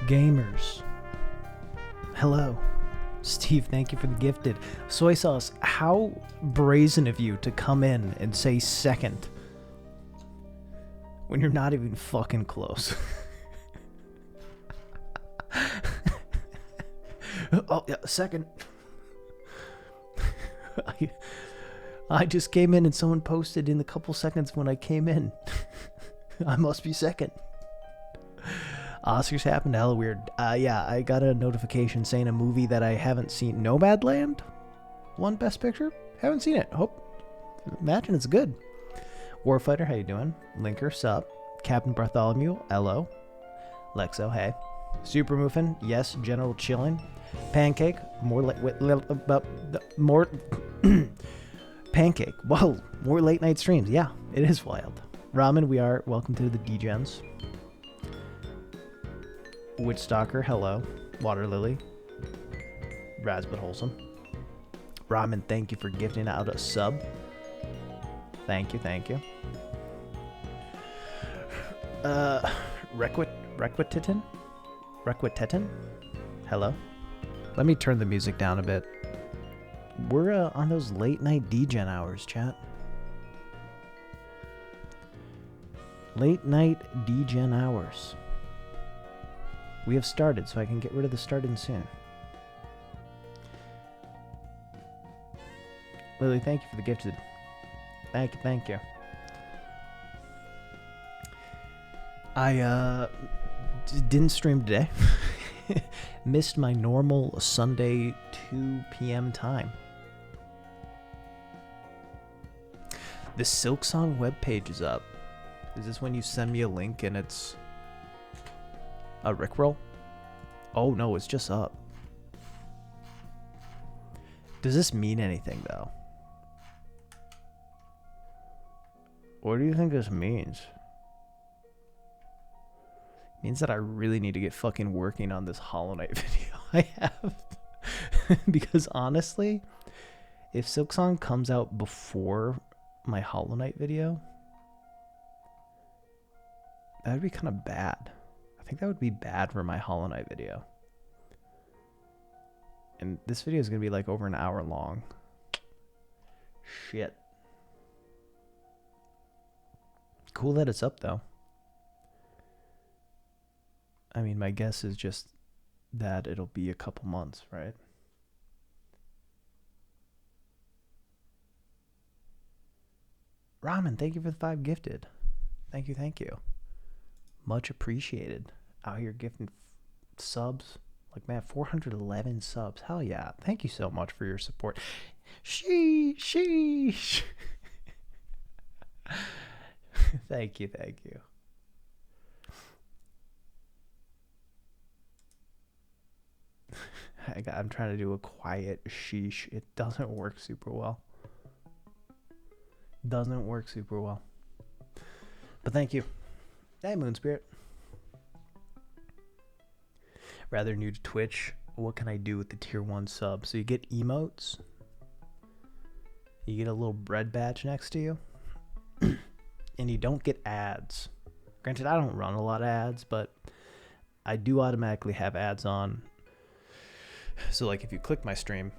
gamers. Hello. Steve, thank you for the gifted. Soy sauce, how brazen of you to come in and say second when you're not even fucking close. Oh, yeah, second. I just came in and someone posted in the couple seconds when I came in. I must be second. Oscars happened, hella weird. Yeah, I got a notification saying a movie that I haven't seen, Nomadland, won Best Picture. Haven't seen it. Imagine it's good. Warfighter, how you doing? Linker, sup? Captain Bartholomew, hello. Lexo, hey. Super Muffin, yes. General chilling. Pancake, more Pancake. Whoa, more late night streams. Yeah, it is wild. Ramen, we are welcome to the D-Gens. Witchstalker, hello. Water Lily. Raspberry Wholesome. Ramen, thank you for gifting out a sub. Thank you, thank you. Requititin? Hello. Let me turn the music down a bit. We're on those late night D-Gen hours, chat. Late night D-Gen hours. We have started, so I can get rid of the starting soon. Lily, thank you for the gifted. Thank you. I didn't stream today. Missed my normal Sunday 2 p.m. time. The Silksong webpage is up. Is this when you send me a link and it's a Rickroll? Oh no, it's just up. Does this mean anything though? What do you think this means? It means that I really need to get fucking working on this Hollow Knight video I have. Because honestly, if Silksong comes out before my Hollow Knight video, that would be kind of bad. I think that would be bad for my Hollow Knight video. And this video is going to be like over an hour long. Shit. Cool that it's up though. I mean, my guess is just that it'll be a couple months, right? Ramen, thank you for the 5 gifted. Thank you. Much appreciated. Out here gifting subs. Like, man, 411 subs. Hell yeah. Thank you so much for your support. Sheesh. Thank you. I'm trying to do a quiet sheesh. It doesn't work super well. But thank you. Hey, Moon Spirit. Rather new to Twitch, what can I do with the tier 1 sub? So you get emotes. You get a little bread badge next to you. And you don't get ads. Granted, I don't run a lot of ads, but I do automatically have ads on. So like if you click my stream,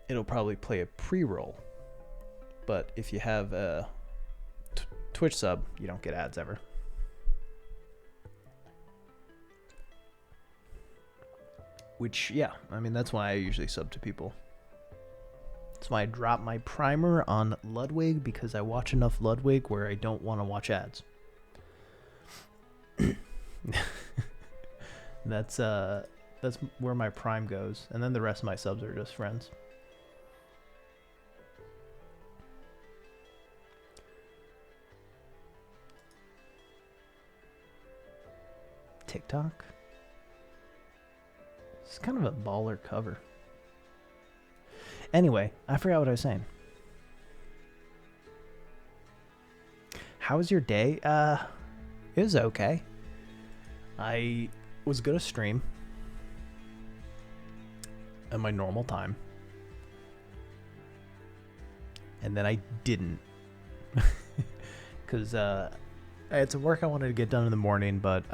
it'll probably play a pre-roll. But if you have a Twitch sub, you don't get ads ever. Which, yeah, I mean, that's why I usually sub to people. That's why I drop my primer on Ludwig, because I watch enough Ludwig where I don't want to watch ads. That's where my prime goes. And then the rest of my subs are just friends. TikTok? It's kind of a baller cover. Anyway, I forgot what I was saying. How was your day? It was okay. I was gonna stream at my normal time. And then I didn't. Because I had some work I wanted to get done in the morning, but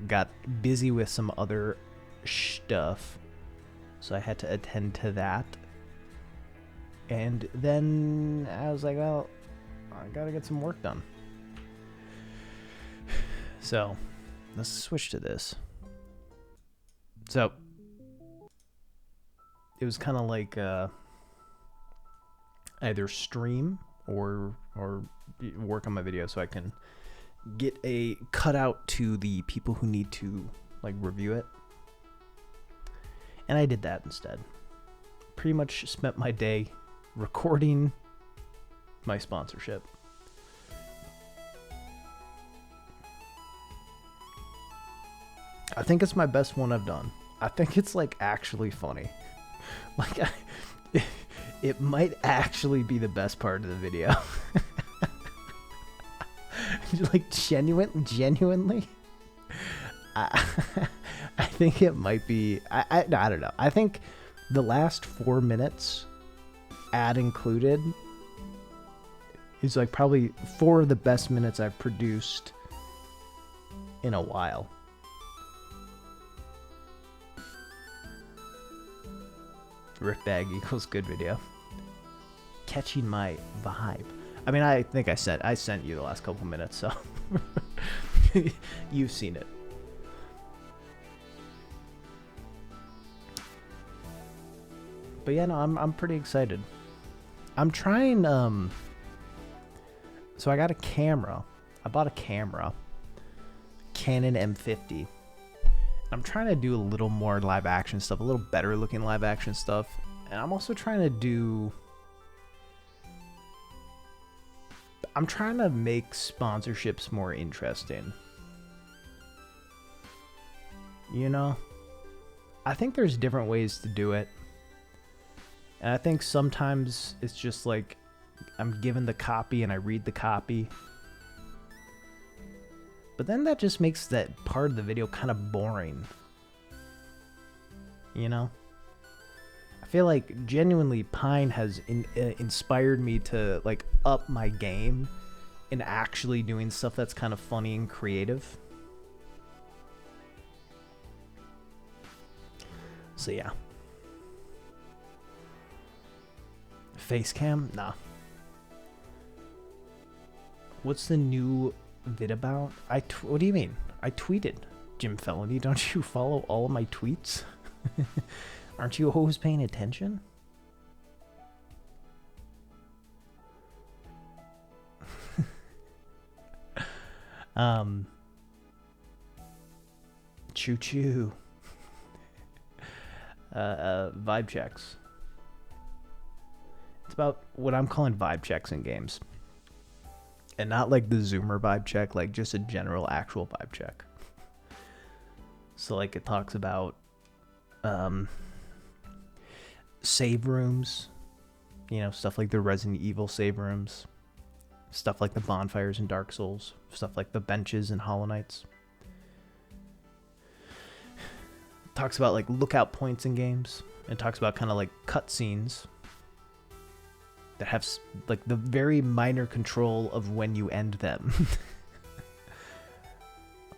got busy with some other stuff, so I had to attend to that. And then I was like, well, I gotta get some work done. So let's switch to this. So it was kind of like either stream or work on my video so I can get a cutout to the people who need to like review it. And I did that instead. Pretty much spent my day recording my sponsorship. I think it's my best one I've done. I think it's like actually funny. Like it might actually be the best part of the video. Like genuinely. I think it might be. I don't know. I think the last 4 minutes, ad included, is like probably 4 of the best minutes I've produced in a while. Rick Bag equals good video. Catching my vibe. I mean, I think I sent you the last couple minutes, so you've seen it. But yeah, no, I'm pretty excited. I'm trying. So I got a camera. I bought a camera, Canon M50. I'm trying to do a little more live action stuff, a little better looking live action stuff, and I'm also trying to do. I'm trying to make sponsorships more interesting. You know? I think there's different ways to do it. And I think sometimes it's just like I'm given the copy and I read the copy. But then that just makes that part of the video kind of boring. You know? I feel like genuinely Pine has inspired me to like up my game in actually doing stuff that's kind of funny and creative. So yeah. Face cam? Nah. What's the new vid about? What do you mean? I tweeted. Jim Felony, don't you follow all of my tweets? Aren't you always paying attention? Choo choo. Vibe checks. It's about what I'm calling vibe checks in games. And not like the Zoomer vibe check, like just a general actual vibe check. So like it talks about save rooms, you know, stuff like the Resident Evil save rooms, stuff like the bonfires in Dark Souls, stuff like the benches in Hollow Knights. It talks about like lookout points in games. It talks about kind of like cutscenes that have like the very minor control of when you end them.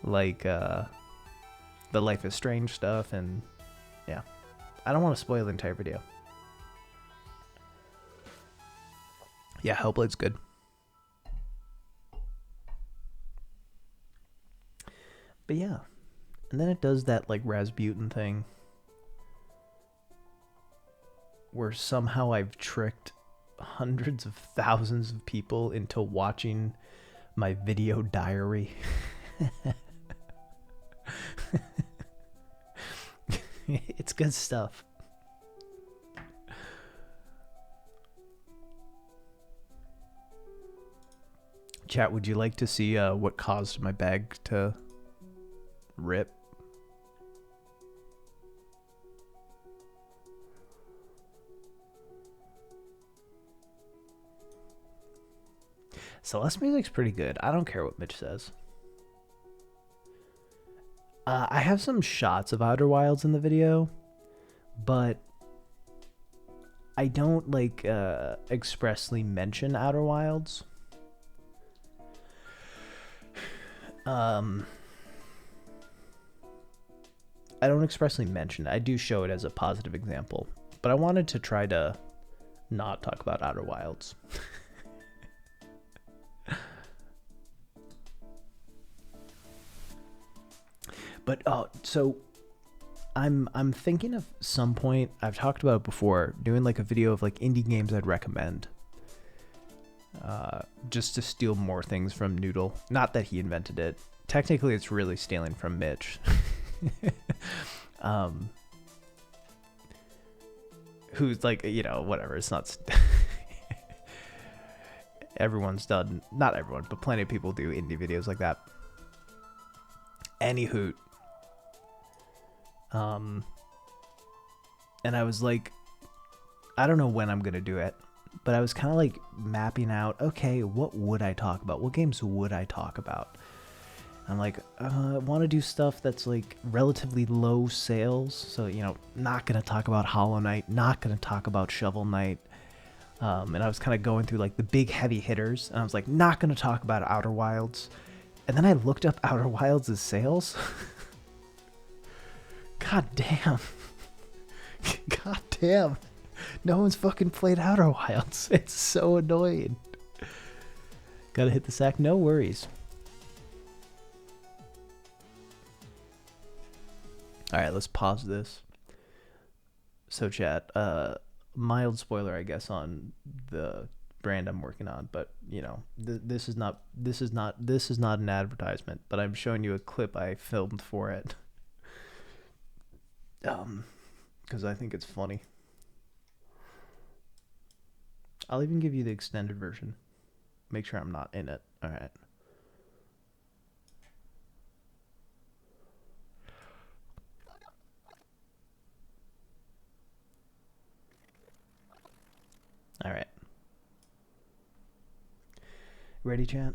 Like the Life is Strange stuff, and yeah. I don't want to spoil the entire video. Yeah, Hellblade's good. But yeah. And then it does that like Rasputin thing where somehow I've tricked hundreds of thousands of people into watching my video diary. It's good stuff. Chat, would you like to see what caused my bag to rip? Celeste music's pretty good. I don't care what Mitch says. I have some shots of Outer Wilds in the video, but I don't like expressly mention Outer Wilds. I don't expressly mention it. I do show it as a positive example, but I wanted to try to not talk about Outer Wilds. But so I'm thinking of some point, I've talked about it before, doing like a video of like indie games I'd recommend. Just to steal more things from Noodle. Not that he invented it. Technically, it's really stealing from Mitch. Who's like, you know, whatever. It's not. Everyone's done. Not everyone, but plenty of people do indie videos like that. Any hoot. And I was like, I don't know when I'm gonna do it, but I was kind of like mapping out, okay, what would I talk about? What games would I talk about? I'm like, I want to do stuff that's like relatively low sales. So, you know, not going to talk about Hollow Knight, not going to talk about Shovel Knight. And I was kind of going through like the big heavy hitters. And I was like, not going to talk about Outer Wilds. And then I looked up Outer Wilds' sales. God damn. God damn. No one's fucking played Outer Wilds. It's so annoying. Gotta hit the sack. No worries. Alright, let's pause this. So chat, mild spoiler I guess on the brand I'm working on, but you know, this is not an advertisement, but I'm showing you a clip I filmed for it. Because I think it's funny. I'll even give you the extended version. Make sure I'm not in it. Alright. Alright. Ready, chat?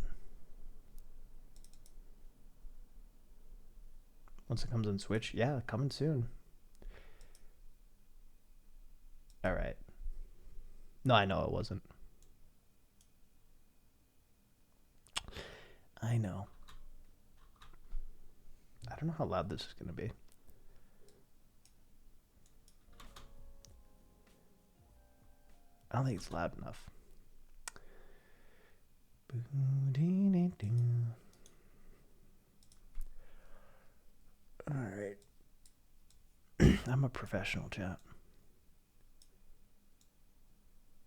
Once it comes on Switch? Yeah, coming soon. Alright. No, I know it wasn't. I know. I don't know how loud this is going to be. I don't think it's loud enough. Alright. I'm a professional, chat.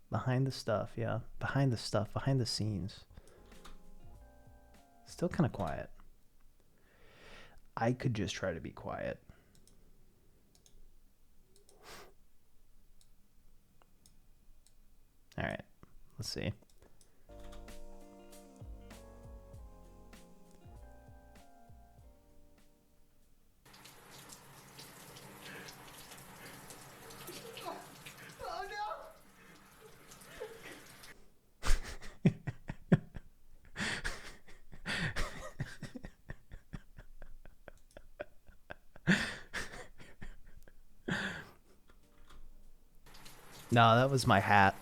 Behind the stuff, yeah. Behind the stuff, behind the scenes. Still kind of quiet. I could just try to be quiet. All right, let's see. Oh no! No, that was my hat.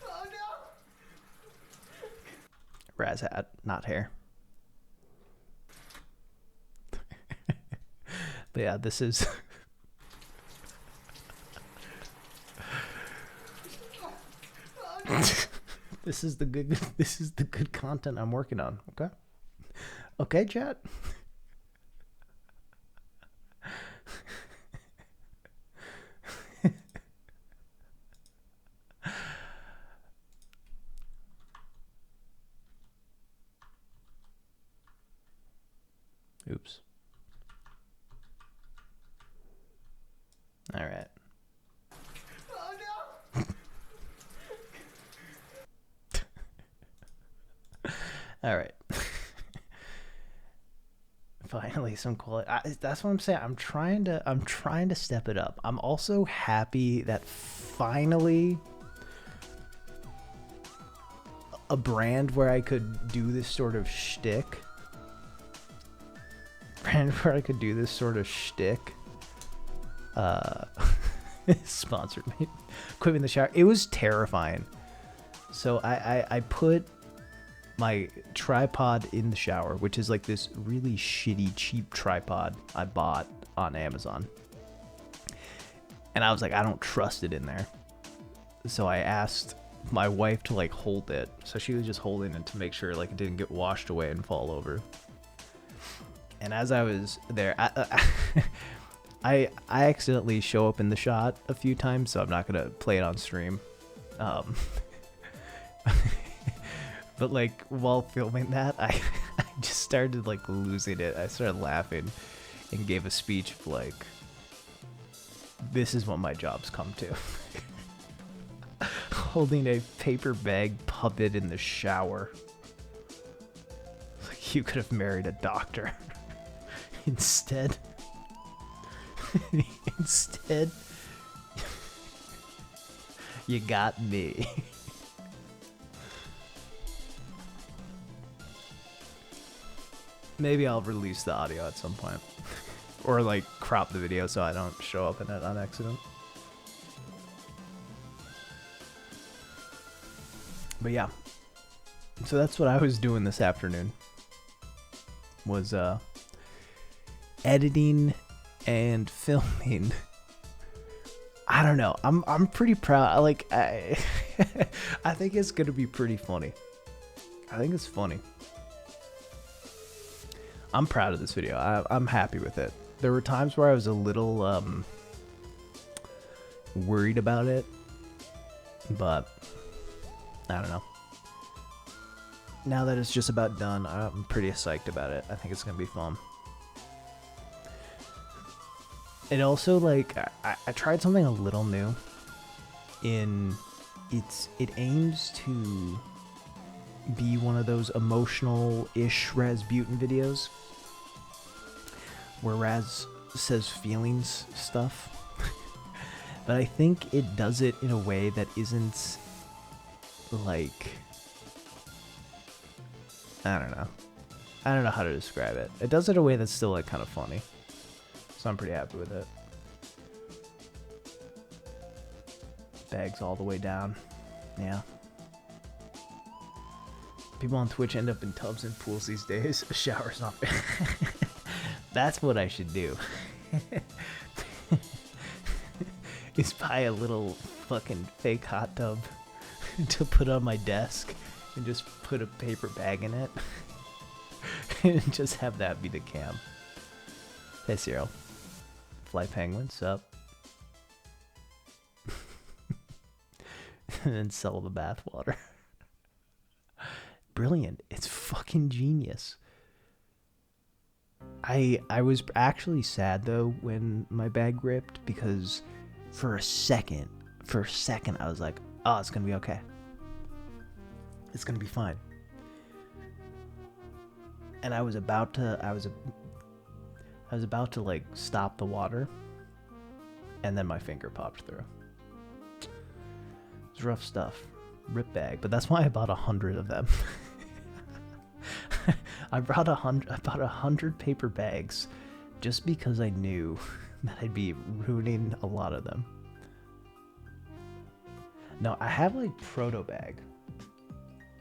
Oh no! Raz hat, not hair. But yeah, this is this is the good content I'm working on, okay? Okay, chat? Oops. All right. Oh no! All right. Finally, some quality. That's what I'm saying. I'm trying to step it up. I'm also happy that finally a brand where I could do this sort of shtick. Sponsored me. Quitting the shower. It was terrifying. So I put my tripod in the shower, which is like this really shitty, cheap tripod I bought on Amazon. And I was like, I don't trust it in there. So I asked my wife to like hold it. So she was just holding it to make sure like it didn't get washed away and fall over. And as I was there, I accidentally show up in the shot a few times, so I'm not gonna play it on stream. But like while filming that, I just started like losing it. I started laughing and gave a speech of like, this is what my job's come to. Holding a paper bag puppet in the shower. Like you could have married a doctor. Instead, you got me. Maybe I'll release the audio at some point. Or like crop the video so I don't show up in it on accident. But yeah. So that's what I was doing this afternoon. Was editing and filming. I don't know. I'm pretty proud. Like I think it's gonna be pretty funny. I think it's funny. I'm proud of this video. I'm happy with it. There were times where I was a little worried about it, but I don't know. Now that it's just about done, I'm pretty psyched about it. I think it's gonna be fun. It also, like, I tried something a little new. It aims to be one of those emotional-ish Rasputin videos, where Raz says feelings stuff. But I think it does it in a way that isn't, like, I don't know. I don't know how to describe it. It does it in a way that's still, like, kind of funny. So I'm pretty happy with it. Bags all the way down. Yeah. People on Twitch end up in tubs and pools these days. Showers off. That's what I should do. Is buy a little fucking fake hot tub to put on my desk and just put a paper bag in it. And just have that be the cam. Hey, Cyril. Fly penguin, sup? And then sell the bathwater. Brilliant. It's fucking genius. I was actually sad though when my bag ripped, because for a second I was like, oh, it's gonna be okay. It's gonna be fine. And I was about to like stop the water, and then my finger popped through. It's rough stuff. Rip bag, but that's why I bought 100 of them. I bought 100 paper bags just because I knew that I'd be ruining a lot of them. No, I have like proto bag.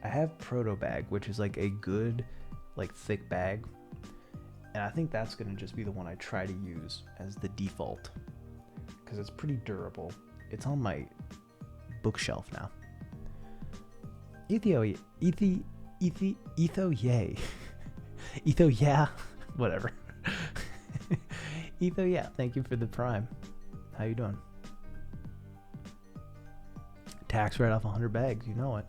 I have proto bag, which is like a good, like thick bag. And I think that's going to just be the one I try to use as the default, because it's pretty durable. It's on my bookshelf now. Etho yeah, whatever. Etho yeah, thank you for the prime. How you doing? Tax write off 100 bags, you know it.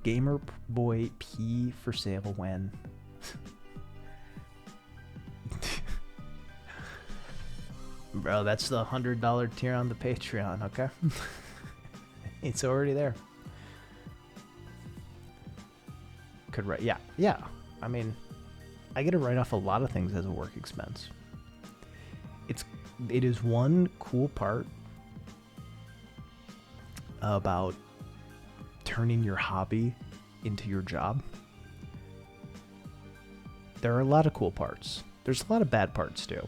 Gamer boy P for sale when. Bro, that's the $100 tier on the Patreon, okay? It's already there. Could write, yeah. I mean, I get to write off a lot of things as a work expense. It is one cool part about turning your hobby into your job. There are a lot of cool parts. There's a lot of bad parts too.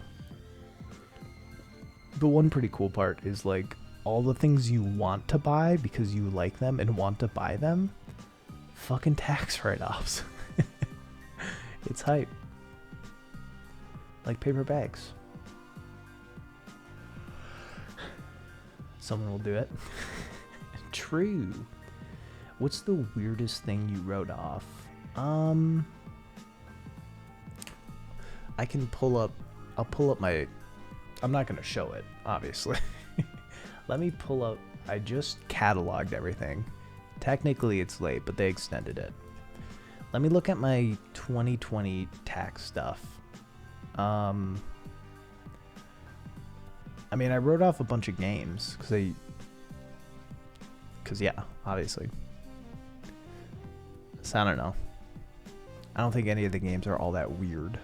The one pretty cool part is like all the things you want to buy because you like them and want to buy them fucking tax write-offs. It's hype. Like paper bags. Someone will do it. True. What's the weirdest thing you wrote off? I can pull up. I'll pull up my. I'm not gonna show it, obviously. Let me pull up. I just cataloged everything. Technically, it's late, but they extended it. Let me look at my 2020 tax stuff. I mean, I wrote off a bunch of games because yeah, obviously. So I don't know. I don't think any of the games are all that weird.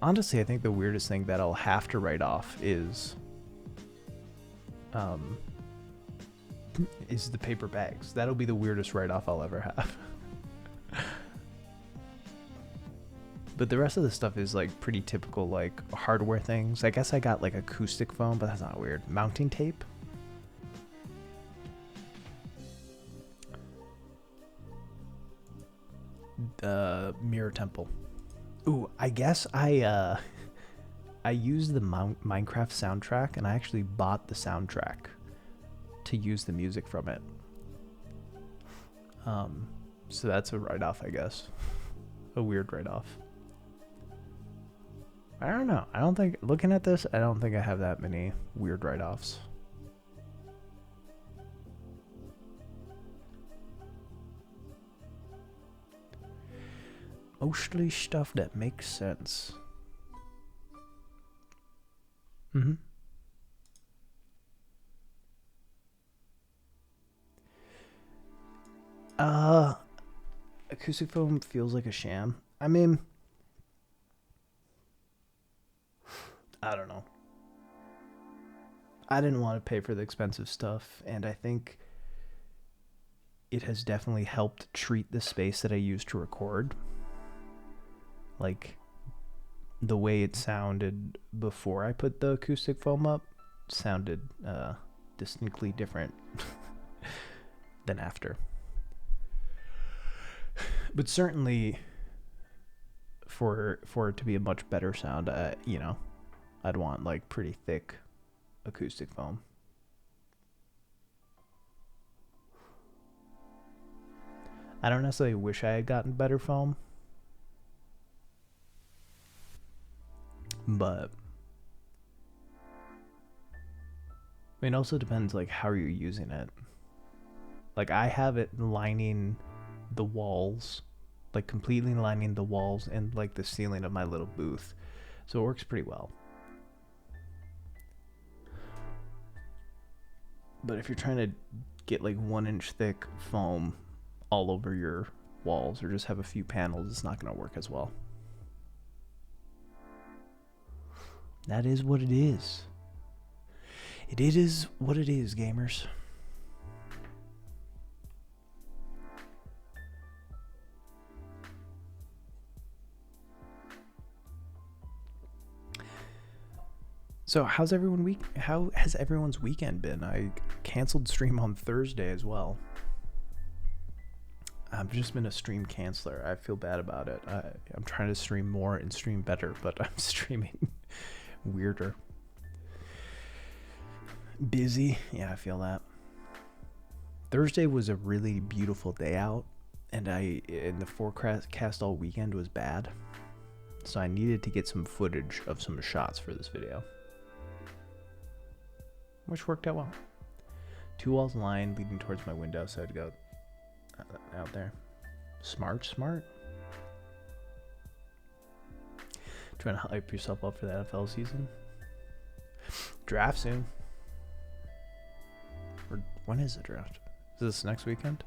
Honestly, I think the weirdest thing that I'll have to write off is the paper bags. That'll be the weirdest write-off I'll ever have. But the rest of the stuff is like pretty typical, like hardware things. I guess I got like acoustic foam, but that's not weird. Mounting tape. Mirror Temple. Ooh, I guess I used the Minecraft soundtrack, and I actually bought the soundtrack to use the music from it. So that's a write-off, I guess. A weird write-off. I don't know. I don't think, looking at this, I don't think I have that many weird write-offs. Mostly stuff that makes sense. Mm-hmm. Acoustic foam feels like a sham. I mean, I don't know. I didn't want to pay for the expensive stuff, and I think it has definitely helped treat the space that I use to record. Like, the way it sounded before I put the acoustic foam up sounded distinctly different than after. But certainly, for it to be a much better sound, you know, I'd want like pretty thick acoustic foam. I don't necessarily wish I had gotten better foam, but I mean, it also depends like how you're using it. Like I have it lining the walls, like completely lining the walls and like the ceiling of my little booth, so it works pretty well. But if you're trying to get like 1-inch thick foam all over your walls or just have a few panels, it's not going to work as well. That is what it is. It is what it is, gamers. So how has everyone's weekend been? I canceled stream on Thursday as well. I've just been a stream canceller. I feel bad about it. I'm trying to stream more and stream better, but I'm streaming weirder. Busy. Yeah, I feel that. Thursday was a really beautiful day out, and the forecast all weekend was bad. So I needed to get some footage of some shots for this video, which worked out well. 2 walls lined leading towards my window, so I had to go out there. Smart. Trying to hype yourself up for the NFL season. Draft soon. Or when is the draft? Is this next weekend?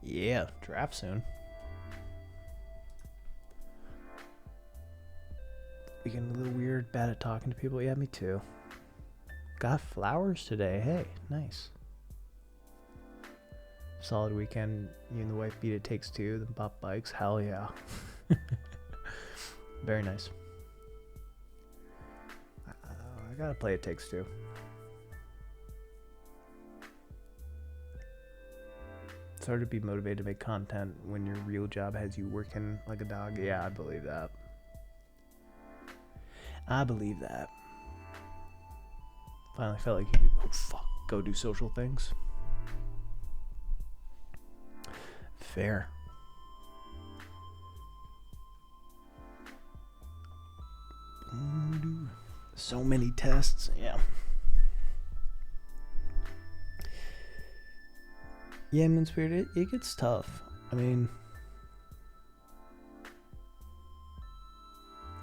Yeah, draft soon. We getting a little weird, bad at talking to people. Yeah, me too. Got flowers today. Hey, nice. Solid weekend. You and the wife beat It Takes Two, then bought bikes. Hell yeah. Very nice. I gotta play It Takes Two. It's hard to be motivated to make content when your real job has you working like a dog. Yeah, I believe that. I believe that. Finally felt like you could go do social things. Fair. So many tests, yeah. Yeah, Moon Spirit, it gets tough. I mean,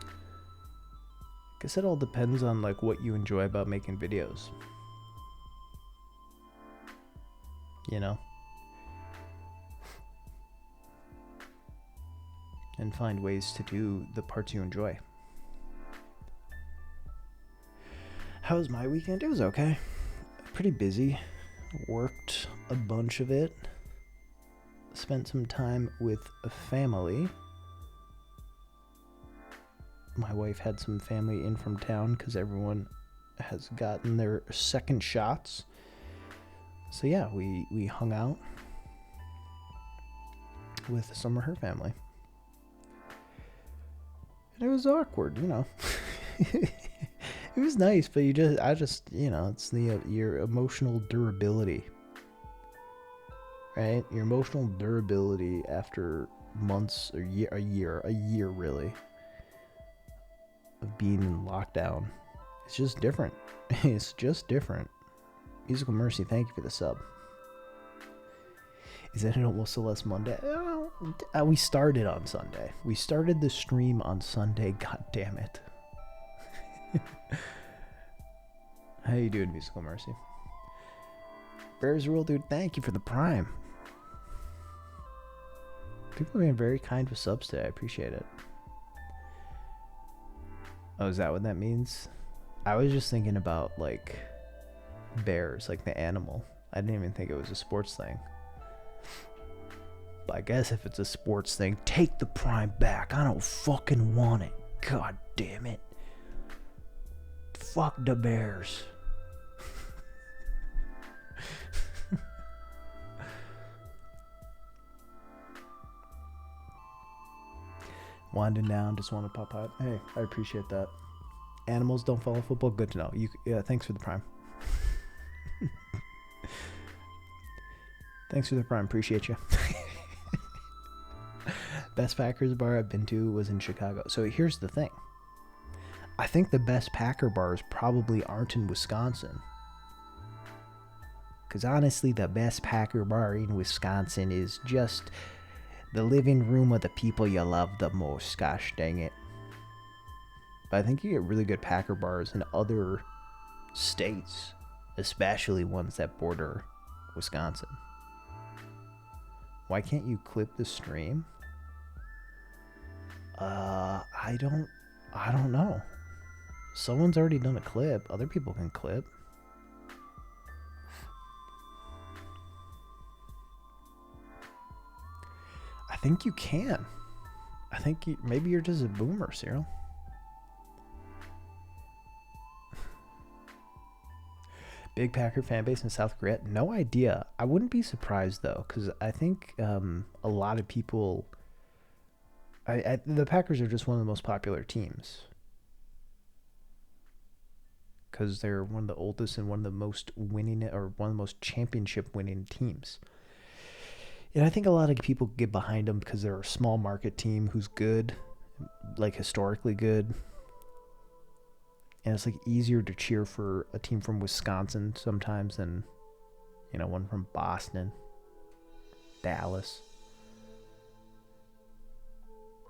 I guess it all depends on like what you enjoy about making videos. You know? And find ways to do the parts you enjoy. How was my weekend? It was okay. Pretty busy. Worked a bunch of it. Spent some time with a family. My wife had some family in from town because everyone has gotten their second shots. So yeah, we hung out with some of her family. And it was awkward, you know. It was nice, but I just, you know, it's your emotional durability. Right? Your emotional durability after months or a year really, of being in lockdown. It's just different. It's just different. Musical Mercy, thank you for the sub. Is it almost Celeste Monday? We started on Sunday. We started the stream on Sunday. God damn it. How you doing, Musical Mercy? Bears Rule, dude, thank you for the Prime. People are being very kind with subs today. I appreciate it. Oh, is that what that means? I was just thinking about, like, bears, like the animal. I didn't even think it was a sports thing. But I guess if it's a sports thing, take the Prime back. I don't fucking want it. God damn it. Fuck the Bears. Winding down, just want to pop out. Hey, I appreciate that. Animals don't follow football. Good to know. Yeah, thanks for the Prime. Thanks for the Prime. Appreciate you. Best Packers bar I've been to was in Chicago. So here's the thing. I think the best Packer bars probably aren't in Wisconsin. Because honestly, the best Packer bar in Wisconsin is just the living room of the people you love the most. Gosh dang it. But I think you get really good Packer bars in other states, especially ones that border Wisconsin. Why can't you clip the stream? I don't know. Someone's already done a clip. Other people can clip. I think you can. I think maybe you're just a boomer, Cyril. Big Packer fan base in South Korea? No idea. I wouldn't be surprised though, because I think a lot of people. The Packers are just one of the most popular teams. Because they're one of the oldest and one of the most winning, or one of the most championship winning teams. And I think a lot of people get behind them because they're a small market team who's good, like historically good. And it's like easier to cheer for a team from Wisconsin sometimes than, you know, one from Boston, Dallas.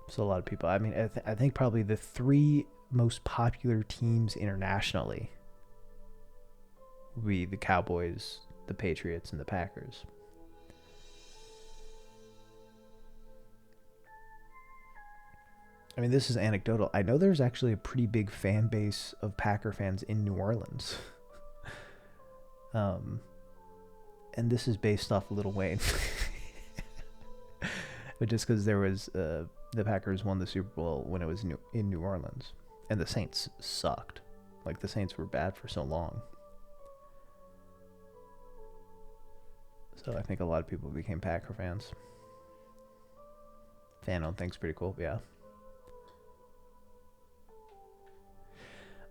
So a lot of people, I mean, I think probably the three most popular teams internationally would be the Cowboys, the Patriots, and the Packers. I mean, this is anecdotal. I know there's actually a pretty big fan base of Packer fans in New Orleans. And this is based off Lil Wayne. But just because there was, the Packers won the Super Bowl when it was in New Orleans. And the Saints sucked. Like, the Saints were bad for so long. So I think a lot of people became Packer fans. Fandom thing's pretty cool, yeah.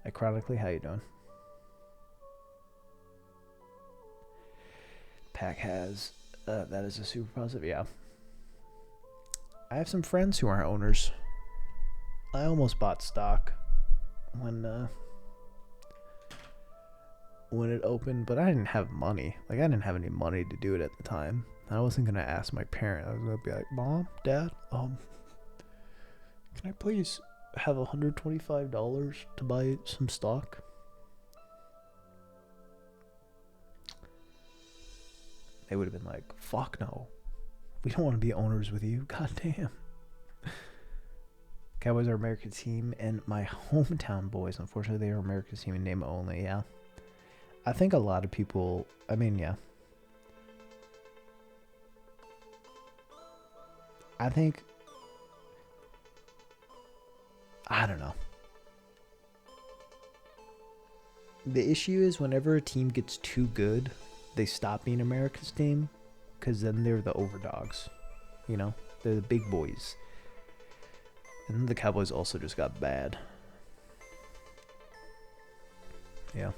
Ironically, how you doing? Pack has, that is a super positive, yeah. I have some friends who aren't owners. I almost bought stock when it opened, but I didn't have money. Like, I didn't have any money to do it at the time. I wasn't gonna ask my parent. I was gonna be like, Mom, Dad, can I please have $125 to buy some stock? They would have been like, fuck no. We don't want to be owners with you. God damn. Cowboys are America's team, and my hometown boys, unfortunately, they are America's team in name only, yeah. I think a lot of people, I mean, yeah. I think, I don't know. The issue is whenever a team gets too good, they stop being America's team, because then they're the overdogs. You know? They're the big boys. And then the Cowboys also just got bad. Yeah.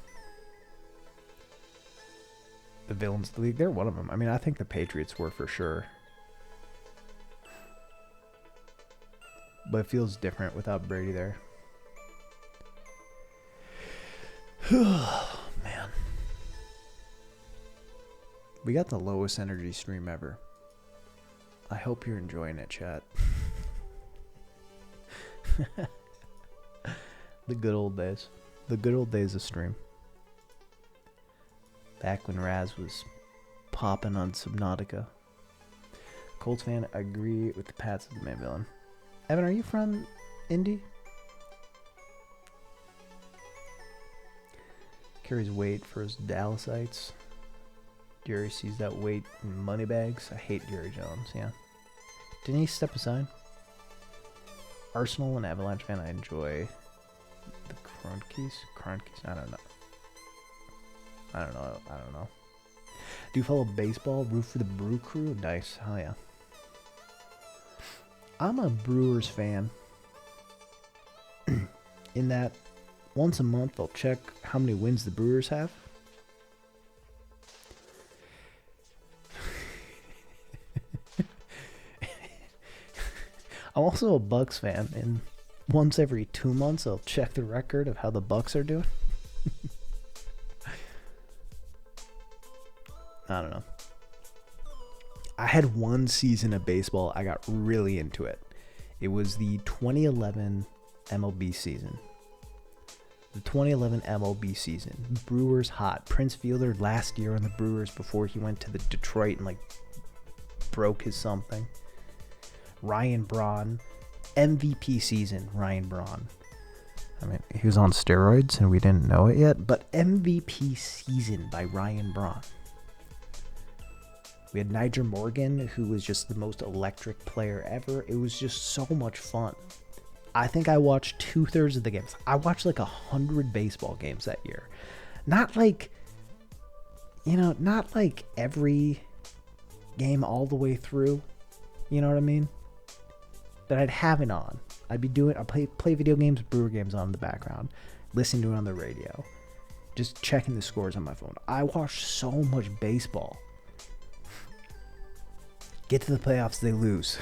The villains of the league, they're one of them. I mean, I think the Patriots were for sure. But it feels different without Brady there. Man. We got the lowest energy stream ever. I hope you're enjoying it, chat. The good old days. The good old days of stream. Back when Raz was popping on Subnautica. Colts fan, I agree with the Pats as the main villain. Evan, are you from Indy? Carries weight for his Dallasites. Jerry sees that weight in money bags. I hate Jerry Jones, yeah. Didn't he step aside? Arsenal and Avalanche fan, I enjoy the Kroenkes. I don't know. Do you follow baseball? Root for the Brew Crew? Nice. Oh, yeah. I'm a Brewers fan. In that, once a month, I'll check how many wins the Brewers have. I'm also a Bucks fan, and once every 2 months, I'll check the record of how the Bucks are doing. I don't know. I had one season of baseball. I got really into it. It was the 2011 MLB season. The 2011 MLB season. Brewers hot. Prince Fielder last year on the Brewers before he went to the Detroit and broke his something. Ryan Braun. MVP season, Ryan Braun. I mean, he was on steroids and we didn't know it yet, but MVP season by Ryan Braun. We had Nyjer Morgan, who was just the most electric player ever. It was just so much fun. I think I watched 2/3 of the games. I watched 100 baseball games that year. Not not every game all the way through. You know what I mean? But I'd have it on. I'd play video games, Brewer games on in the background, listen to it on the radio, just checking the scores on my phone. I watched so much baseball. Get to the playoffs, they lose.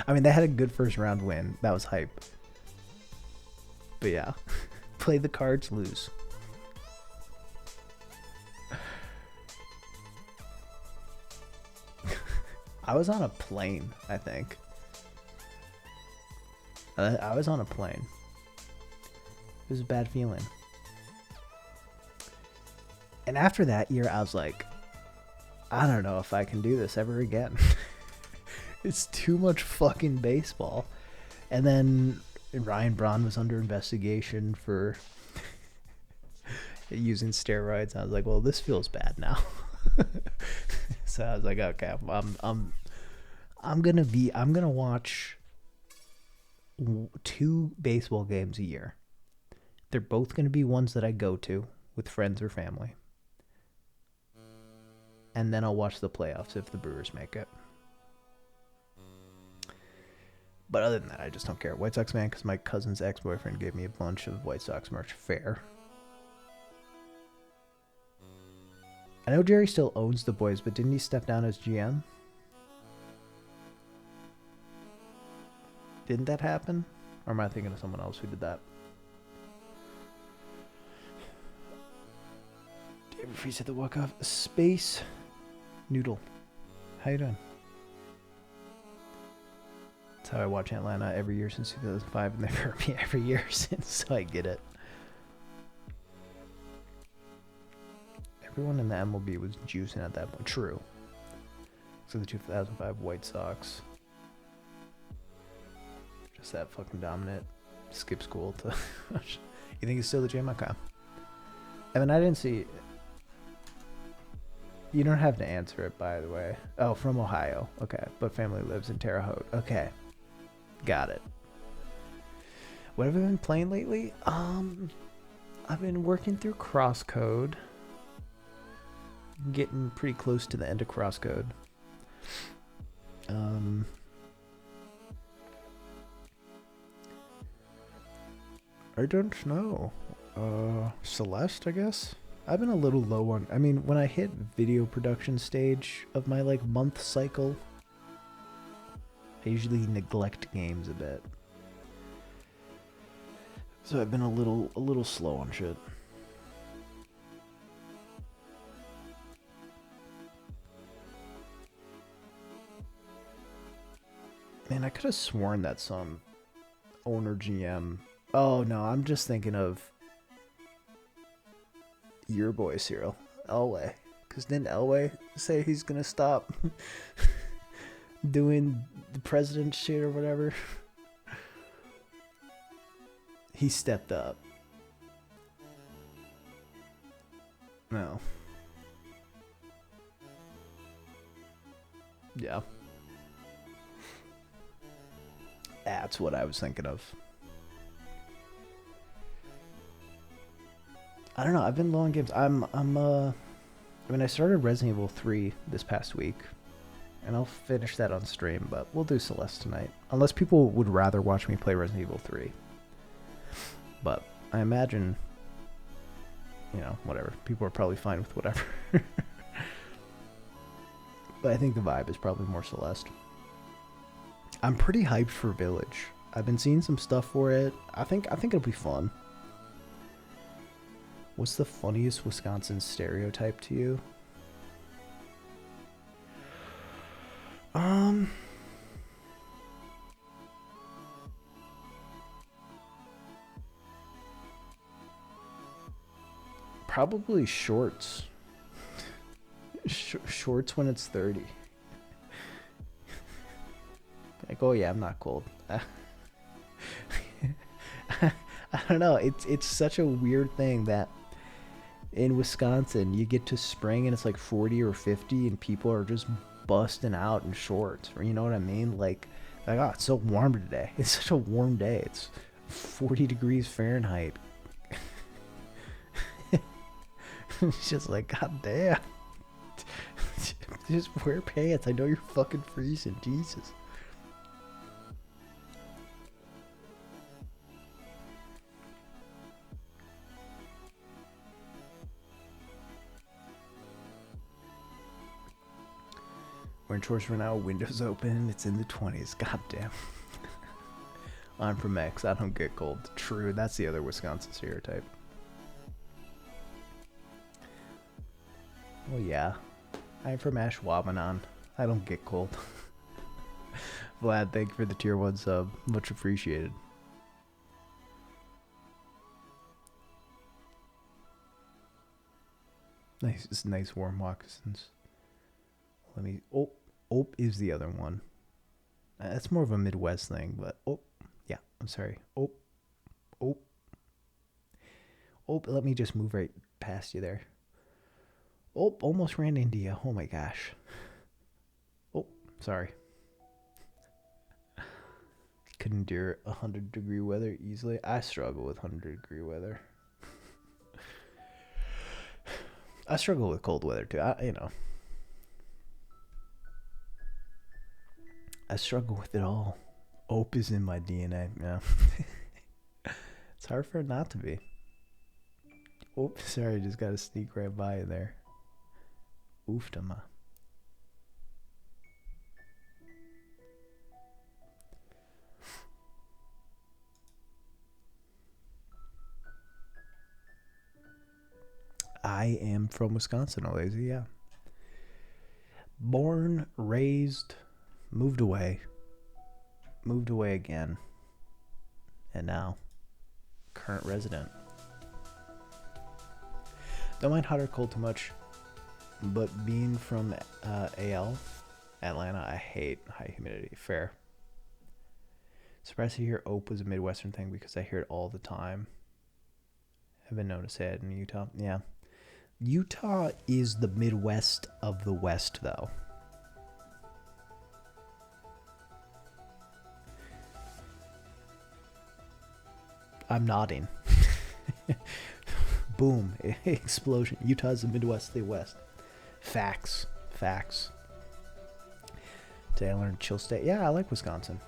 I mean, they had a good first round win. That was hype. But yeah, play the Cards, lose. I was on a plane, I think. I was on a plane. It was a bad feeling. And after that year, I was like, I don't know if I can do this ever again. It's too much fucking baseball. And then Ryan Braun was under investigation for using steroids. I was like, well, this feels bad now. So I was like, okay, I'm gonna watch 2 baseball games a year. They're both going to be ones that I go to with friends or family. And then I'll watch the playoffs if the Brewers make it. But other than that, I just don't care. White Sox fan, because my cousin's ex-boyfriend gave me a bunch of White Sox merch. Fair. I know Jerry still owns the boys, but didn't he step down as GM? Didn't that happen? Or am I thinking of someone else who did that? David Freeze at the walk-off. Space Noodle. How you doing? That's how I watch Atlanta every year since 2005, and they've heard me every year since, so I get it. Everyone in the MLB was juicing at that point. True. So the 2005 White Sox. Just that fucking dominant. Skip school to... You think it's still the jam? Okay. Evan, I didn't see... You don't have to answer it, by the way. Oh, from Ohio. Okay. But family lives in Terre Haute. Okay. Got it. What have I been playing lately? I've been working through Crosscode. Getting pretty close to the end of Crosscode. I don't know. Celeste, I guess. I've been a little low on... I mean, when I hit video production stage of my, like, month cycle, I usually neglect games a bit. So I've been a little slow on shit. Man, I could have sworn that some owner GM... Oh, no, I'm just thinking of your boy, Cyril. Elway. Because didn't Elway say he's going to stop doing the president shit or whatever? He stepped up. No. Yeah. That's what I was thinking of. I don't know. I've been low on games. I mean, I started Resident Evil 3 this past week, and I'll finish that on stream, but we'll do Celeste tonight. Unless people would rather watch me play Resident Evil 3. But I imagine, you know, whatever. People are probably fine with whatever. But I think the vibe is probably more Celeste. I'm pretty hyped for Village. I've been seeing some stuff for it. I think it'll be fun. What's the funniest Wisconsin stereotype to you? Probably shorts. Shorts when it's 30. Like, oh yeah, I'm not cold. I don't know. It's such a weird thing that in Wisconsin you get to spring and it's like 40 or 50 and people are just busting out in shorts. Or, you know what I mean? Like, oh, it's so warm today. It's such a warm day. It's 40 degrees Fahrenheit. It's just like, god damn. Just wear pants. I know you're fucking freezing. Jesus. We're in chores for now. Windows open. It's in the 20s. God damn. I'm from X. I don't get cold. True. That's the other Wisconsin stereotype. Well, yeah. I'm from Ashwaubenon. I don't get cold. Vlad, thank you for the tier 1 sub. Much appreciated. Nice, it's nice warm moccasins. Let me... Oh, is the other one. That's more of a Midwest thing, but... Oh, yeah, I'm sorry. Oh, let me just move right past you there. Oh, almost ran into you. Oh my gosh. Oh, sorry. could endure 100-degree weather easily. I struggle with 100-degree weather. I struggle with cold weather too. I struggle with it all. Ope is in my DNA. Yeah. It's hard for it not to be. Oh, sorry, just got to sneak right by you there. Ooftama. I am from Wisconsin, Olazy, yeah. Born, raised, moved away again, and now current resident. Don't mind hot or cold too much, but being from AL, Atlanta, I hate high humidity. Fair. Surprised to hear Ope was a Midwestern thing because I hear it all the time. I've been known to say it in Utah. Yeah. Utah is the Midwest of the West, though. I'm nodding. Boom. Explosion. Utah's the Midwest of the West. Facts. Taylor and Chill State. Yeah, I like Wisconsin.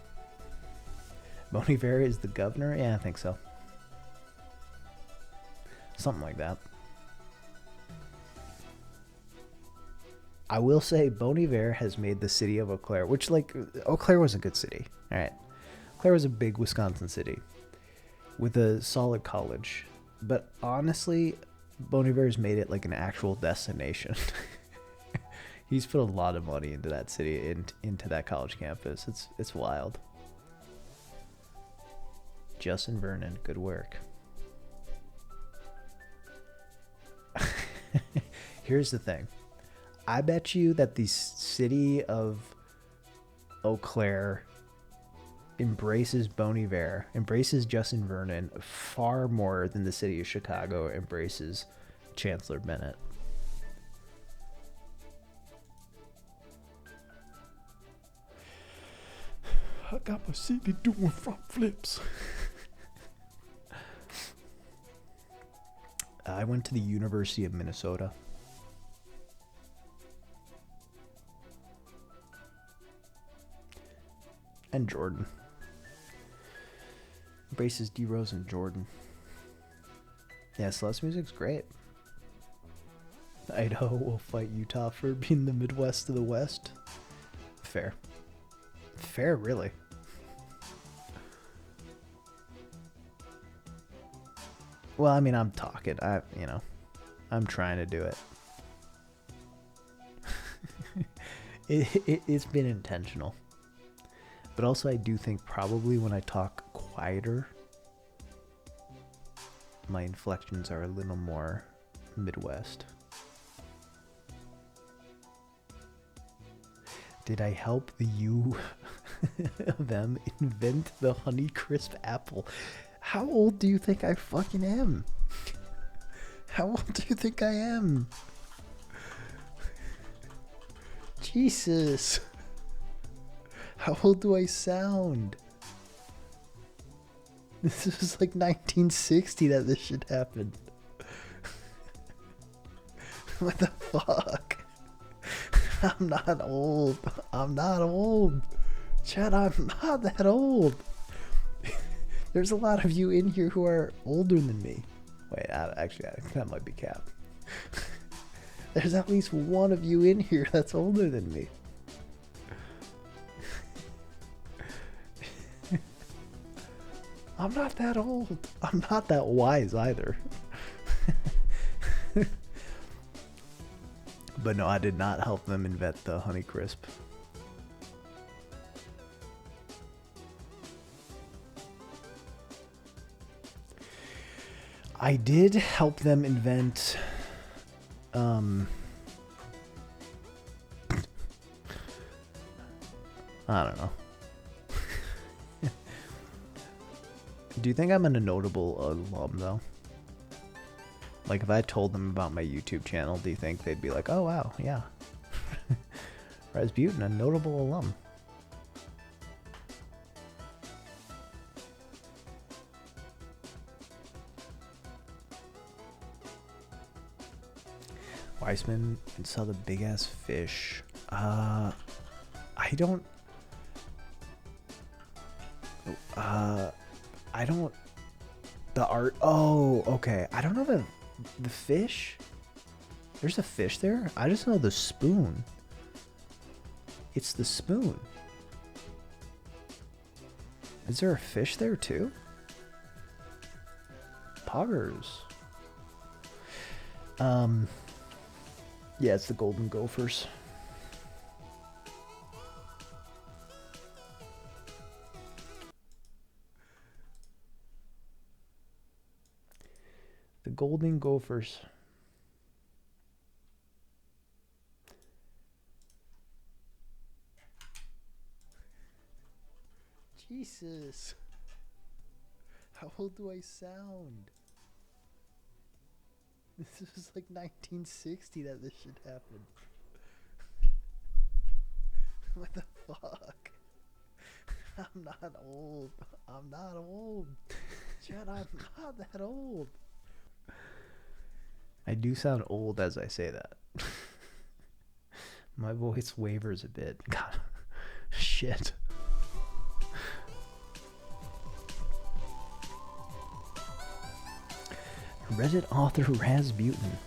Bon Iver is the governor? Yeah, I think so. Something like that. I will say Bon Iver has made the city of Eau Claire, which, like, Eau Claire was a good city. All right. Eau Claire was a big Wisconsin city with a solid college. But honestly, Bon Iver has made it like an actual destination. He's put a lot of money into that city, into that college campus. It's wild. Justin Vernon, good work. Here's the thing. I bet you that the city of Eau Claire embraces Bon Iver, embraces Justin Vernon far more than the city of Chicago embraces Chancellor Bennett. I got my city doing front flips. I went to the University of Minnesota. And Jordan. Embraces D Rose and Jordan. Yeah, Celeste music's great. Idaho will fight Utah for being the Midwest of the West. Fair. Fair, really. Well, I mean, I'm talking. I'm trying to do it. It's been intentional. But also, I do think probably when I talk quieter, my inflections are a little more Midwest. Did I help the you them invent the Honeycrisp apple? How old do you think I fucking am? How old do you think I am? Jesus. How old do I sound? This was like 1960 that this shit happened. What the fuck? I'm not old. I'm not old. Chad, I'm not that old. There's a lot of you in here who are older than me. Wait, actually, that might be cap. There's at least one of you in here that's older than me. I'm not that old. I'm not that wise either. But no, I did not help them invent the Honeycrisp. I did help them invent I don't know. Do you think I'm a notable alum though? Like if I told them about my YouTube channel, do you think they'd be like, oh wow, yeah. Rasputin, a notable alum. Weissman and saw the big ass fish. I don't. I don't. The art. Oh, okay. I don't know the fish. There's a fish there. I just know the spoon. It's the spoon. Is there a fish there too? Poggers. Yeah, it's the golden gophers. The golden gophers. Jesus. How old do I sound? This was like 1960 that this shit happened. What the fuck? I'm not old. I'm not old. Chad, I'm not that old. I do sound old as I say that. My voice wavers a bit. God. Shit. Reddit author Rasputin.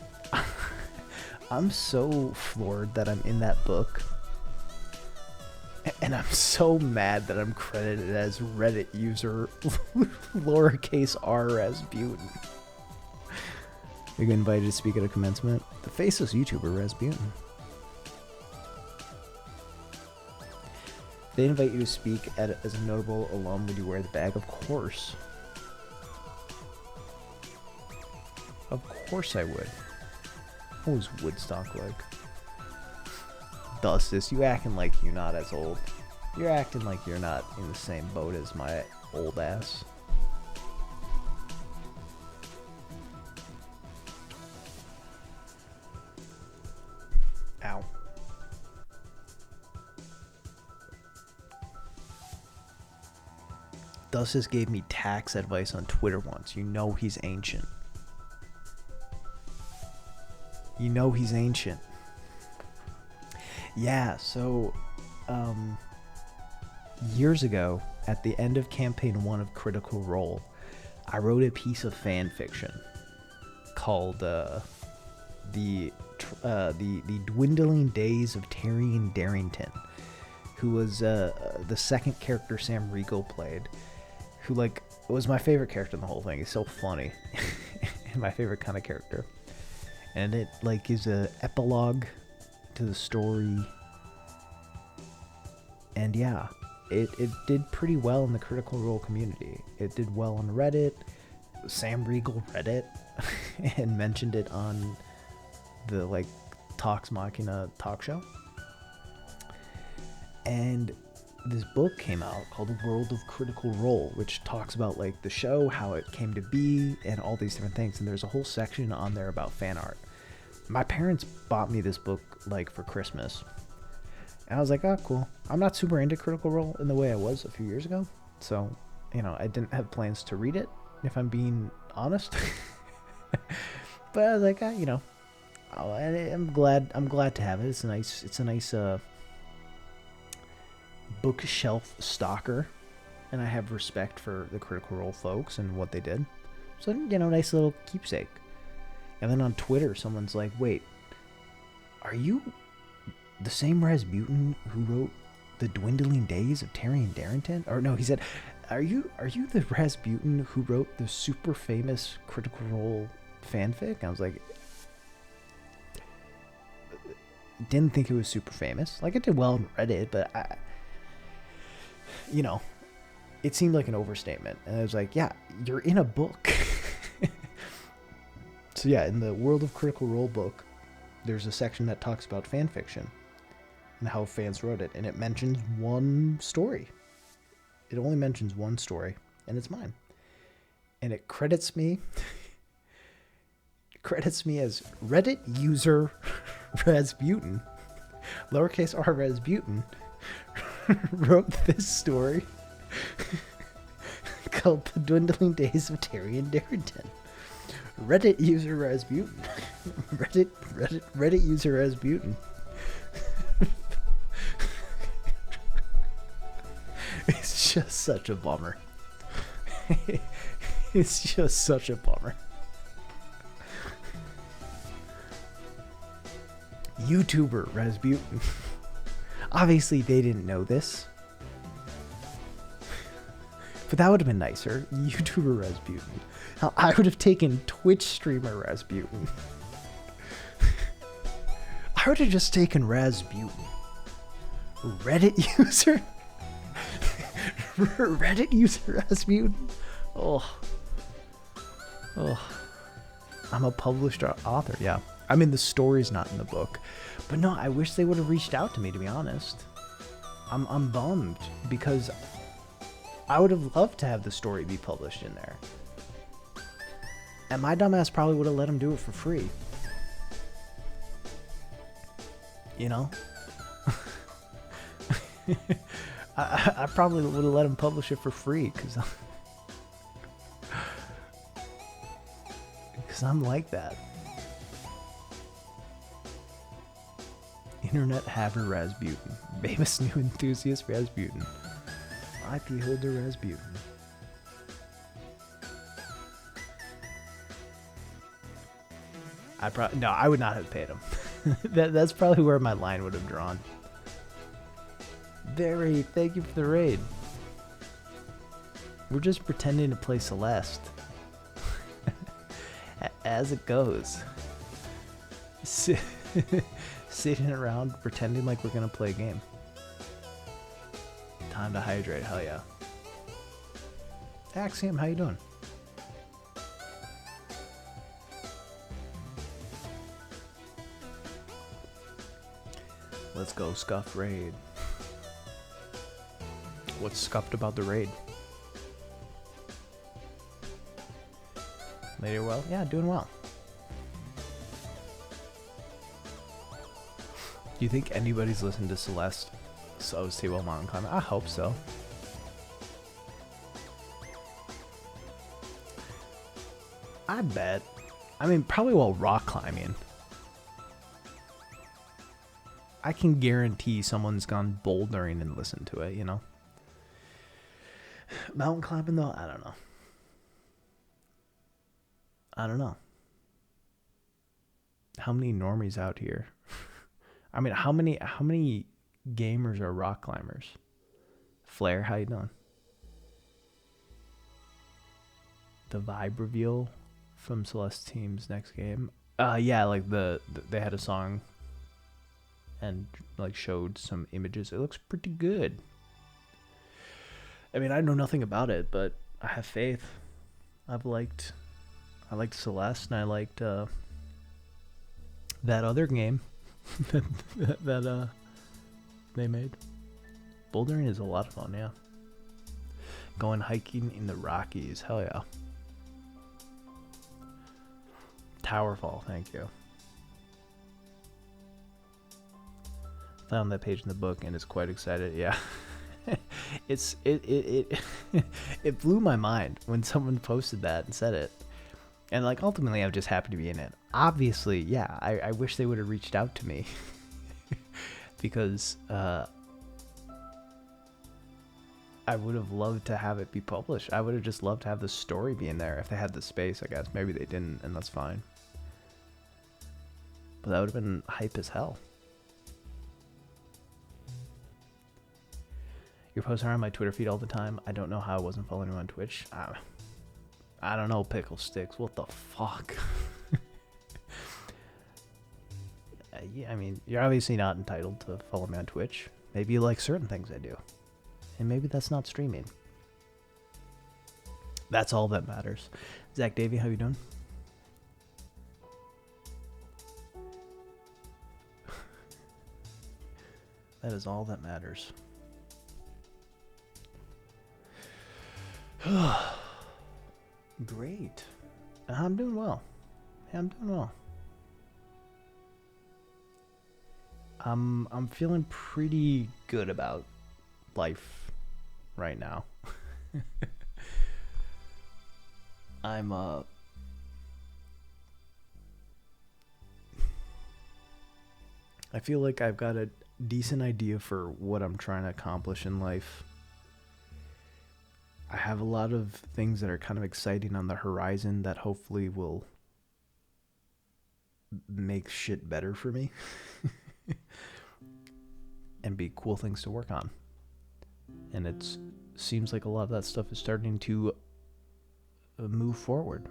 I'm so floored that I'm in that book. And I'm so mad that I'm credited as Reddit user lowercase r Rasputin. You get invited to speak at a commencement. The faceless YouTuber Rasputin. They invite you to speak as a notable alum. Would you wear the bag? Of course. Of course I would. What was Woodstock like? Dustus, you acting like you're not as old. You're acting like you're not in the same boat as my old ass. Ow. Dustus gave me tax advice on Twitter once. You know he's ancient. You know he's ancient. Yeah, so years ago, at the end of campaign 1 of Critical Role, I wrote a piece of fan fiction called the Dwindling Days of Tyrion Darrington, who was the second character Sam Riegel played, who was my favorite character in the whole thing. He's so funny. And my favorite kind of character. And it is a epilogue to the story. And yeah, it did pretty well in the Critical Role community. It did well on Reddit. Sam Riegel read it and mentioned it on the Talks Machina talk show. And this book came out called The World of Critical Role, which talks about the show, how it came to be, and all these different things. And there's a whole section on there about fan art. My parents bought me this book for Christmas. And I was like, oh, cool. I'm not super into Critical Role in the way I was a few years ago. So, I didn't have plans to read it, if I'm being honest. But I was like, I'm glad to have it. It's a nice bookshelf stalker, and I have respect for the Critical Role folks and what they did. So, nice little keepsake. And then on Twitter, someone's like, wait, are you the same Rasputin who wrote The Dwindling Days of Tyrion Darrington? Or no, he said, are you the Rasputin who wrote the super famous Critical Role fanfic? I was like, didn't think it was super famous. It did well on Reddit, but it seemed like an overstatement. And I was like, yeah, you're in a book. So yeah, in the World of Critical Role book, there's a section that talks about fan fiction and how fans wrote it, and it mentions one story. It only mentions one story, and it's mine. And it credits me as Reddit user Rasputin, lowercase r Rasputin, wrote this story called The Dwindling Days of Tyrion Darrington. Reddit user Rasputin. Reddit user Rasputin. It's just such a bummer. It's just such a bummer. YouTuber Rasputin. Obviously, they didn't know this. But that would have been nicer. YouTuber Rasputin. Now, I would have taken Twitch streamer Rasputin. I would have just taken Rasputin. Reddit user? Reddit user Rasputin? Oh. I'm a published author, yeah. I mean, the story's not in the book. But no, I wish they would have reached out to me, to be honest. I'm bummed, because I would have loved to have the story be published in there. And my dumbass probably would have let him do it for free. You know? I probably would have let him publish it for free, because I'm like that. Internet haver Rasputin. Famous new enthusiast Rasputin. IP holder Rasputin. No, I would not have paid him. That's probably where my line would have drawn. Barry, thank you for the raid. We're just pretending to play Celeste. As it goes. Sitting around pretending like we're gonna play a game. Time to hydrate, hell yeah. Axiom, how you doing? Let's go scuff raid. What's scuffed about the raid? Lady well? Yeah, doing well. Do you think anybody's listened to Celeste? OC while mountain climbing? I hope so. I bet. I mean, probably while rock climbing. I can guarantee someone's gone bouldering and listened to it, you know? Mountain climbing, though? I don't know. I don't know. How many normies out here? I mean, how many gamers are rock climbers? Flair, how you doing? The vibe reveal from Celeste team's next game. Yeah, like they had a song and like showed some images. It looks pretty good. I mean, I know nothing about it, but I have faith. I liked Celeste, and I liked that other game that they made. Bouldering is a lot of fun, yeah. Going hiking in the Rockies, hell yeah. Towerfall, thank you. Found that page in the book and is quite excited, yeah. It blew my mind when someone posted that and said it. And like ultimately I'm just happy to be in it. Obviously, yeah, I wish they would have reached out to me. Because I would have loved to have it be published. I would have just loved to have the story be in there if they had the space, I guess. Maybe they didn't, and that's fine. But that would have been hype as hell. You're posting around my Twitter feed all the time. I don't know how I wasn't following you on Twitch. I don't know, Pickle Sticks. What the fuck? Yeah, I mean, you're obviously not entitled to follow me on Twitch. Maybe you like certain things I do. And maybe that's not streaming. That's all that matters. Zach Davey, how you doing? That is all that matters. Great. I'm doing well. Yeah, I'm doing well. I'm feeling pretty good about life right now. I feel like I've got a decent idea for what I'm trying to accomplish in life. I have a lot of things that are kind of exciting on the horizon that hopefully will make shit better for me and be cool things to work on. And it seems like a lot of that stuff is starting to move forward.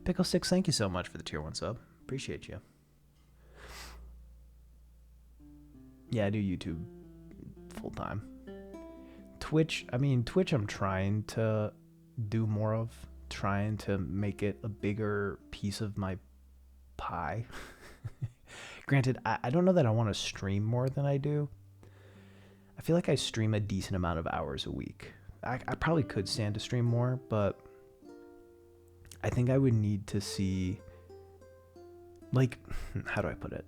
Pickle Six, thank you so much for the tier 1 sub. Appreciate you. Yeah, I do YouTube full time. Twitch I'm trying to do more of, trying to make it a bigger piece of my pie. Granted, I don't know that I want to stream more than I do. I feel like I stream a decent amount of hours a week. I probably could stand to stream more, but I think I would need to see, like, how do I put it?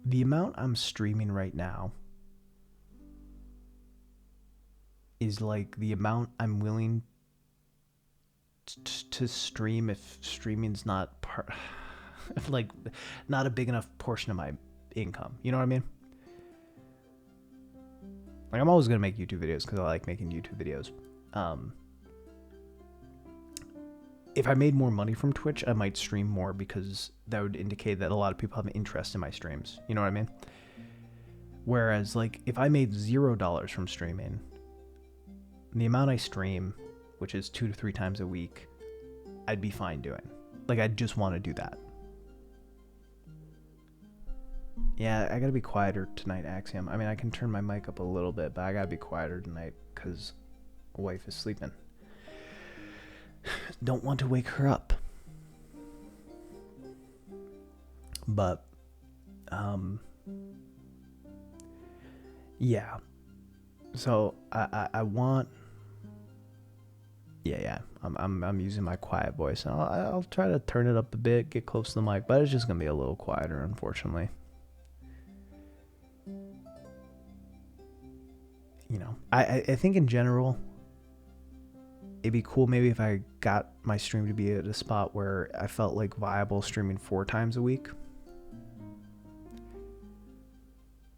The amount I'm streaming right now is like the amount I'm willing to stream if streaming's not like not a big enough portion of my income. You know what I mean? Like, I'm always gonna make YouTube videos because I like making YouTube videos. If I made more money from Twitch, I might stream more because that would indicate that a lot of people have an interest in my streams. You know what I mean? Whereas, like, if I made $0 from streaming, the amount I stream, which is 2 to 3 times a week, I'd be fine doing. Like, I'd just want to do that. Yeah, I gotta be quieter tonight, Axiom. I mean, I can turn my mic up a little bit, but I gotta be quieter tonight because my wife is sleeping. Don't want to wake her up. But, yeah. So I want. Yeah. I'm using my quiet voice. I'll try to turn it up a bit, get close to the mic, but it's just gonna be a little quieter, unfortunately. You know, I think in general, it'd be cool maybe if I got my stream to be at a spot where I felt like viable streaming 4 times a week.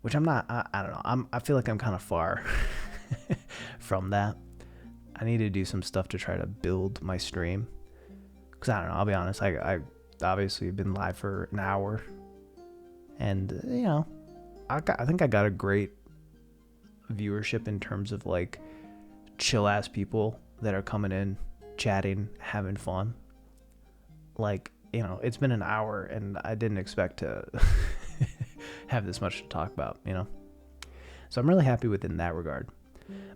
Which I'm not, I don't know. I feel like I'm kind of far from that. I need to do some stuff to try to build my stream. Because I don't know, I'll be honest, I obviously have been live for an hour. And, you know, I think I got a great viewership in terms of, like, chill ass people that are coming in, chatting, having fun. Like, you know, it's been an hour and I didn't expect to have this much to talk about, you know? So I'm really happy within that regard.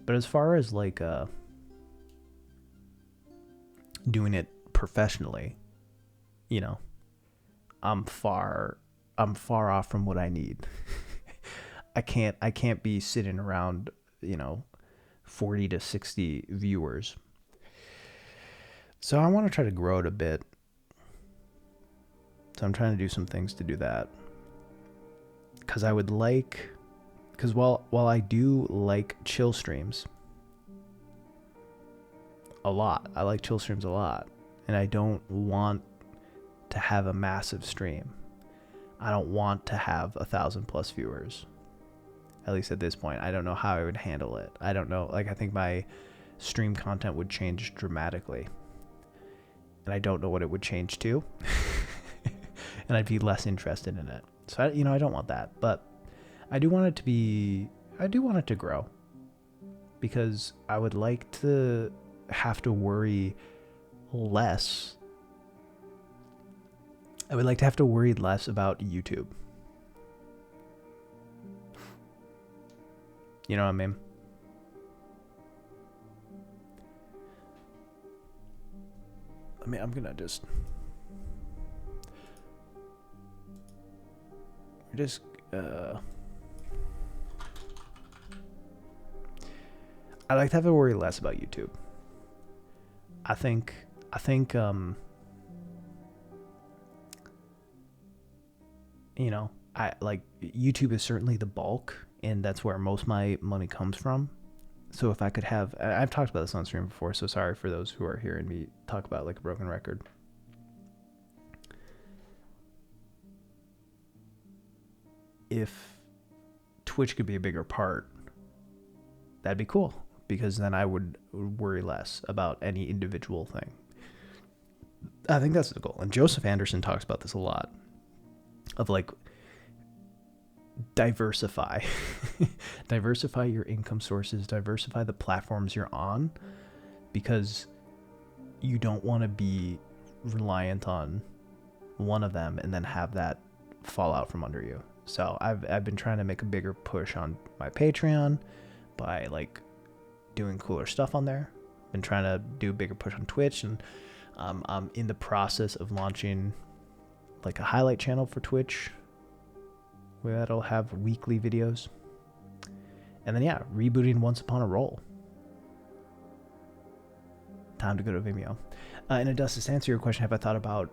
But as far as, like, doing it professionally, you know, I'm far off from what I need. I can't be sitting around, you know, 40 to 60 viewers. So I want to try to grow it a bit. So I'm trying to do some things to do that. Because I would like, because while I do like chill streams a lot, I like chill streams a lot, and I don't want to have a massive stream. I don't want to have 1,000+ viewers. At least at this point, I don't know how I would handle it. I don't know. Like, I think my stream content would change dramatically. And I don't know what it would change to. And I'd be less interested in it. So, I don't want that. But I do want it to grow. Because I would like to have to worry less. I would like to have to worry less about YouTube. You know what I mean? I'm gonna just I like to have to worry less about YouTube. I think you know, I like YouTube is certainly the bulk, and that's where most of my money comes from. So if I could have, I've talked about this on stream before, so sorry for those who are hearing me talk about like a broken record. if Twitch could be a bigger part, that'd be cool, because then I would worry less about any individual thing. I think that's the goal. And Joseph Anderson talks about this a lot, of like, diversify diversify your income sources, diversify the platforms you're on, because you don't want to be reliant on one of them and then have that fall out from under you. So I've been trying to make a bigger push on my Patreon by like doing cooler stuff on there. Been trying to do a bigger push on Twitch, and I'm in the process of launching like a highlight channel for Twitch where that'll have weekly videos. And then rebooting Once Upon a Roll. Time to go to Vimeo. And Augustus, to answer your question, have I thought about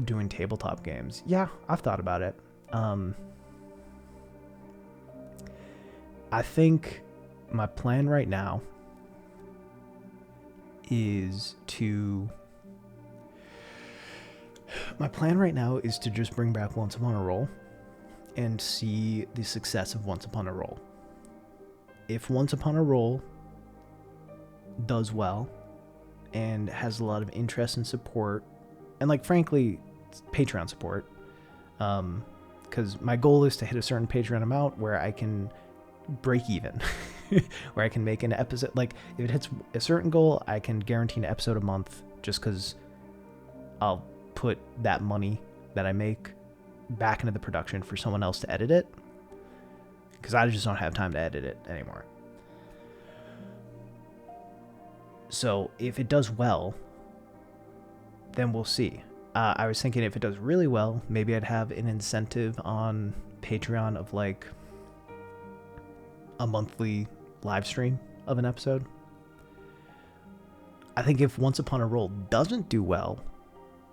doing tabletop games? Yeah, I've thought about it. I think my plan right now is to just bring back Once Upon a Roll and see the success of Once Upon a Roll. If Once Upon a Roll does well and has a lot of interest and support, and like frankly Patreon support, because my goal is to hit a certain Patreon amount where I can break even, where I can make an episode. Like if it hits a certain goal, I can guarantee an episode a month, just because I'll put that money that I make back into the production for someone else to edit it, because I just don't have time to edit it anymore. So if it does well, then we'll see. I was thinking if it does really well, maybe I'd have an incentive on Patreon of like a monthly live stream of an episode. I think if Once Upon a Roll doesn't do well,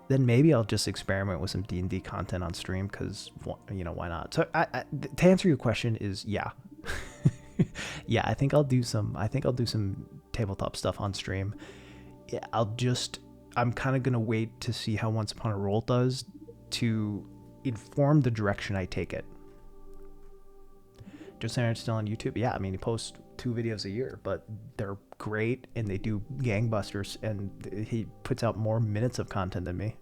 then maybe I'll just experiment with some D&D content on stream, because, you know, why not? So to answer your question is, yeah. Yeah, I think I'll do some tabletop stuff on stream. Yeah, I'm kind of going to wait to see how Once Upon a Roll does to inform the direction I take it. Just saying, it's still on YouTube. Yeah, I mean, he posts 2 videos a year, but they're great and they do gangbusters, and he puts out more minutes of content than me.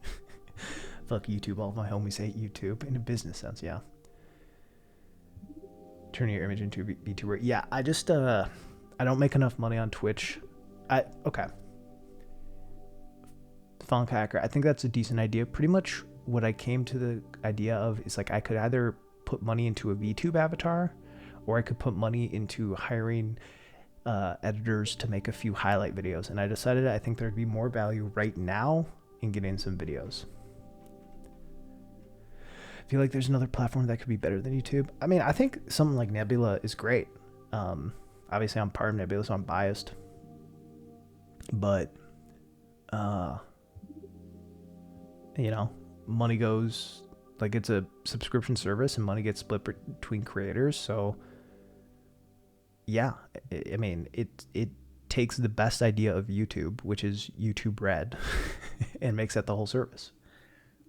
Fuck YouTube. All of my homies hate YouTube in a business sense. Yeah. Turning your image into a VTuber. Yeah, I just I don't make enough money on Twitch. Okay. Funk Hacker. I think that's a decent idea. Pretty much what I came to the idea of is like I could either put money into a VTube avatar, or I could put money into hiring editors to make a few highlight videos. And I decided I think there'd be more value right now in getting some videos. I feel like there's another platform that could be better than YouTube. I mean, I think something like Nebula is great. Obviously, I'm part of Nebula, so I'm biased. But, you know, money goes, like, it's a subscription service and money gets split between creators. So, yeah, I mean, it takes the best idea of YouTube, which is YouTube Red, and makes that the whole service.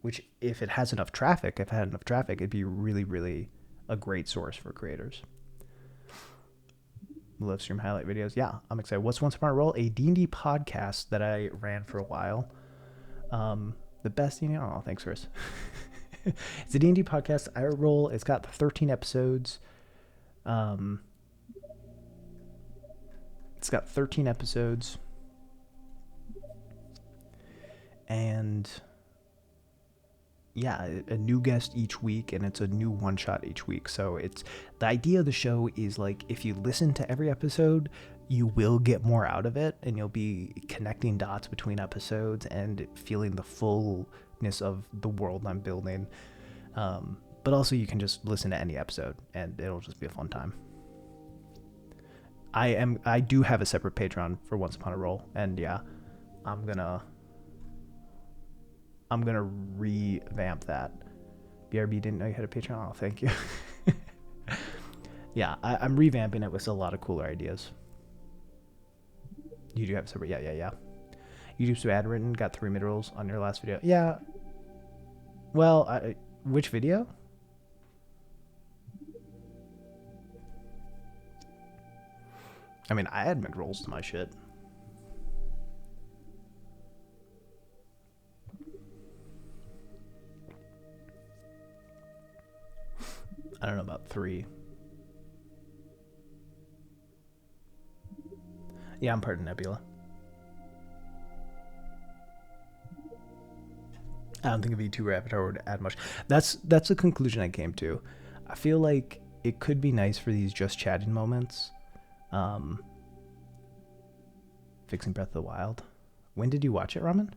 Which, if it had enough traffic, it'd be really, really a great source for creators. Live stream highlight videos. Yeah, I'm excited. What's Once Upon a Roll? A D&D podcast that I ran for a while. The best D&D. Oh, thanks, Chris. It's a D&D podcast. I roll. It's got 13 episodes. It's got 13 episodes. And yeah, a new guest each week, and it's a new one shot each week. So it's the idea of the show is like, if you listen to every episode, you will get more out of it, and you'll be connecting dots between episodes and feeling the fullness of the world I'm building. But also you can just listen to any episode and it'll just be a fun time. I do have a separate Patreon for Once Upon a Roll, and yeah, I'm gonna revamp that. BRB didn't know you had a Patreon. Oh, thank you. Yeah, I'm revamping it with a lot of cooler ideas. You do have a separate, yeah. YouTube's ad written, got 3 mid-rolls on your last video. Yeah. Well, which video? I mean, I add McRolls to my shit. I don't know about 3. Yeah, I'm part of Nebula. I don't think a VTuber avatar would add much. That's the conclusion I came to. I feel like it could be nice for these just chatting moments. Fixing Breath of the Wild. When did you watch it, Ramen?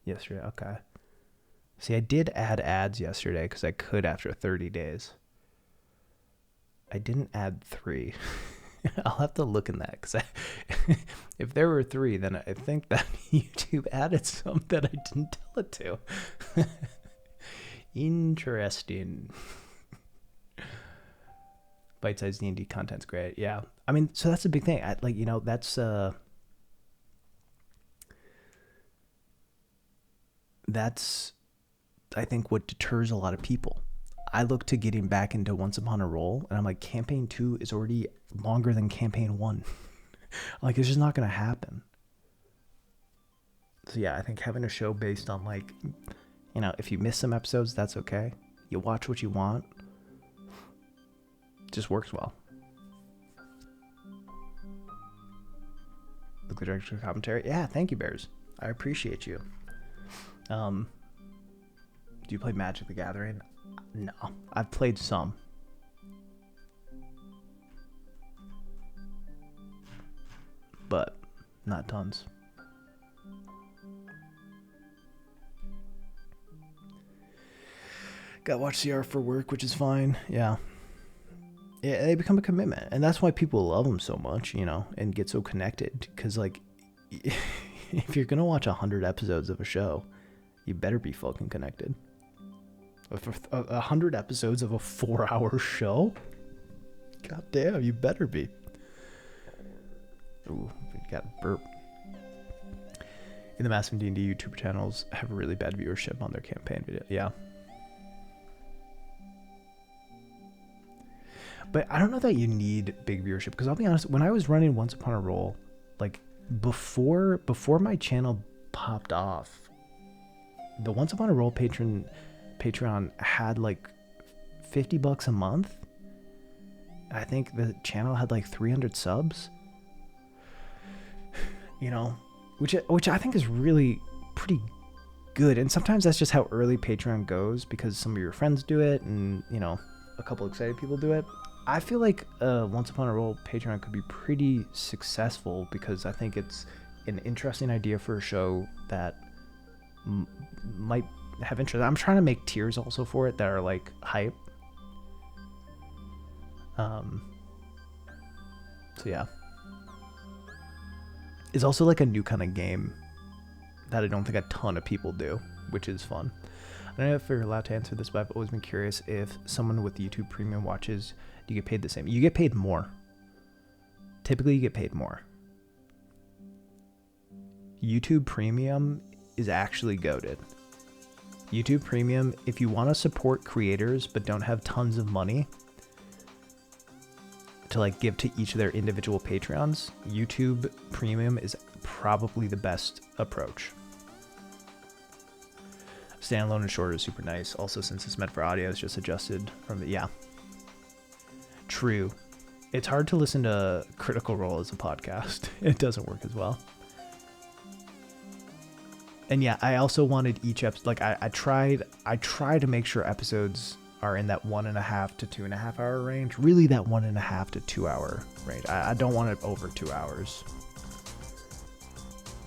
Yesterday, okay. See, I did add ads yesterday because I could after 30 days. I didn't add 3. I'll have to look in that because if there were 3, then I think that YouTube added some that I didn't tell it to. Interesting. Bite-sized D&D content's great. Yeah, I mean, so that's a big thing. That's I think what deters a lot of people. I look to getting back into Once Upon a Roll, and I'm like, campaign 2 is already longer than campaign 1. Like, it's just not going to happen. So yeah, I think having a show based on, like, you know, if you miss some episodes, that's okay. You watch what you want. It just works well. The good director commentary. Yeah, thank you, Bears. I appreciate you. Do you play Magic the Gathering? No, I've played some. But not tons. Got to watch CR for work, which is fine. Yeah. Yeah, they become a commitment. And that's why people love them so much, you know, and get so connected. Because, like, if you're going to watch 100 episodes of a show, you better be fucking connected. 100 episodes of a 4-hour show? God damn, you better be. Ooh, we got a burp. In the massive D&D YouTube channels have a really bad viewership on their campaign video. Yeah. But I don't know that you need big viewership, because I'll be honest, when I was running Once Upon a Roll, like before my channel popped off, the Once Upon a Roll Patreon had like $50 a month. I think the channel had like 300 subs. You know, which I think is really pretty good. And sometimes that's just how early Patreon goes, because some of your friends do it, and you know, a couple excited people do it. I feel like Once Upon a Roll Patreon could be pretty successful, because I think it's an interesting idea for a show that might have interest. I'm trying to make tiers also for it that are like hype. So yeah, it's also like a new kind of game that I don't think a ton of people do, which is fun. I don't know if you're allowed to answer this, but I've always been curious if someone with YouTube Premium watches, do you get paid the same? You get paid more. Typically, you get paid more. YouTube Premium is actually goated. YouTube Premium, if you want to support creators but don't have tons of money to like give to each of their individual Patreons, YouTube Premium is probably the best approach. Standalone and shorter is super nice. Also, since it's meant for audio, it's just adjusted from the, yeah. True. It's hard to listen to Critical Role as a podcast. It doesn't work as well. And yeah, I also wanted each episode, like I try to make sure episodes are in that 1.5 to 2.5 hour range. Really that 1.5 to 2 hour range. I don't want it over 2 hours.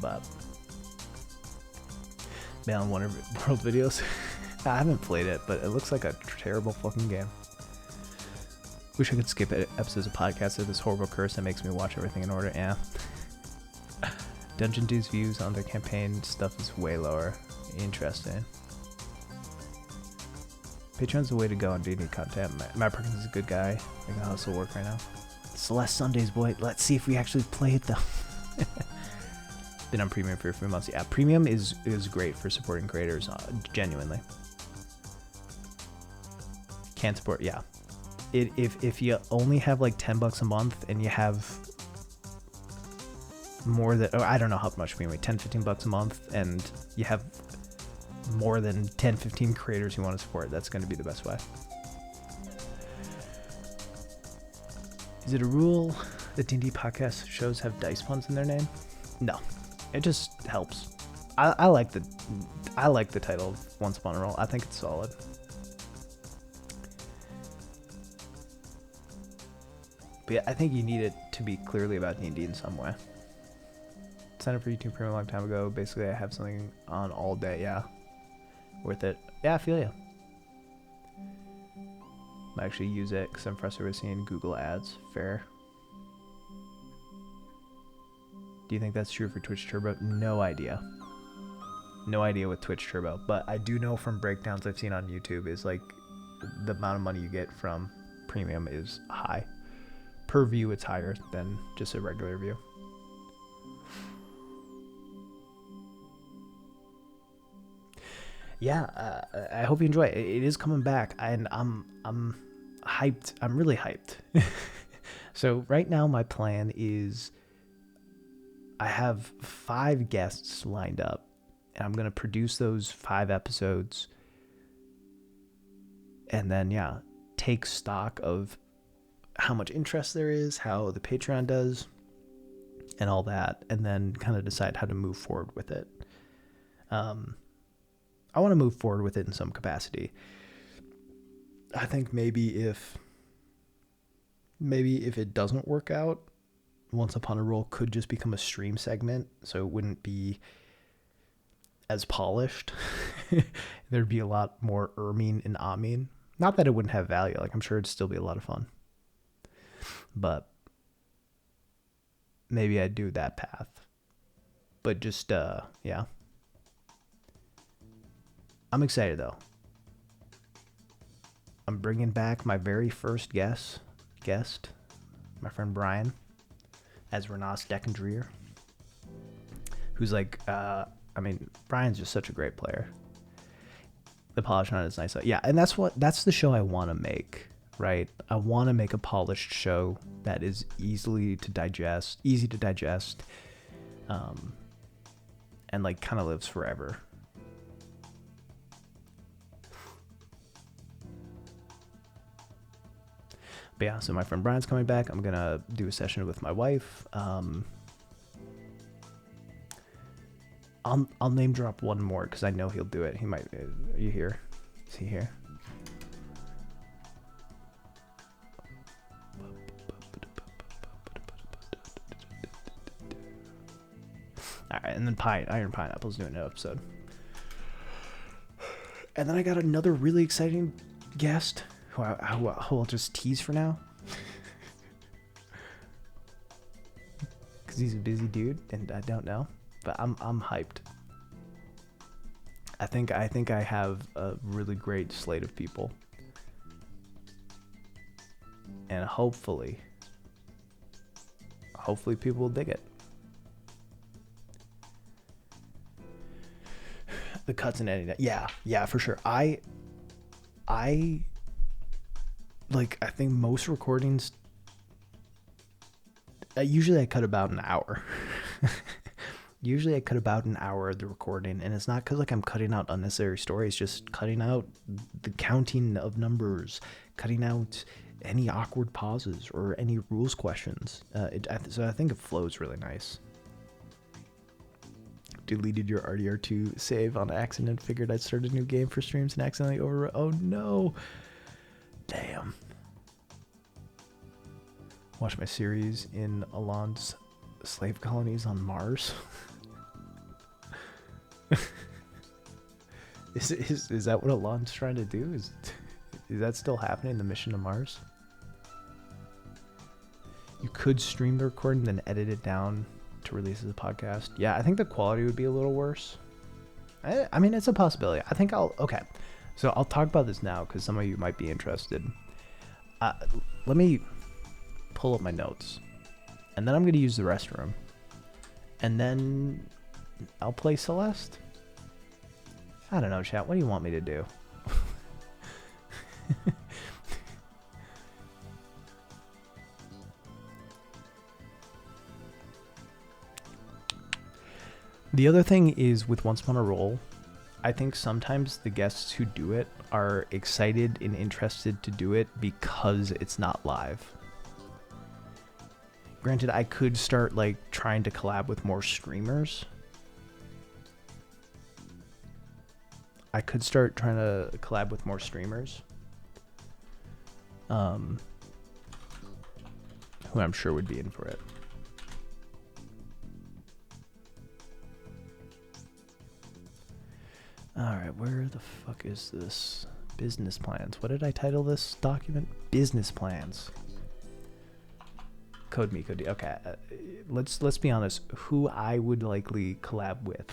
But Balan Wonder World videos. I haven't played it, but it looks like a terrible fucking game. Wish I could skip episodes of podcasts of this horrible curse that makes me watch everything in order. Yeah. Dungeon Dude's views on their campaign stuff is way lower. Interesting. Patreon's the way to go on D&D content. Matt Perkins is a good guy. Making the hustle work right now. Celeste Sundays, boy. Let's see if we actually play it though. Been on premium for 3 months. Yeah, premium is great for supporting creators, genuinely. Can't support, yeah. If you only have like $10 a month and you have more than, I don't know how much premium, 10-15 bucks a month, and you have more than 10-15 creators you want to support, that's going to be the best way. Is it a rule that D&D podcast shows have dice puns in their name? No, it just helps. I like the title of Once Upon a Roll. I think it's solid. But yeah, I think you need it to be clearly about D&D in some way. Signed up for YouTube Premium a long time ago. Basically, I have something on all day. Yeah, worth it. Yeah, I feel you. I actually use it because I'm frustrated with seeing Google ads. Fair. Do you think that's true for Twitch Turbo? No idea. No idea with Twitch Turbo. But I do know from breakdowns I've seen on YouTube is like the amount of money you get from premium is high. Per view, it's higher than just a regular view. Yeah, I hope you enjoy it. It is coming back, and I'm hyped. I'm really hyped. So right now my plan is I have 5 guests lined up, and I'm gonna produce those 5 episodes, and then yeah, take stock of how much interest there is, how the Patreon does, and all that, and then kind of decide how to move forward with it. I want to move forward with it in some capacity. I think maybe if it doesn't work out, Once Upon a Roll could just become a stream segment, so it wouldn't be as polished. There'd be a lot more Ermine and Amin. Not that it wouldn't have value, like I'm sure it'd still be a lot of fun. But maybe I'd do that path. But just, yeah. I'm excited though. I'm bringing back my very first guest, my friend Brian, as Renas Deckendreer, who's like, Brian's just such a great player. The polish on it is nice. Yeah, and that's the show I want to make, right? I want to make a polished show that is easy to digest, and like kind of lives forever. But yeah, so my friend Brian's coming back. I'm gonna do a session with my wife. I'll name drop one more because I know he'll do it. He might. Are you here? Is he here? All right, and then Iron Pineapple's doing an episode. And then I got another really exciting guest who I'll just tease for now. Because he's a busy dude and I don't know. But I'm hyped. I think I have a really great slate of people. And hopefully people will dig it. The cuts and editing. Yeah, for sure. I think most recordings, usually I cut about an hour. Usually I cut about an hour of the recording, and it's not because like I'm cutting out unnecessary stories, just cutting out the counting of numbers, cutting out any awkward pauses or any rules questions. So I think it flows really nice. Deleted your RDR2 save on accident. Figured I'd start a new game for streams and accidentally overwrote. Oh no. Damn. Watch my series in Alon's slave colonies on Mars. Is that what Alon's trying to do? Is that still happening, the mission to Mars? You could stream the recording, then edit it down to release as a podcast. Yeah, I think the quality would be a little worse. I mean, it's a possibility. I think okay. So I'll talk about this now because some of you might be interested. Let me pull up my notes, and then I'm going to use the restroom, and then I'll play Celeste. I don't know, chat. What do you want me to do? The other thing is with Once Upon a Roll, I think sometimes the guests who do it are excited and interested to do it because it's not live. Granted, I could start like trying to collab with more streamers. I could start trying to collab with more streamers. Who I'm sure would be in for it. Alright, where the fuck is this? Business plans. What did I title this document? Business plans. Code me, code. Okay, let's be honest. Who I would likely collab with.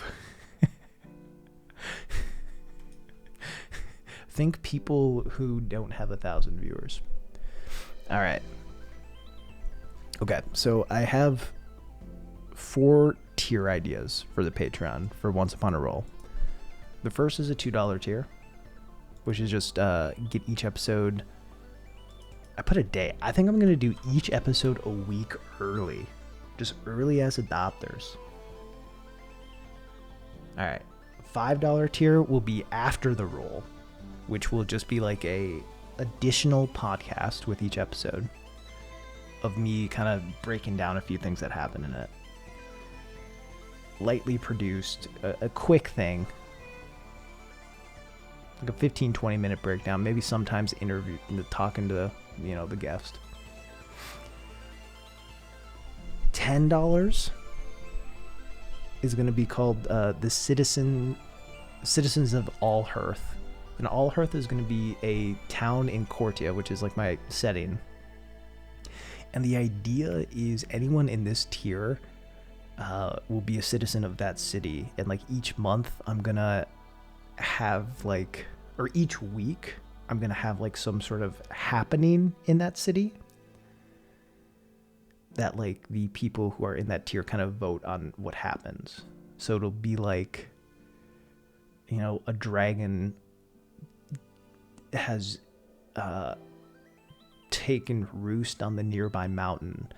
Think people who don't have 1,000 viewers. All right. Okay, so I have 4 tier ideas for the Patreon for Once Upon a Roll. The first is a $2 tier, which is just get each episode. I put a day. I think I'm going to do each episode a week early. Just early as adopters. Alright. $5 tier will be after the roll, which will just be like a additional podcast with each episode of me kind of breaking down a few things that happen in it. Lightly produced, a quick thing. Like a 15-20 minute breakdown, maybe sometimes interview, talking to the guest. $10 is going to be called the Citizens of Allhearth, and Allhearth is going to be a town in Cortia, which is like my setting. And the idea is anyone in this tier will be a citizen of that city, and like each month I'm gonna have like, or each week I'm gonna have like some sort of happening in that city that like the people who are in that tier kind of vote on what happens. So it'll be like, a dragon has taken roost on the nearby mountain.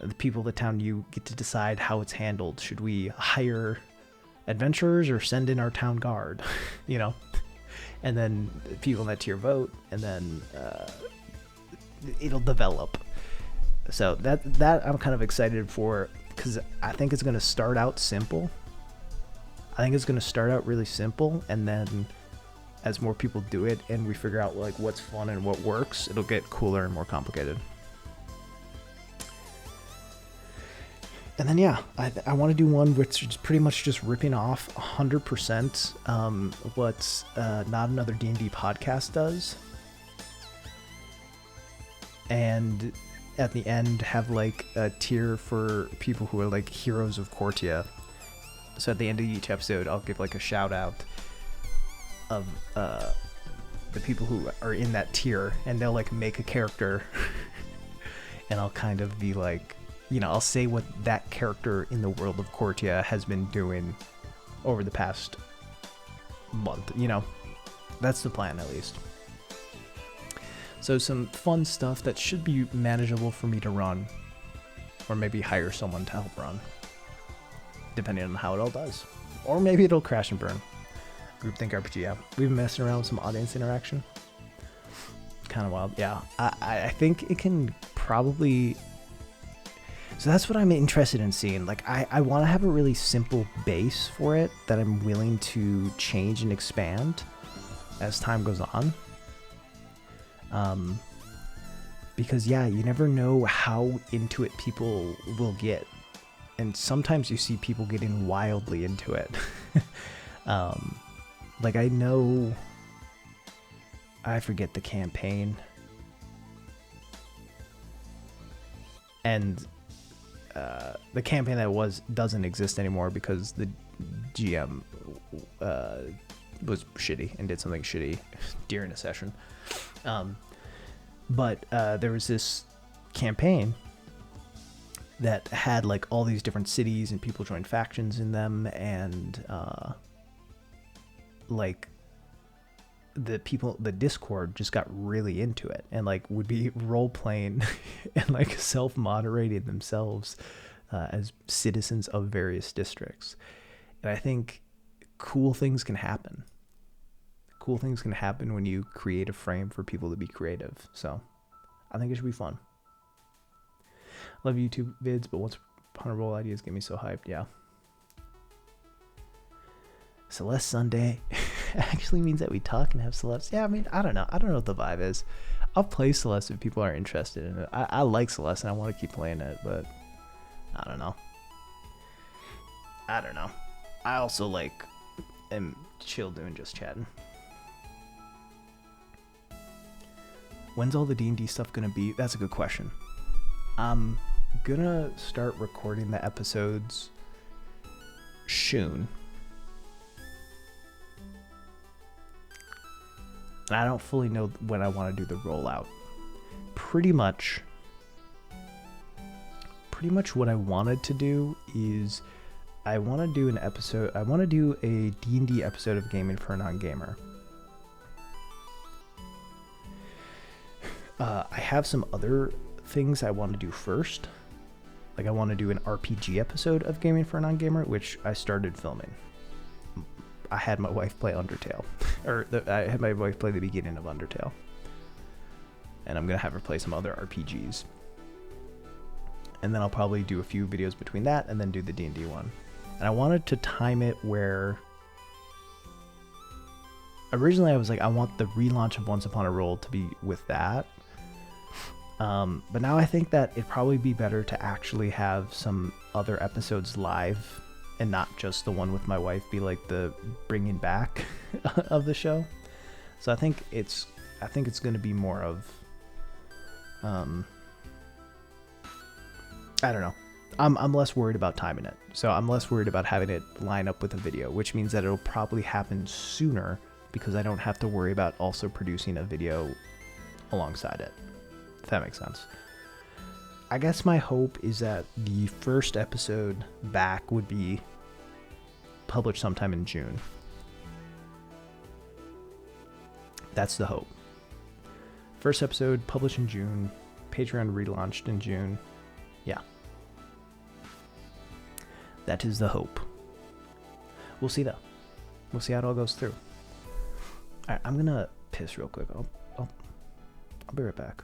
The people of the town, you get to decide how it's handled. Should we hire adventurers or send in our town guard? And then people in that tier vote, and then it'll develop. So that I'm kind of excited for, because I think it's going to start out simple. I think it's going to start out really simple, and then as more people do it and we figure out like what's fun and what works, it'll get cooler and more complicated. And then I want to do one which is pretty much just ripping off 100% what Not Another D&D Podcast does, and at the end have like a tier for people who are like heroes of Cortia. So at the end of each episode I'll give like a shout out of the people who are in that tier, and they'll like make a character and I'll kind of be like, I'll say what that character in the world of Cortia has been doing over the past month. That's the plan, at least. So some fun stuff that should be manageable for me to run, or maybe hire someone to help run, depending on how it all does. Or maybe it'll crash and burn. Groupthink RPG, yeah. We've been messing around with some audience interaction. Kind of wild, yeah. I think it can probably... So that's what I'm interested in seeing. Like, I want to have a really simple base for it that I'm willing to change and expand as time goes on. Because, you never know how into it people will get. And sometimes you see people getting wildly into it. Like, I know... I forget the campaign. And... the campaign that doesn't exist anymore because the GM was shitty and did something shitty during a session. But there was this campaign, that had like all these different cities and people joined factions in them, and like the Discord just got really into it and like would be role playing and like self-moderating themselves as citizens of various districts. And I think cool things can happen. Cool things can happen when you create a frame for people to be creative. So I think it should be fun. Love YouTube vids, but once 100 roll ideas get me so hyped. Yeah. Celeste Sunday actually means that we talk and have Celeste. Yeah, I mean, I don't know. I don't know what the vibe is. I'll play Celeste if people are interested in it. I like Celeste and I want to keep playing it, but I don't know. I also like am chill doing just chatting. When's all the D&D stuff gonna be? That's a good question. I'm gonna start recording the episodes soon. And I don't fully know when I want to do the rollout. Pretty much what I wanted to do is I want to do a D&D episode of Gaming for a Non-Gamer. I have some other things I want to do first. Like I want to do an RPG episode of Gaming for a Non-Gamer, which I started filming. I had my wife play Undertale. I had my wife play the beginning of Undertale. And I'm going to have her play some other RPGs. And then I'll probably do a few videos between that and then do the D&D one. And I wanted to time it where... Originally I was like, I want the relaunch of Once Upon a Roll to be with that. But now I think that it'd probably be better to actually have some other episodes live and not just the one with my wife be like the bringing back of the show. So I think it's going to be more of I don't know. I'm less worried about timing it. So I'm less worried about having it line up with a video, which means that it'll probably happen sooner because I don't have to worry about also producing a video alongside it. If that makes sense. I guess my hope is that the first episode back would be published sometime in June. That's the hope. First episode published in June. Patreon relaunched in June. Yeah. That is the hope. We'll see though. We'll see how it all goes through. Alright, I'm gonna piss real quick. I'll be right back.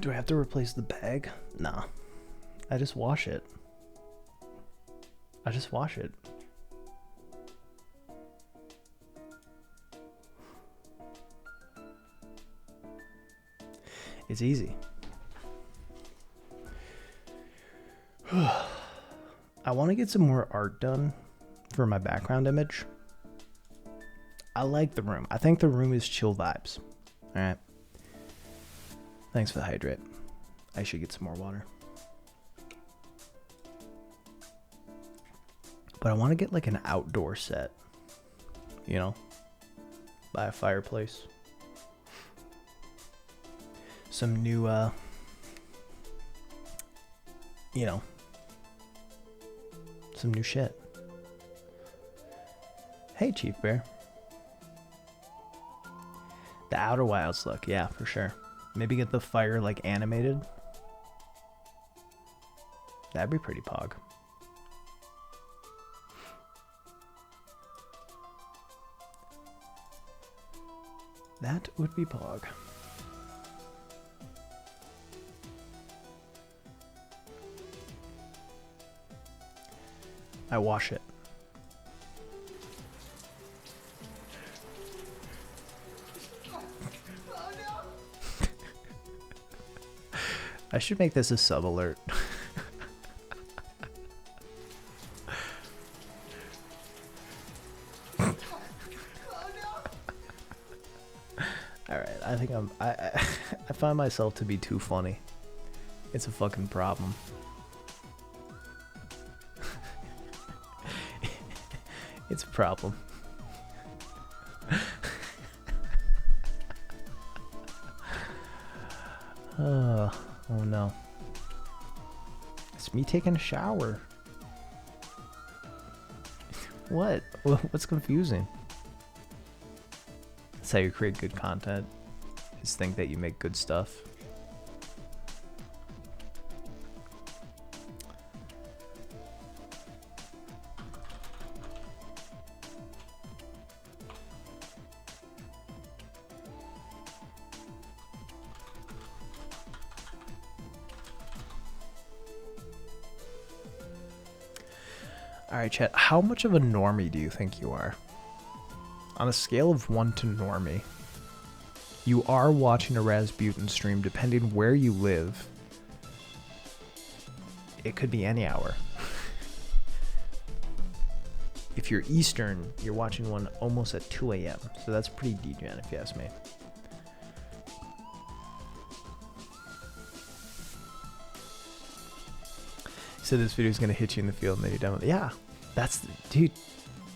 Do I have to replace the bag? Nah. I just wash it. It's easy. I want to get some more art done for my background image. I like the room. I think the room is chill vibes. All right. Thanks for the hydrate. I should get some more water. But I want to get like an outdoor set, you know, by a fireplace. Some new, you know, some new shit. Hey, Chief Bear. The Outer Wilds look, yeah, for sure. Maybe get the fire like animated. That'd be pretty pog. That would be pog. I wash it. Oh no! I should make this a sub alert. Oh no! Alright, I think I find myself to be too funny. It's a fucking problem. It's a problem. Oh no. It's me taking a shower. What? What's confusing? That's how you create good content. Just think that you make good stuff. Alright, chat. How much of a normie do you think you are? On a scale of 1 to normie, you are watching a Rasputin stream depending where you live. It could be any hour. If you're Eastern, you're watching one almost at 2 a.m. So that's pretty degen if you ask me. So this video is gonna hit you in the field and then you're done with it. Yeah, that's the, dude.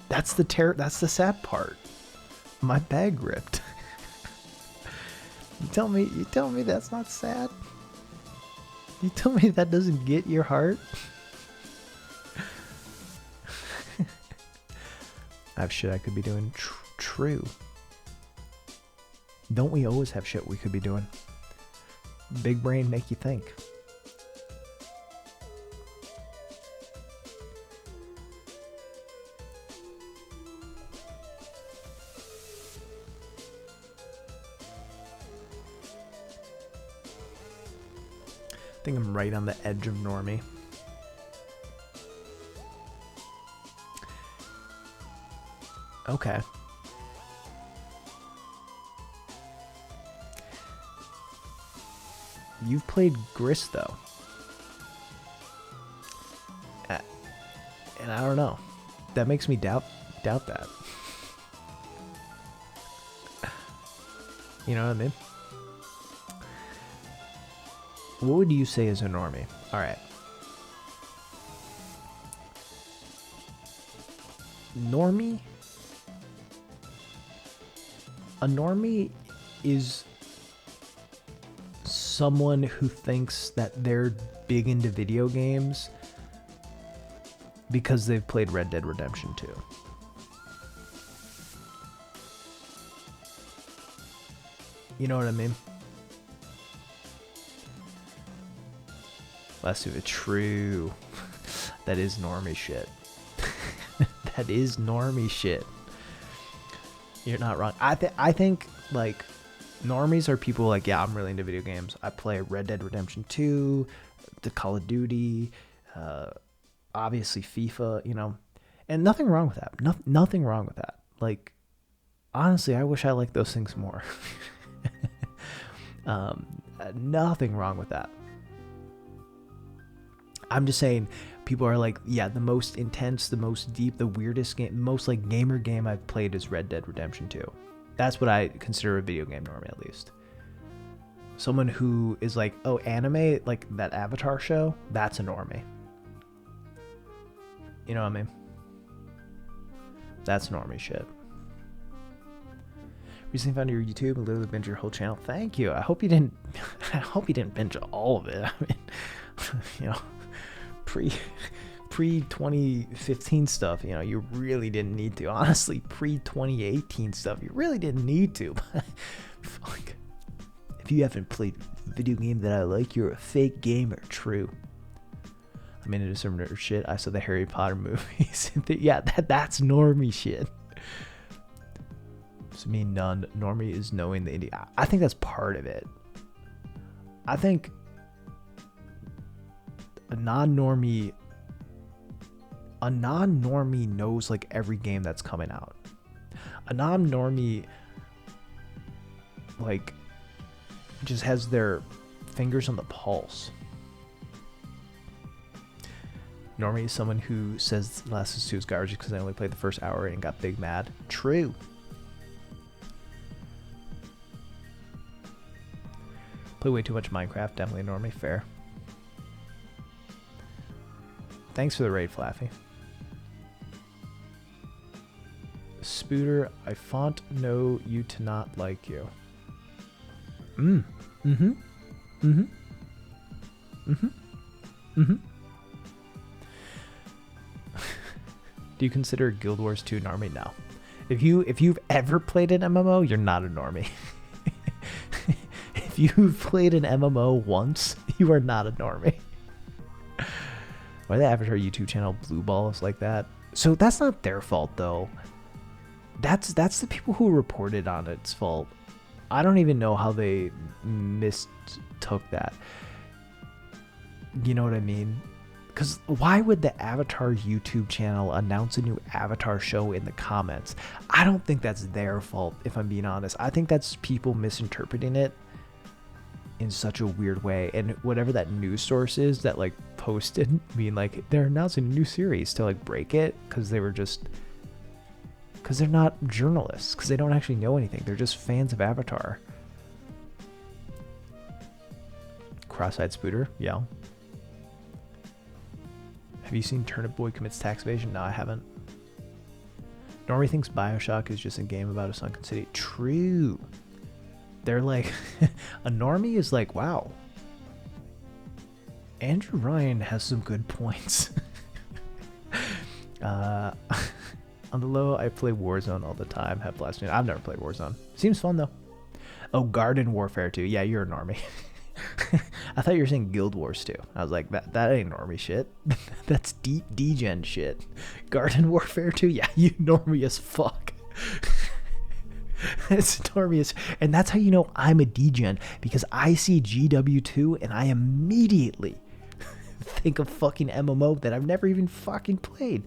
That's the sad part. My bag ripped. You tell me that's not sad? You tell me that doesn't get your heart? I have shit I could be doing. True. Don't we always have shit we could be doing? Big brain make you think. I think I'm right on the edge of normie. Okay. You've played Grist though. And I don't know. That makes me doubt that. You know what I mean? What would you say is a normie? Alright. Normie? A normie is someone who thinks that they're big into video games because they've played Red Dead Redemption 2. You know what I mean? Last of it, true. That is normie shit. That is normie shit. You're not wrong. I think like normies are people like, yeah, I'm really into video games. I play Red Dead Redemption 2, the Call of Duty, obviously FIFA, you know, and nothing wrong with that. Nothing wrong with that. Like, honestly, I wish I liked those things more. Nothing wrong with that. I'm just saying, people are like, yeah, the most intense, the most deep, the weirdest game, most like gamer game I've played is Red Dead Redemption 2. That's what I consider a video game normie, at least. Someone who is like, oh, anime, like that Avatar show, that's a normie. You know what I mean? That's normie shit. Recently found your YouTube and literally binge your whole channel. Thank you. I hope you didn't. I hope you didn't binge all of it. I mean, you know, pre 2015 stuff. You know, you really didn't need to. Honestly, pre 2018 stuff, you really didn't need to. But fuck, if you haven't played a video game that I like, you're a fake gamer. True. I'm into some nerd shit. I saw the Harry Potter movies. Yeah, that's normie shit. So me none. Normie is knowing the indie. I think that's part of it. I think a non-normie knows like every game that's coming out. A non-normie like just has their fingers on the pulse. Normie is someone who says Last of Us 2 is garbage because I only played the first hour and got big mad. True. Play way too much Minecraft. Definitely normie. Fair. Thanks for the raid, Flaffy. Spooter, I font know you to not like you. Do you consider Guild Wars 2 normie? No. If you've ever played an MMO, you're not a normie. If you've played an MMO once, you are not a normie. Why the Avatar YouTube channel blue balls like that? So that's not their fault though. That's the people who reported on it's fault. I don't even know how they mistook that. You know what I mean? Because why would the Avatar YouTube channel announce a new Avatar show in the comments? I don't think that's their fault, if I'm being honest. I think that's people misinterpreting it in such a weird way. And whatever that news source is that like posted, being like, they're announcing a new series to like break it, because they were just... Because they're not journalists, because they don't actually know anything. They're just fans of Avatar. Cross-eyed Spooter, yeah. Have you seen Turnip Boy Commits Tax Evasion? No, I haven't. Normie thinks Bioshock is just a game about a sunken city. True. They're like, a normie is like, wow, Andrew Ryan has some good points. On the low, I play Warzone all the time. Have blast. I've never played Warzone. Seems fun though. Oh, Garden Warfare 2. Yeah, you're a normie. I thought you were saying Guild Wars 2. I was like, that ain't normie shit. That's deep degen shit. Garden Warfare 2. Yeah, you normie as fuck. It's normie as, and that's how you know I'm a degen, because I see GW2 and I immediately think of fucking MMO that I've never even fucking played.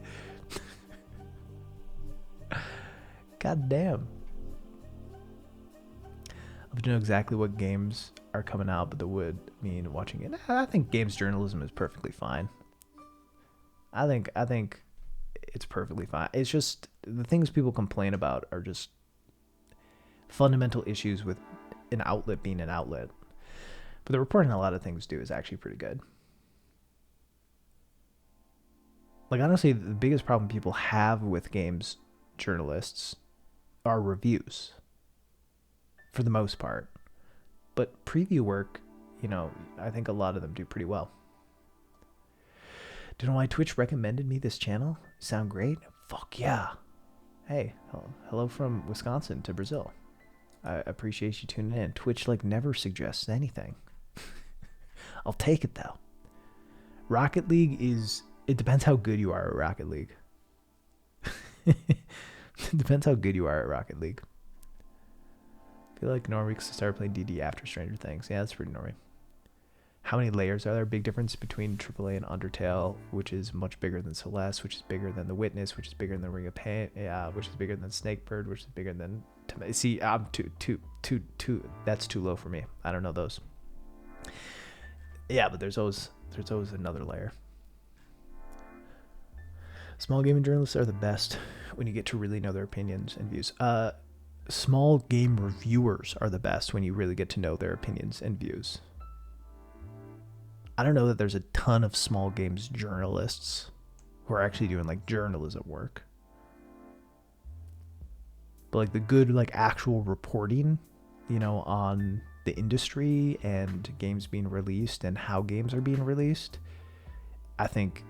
God damn. I don't know exactly what games are coming out, but that would mean watching it. I think games journalism is perfectly fine. I think it's perfectly fine. It's just the things people complain about are just fundamental issues with an outlet being an outlet. But the reporting a lot of things do is actually pretty good. Like, honestly, the biggest problem people have with games journalists are reviews, for the most part. But preview work, you know, I think a lot of them do pretty well. Do you know why Twitch recommended me this channel? Sound great? Fuck yeah. Hey, hello from Wisconsin to Brazil. I appreciate you tuning in. Twitch like never suggests anything. I'll take it though. Rocket League is... It depends how good you are at Rocket League. It depends how good you are at Rocket League. I feel like normie started playing DD after Stranger Things. Yeah, that's pretty normie. How many layers are there? Big difference between AAA and Undertale, which is much bigger than Celeste, which is bigger than The Witness, which is bigger than Ring of Pain, which is bigger than Snakebird, which is bigger than... See, I'm too. That's too low for me. I don't know those. Yeah, but there's always another layer. Small gaming journalists are the best when you get to really know their opinions and views. Small game reviewers are the best when you really get to know their opinions and views. I don't know that there's a ton of small games journalists who are actually doing like journalism work. But like the good like actual reporting, you know, on the industry and games being released and how games are being released, I think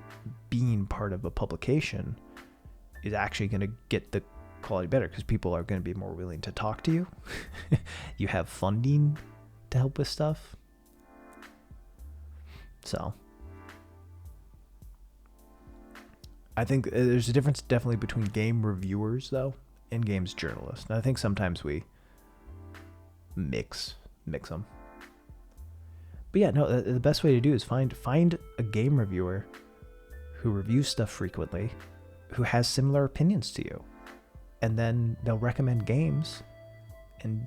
being part of a publication is actually going to get the quality better because people are going to be more willing to talk to you. You have funding to help with stuff. So I think there's a difference definitely between game reviewers though and games journalists. And I think sometimes we mix them. But yeah, no, the best way to do is find a game reviewer who reviews stuff frequently, who has similar opinions to you. And then they'll recommend games and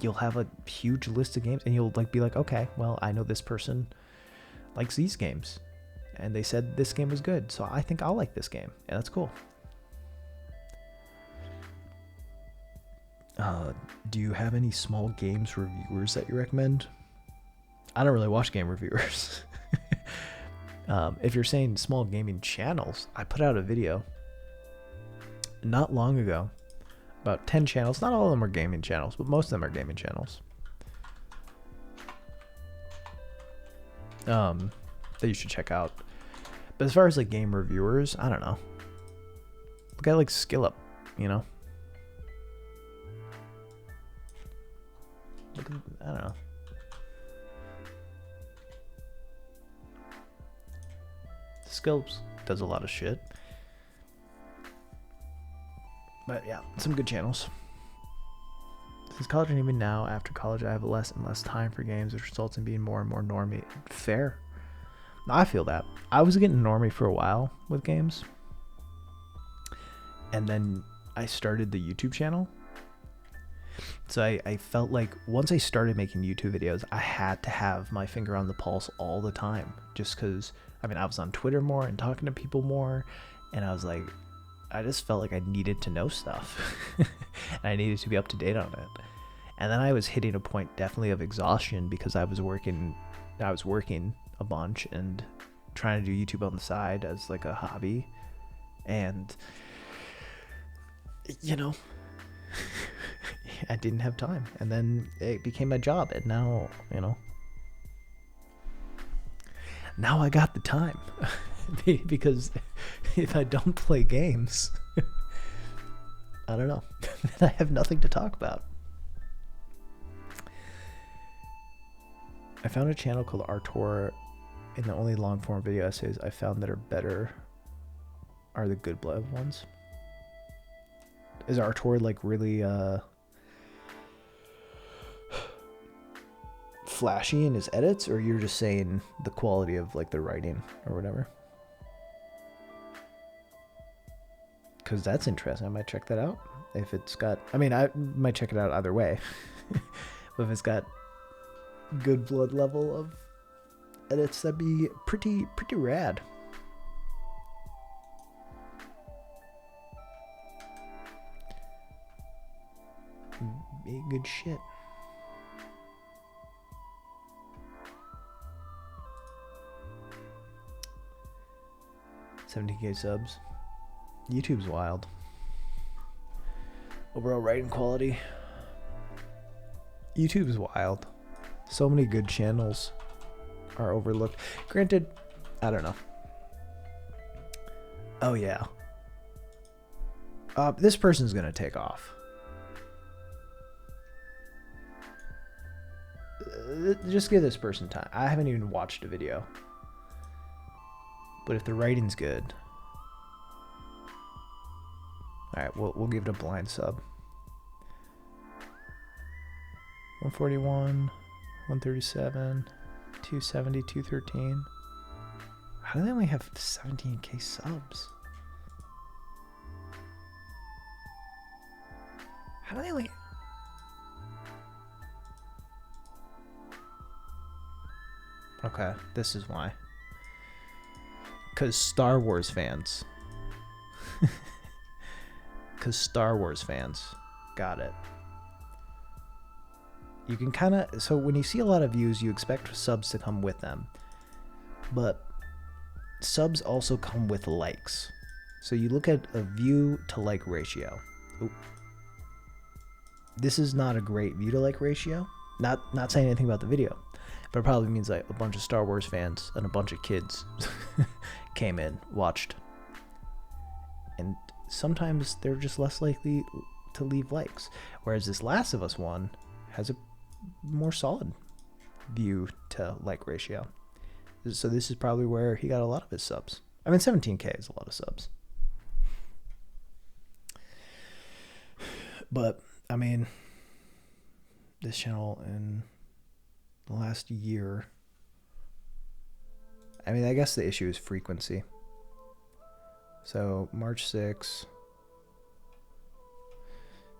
you'll have a huge list of games and you'll like be like, okay, well, I know this person likes these games and they said this game was good, so I think I'll like this game. And that's cool. Do you have any small games reviewers that you recommend? I don't really watch game reviewers. If you're saying small gaming channels, I put out a video not long ago about 10 channels. Not all of them are gaming channels, but most of them are gaming channels. That you should check out. But as far as like game reviewers, I don't know. Look at like Skill Up, you know? Look at, I don't know. Skills does a lot of shit. But yeah, some good channels. Since college and even now, after college, I have less and less time for games, which results in being more and more normie. Fair. I feel that. I was getting normie for a while with games. And then I started the YouTube channel. So I felt like once I started making YouTube videos, I had to have my finger on the pulse all the time. Just because, I mean, I was on Twitter more and talking to people more. And I was like, I just felt like I needed to know stuff. And I needed to be up to date on it. And then I was hitting a point definitely of exhaustion because I was working a bunch and trying to do YouTube on the side as like a hobby. And, you know, I didn't have time. And then it became my job. And now, you know, now I got the time. Because if I don't play games, I don't know. I have nothing to talk about. I found a channel called Artor, and the only long form video essays I found that are better are the Good Blood ones. Is Artor like really flashy in his edits, or you're just saying the quality of like the writing or whatever? Because that's interesting. I might check that out. If it's got, I mean, I might check it out either way. But if it's got Good Blood level of edits, that'd be pretty rad. Be good shit. 70K subs. YouTube's wild. Overall writing quality. YouTube's wild. So many good channels are overlooked. Granted, I don't know. Oh yeah. This person's gonna take off. Just give this person time. I haven't even watched a video. But if the writing's good, alright, we'll give it a blind sub. 141, 137, 270, 213. How do they only have 17K subs? How do they only... Okay, this is why. Because Star Wars fans. Because Star Wars fans. Got it. You can kind of... So when you see a lot of views, you expect subs to come with them. But subs also come with likes. So you look at a view to like ratio. Oop. This is not a great view to like ratio. Not saying anything about the video. But it probably means like a bunch of Star Wars fans and a bunch of kids came in, watched. And sometimes they're just less likely to leave likes. Whereas this Last of Us one has a more solid view to like ratio. So this is probably where he got a lot of his subs. I mean, 17K is a lot of subs. But, I mean, this channel in the last year, I mean, I guess the issue is frequency. So, March 6th.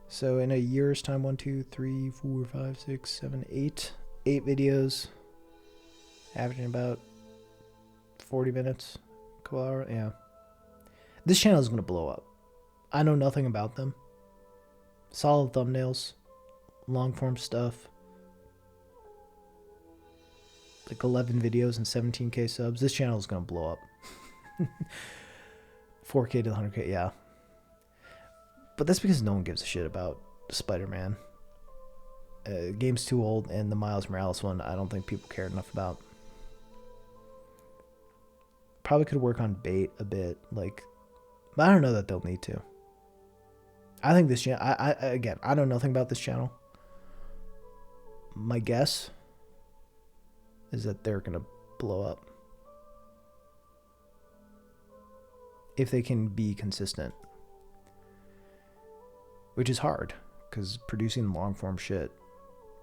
So, in a year's time, 1, 2, 3, 4, 5, 6, 7, 8. 8 videos. Averaging about 40 minutes. A couple hours. Yeah. This channel is going to blow up. I know nothing about them. Solid thumbnails. Long form stuff. Like 11 videos and 17K subs. This channel is going to blow up. 4K to 100K, yeah. But that's because no one gives a shit about Spider-Man. Game's too old, and the Miles Morales one, I don't think people care enough about. Probably could work on bait a bit, like, but I don't know that they'll need to. I think this channel, again, I know nothing about this channel. My guess is that they're gonna blow up if they can be consistent, which is hard because producing long form shit.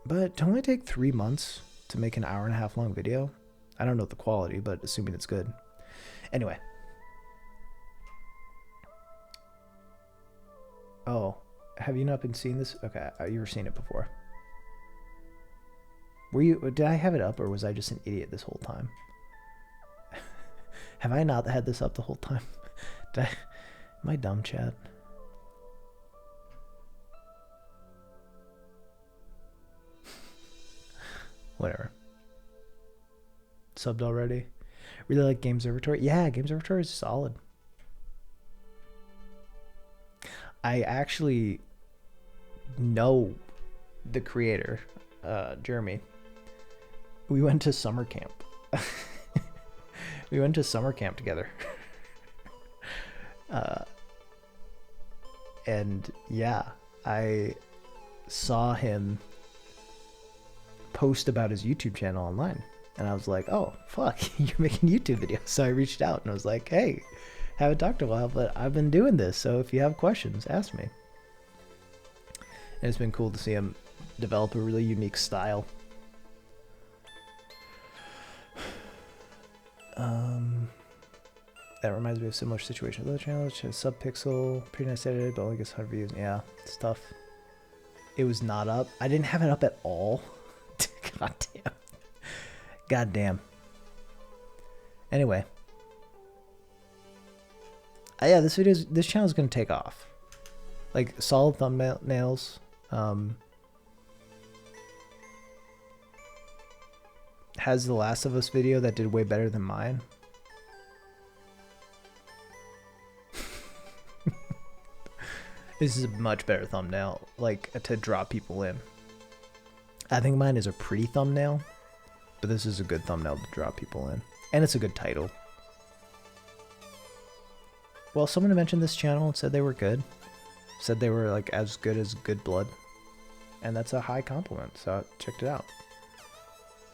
But to only take 3 months to make an 1.5 hour long video, I don't know the quality, but assuming it's good. Anyway. Oh, have you not been seeing this? Okay, you were seeing it before. Were you? Did I have it up, or was I just an idiot this whole time? Have I not had this up the whole time? Am I dumb, chat? Whatever. Subbed already? Really like Games Observatory? Yeah, Games Observatory is solid. I actually know the creator, Jeremy. We went to summer camp. We went to summer camp together. And yeah, I saw him post about his YouTube channel online. And I was like, oh, fuck, you're making YouTube videos. So I reached out and I was like, hey, haven't talked in a while, but I've been doing this. So if you have questions, ask me. And it's been cool to see him develop a really unique style. That reminds me of a similar situation with other channels, which has Subpixel, pretty nice edited, but only gets 100 views. Yeah, it's tough. It was not up. I didn't have it up at all. God damn. God damn. Anyway. Yeah, this channel is gonna take off. Like solid thumbnails. Has the Last of Us video that did way better than mine. This is a much better thumbnail, like to draw people in. I think mine is a pretty thumbnail, but this is a good thumbnail to draw people in. And it's a good title. Well, someone mentioned this channel and said they were good. Said they were like as good as Good Blood. And that's a high compliment, so I checked it out.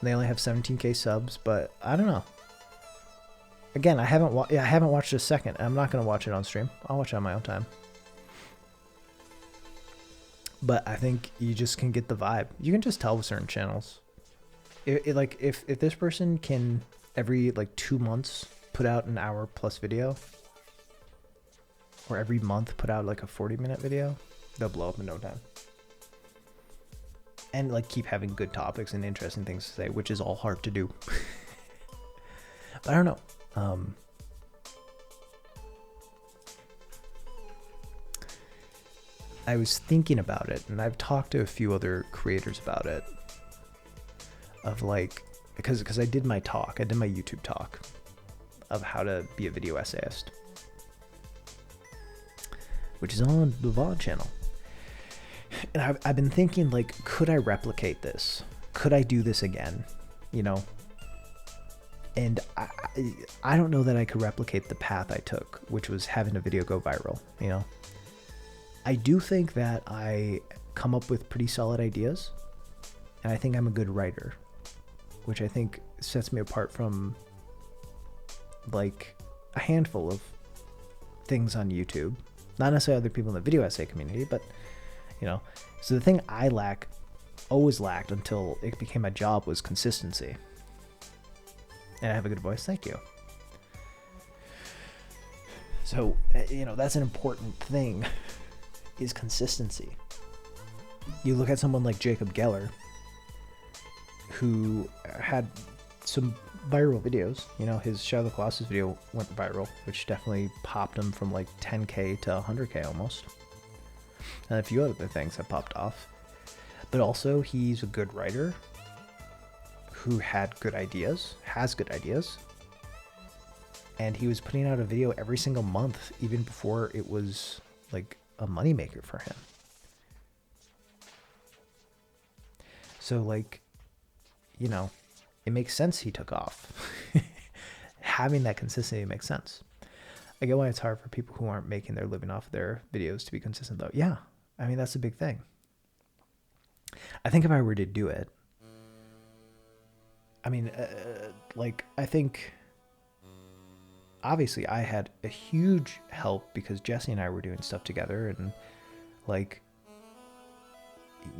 They only have 17K subs, but I don't know. Again, I haven't watched a second. I'm not going to watch it on stream. I'll watch it on my own time. But I think you just can get the vibe. You can just tell with certain channels. Like if this person can every like 2 months put out an hour plus video, or every month put out like a 40-minute video, they'll blow up in no time. And like keep having good topics and interesting things to say, which is all hard to do. I don't know. I was thinking about it, and I've talked to a few other creators about it. Of like, because I did my talk, I did my YouTube talk of how to be a video essayist, which is on the VOD channel. And I've been thinking, like, could I replicate this? Could I do this again? You know? And I don't know that I could replicate the path I took, which was having a video go viral, you know? I do think that I come up with pretty solid ideas, and I think I'm a good writer, which I think sets me apart from, like, a handful of things on YouTube. Not necessarily other people in the video essay community, but, you know. So the thing I always lacked until it became my job was consistency. And I have a good voice, thank you. So, you know, that's an important thing, is consistency. You look at someone like Jacob Geller, who had some viral videos. You know, his Shadow of the Colossus video went viral, which definitely popped him from like 10K to 100K almost. And a few other things that popped off. But also, he's a good writer who had good ideas, has good ideas. And he was putting out a video every single month, even before it was like a moneymaker for him. So, like, you know, it makes sense he took off. Having that consistency makes sense. I get why it's hard for people who aren't making their living off their videos to be consistent, though. Yeah, I mean, that's a big thing. I think if I were to do it, I mean, like, I think, obviously, I had a huge help because Jesse and I were doing stuff together and, like,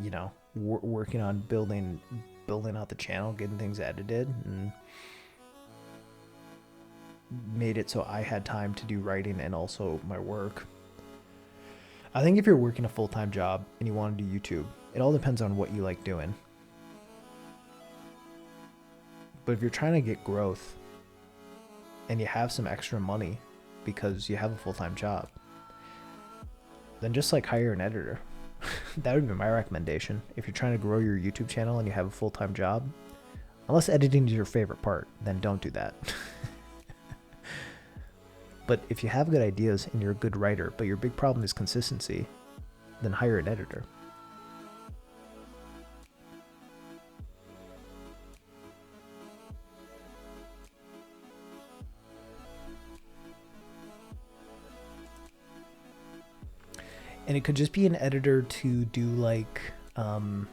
you know, working on building out the channel, getting things edited, and made it so I had time to do writing and also my work. I think if you're working a full-time job and you want to do YouTube, it all depends on what you like doing. But if you're trying to get growth and you have some extra money because you have a full-time job, then just like hire an editor. That would be my recommendation. If you're trying to grow your YouTube channel and you have a full-time job, unless editing is your favorite part, then don't do that. But if you have good ideas and you're a good writer, but your big problem is consistency, then hire an editor. And it could just be an editor to do like an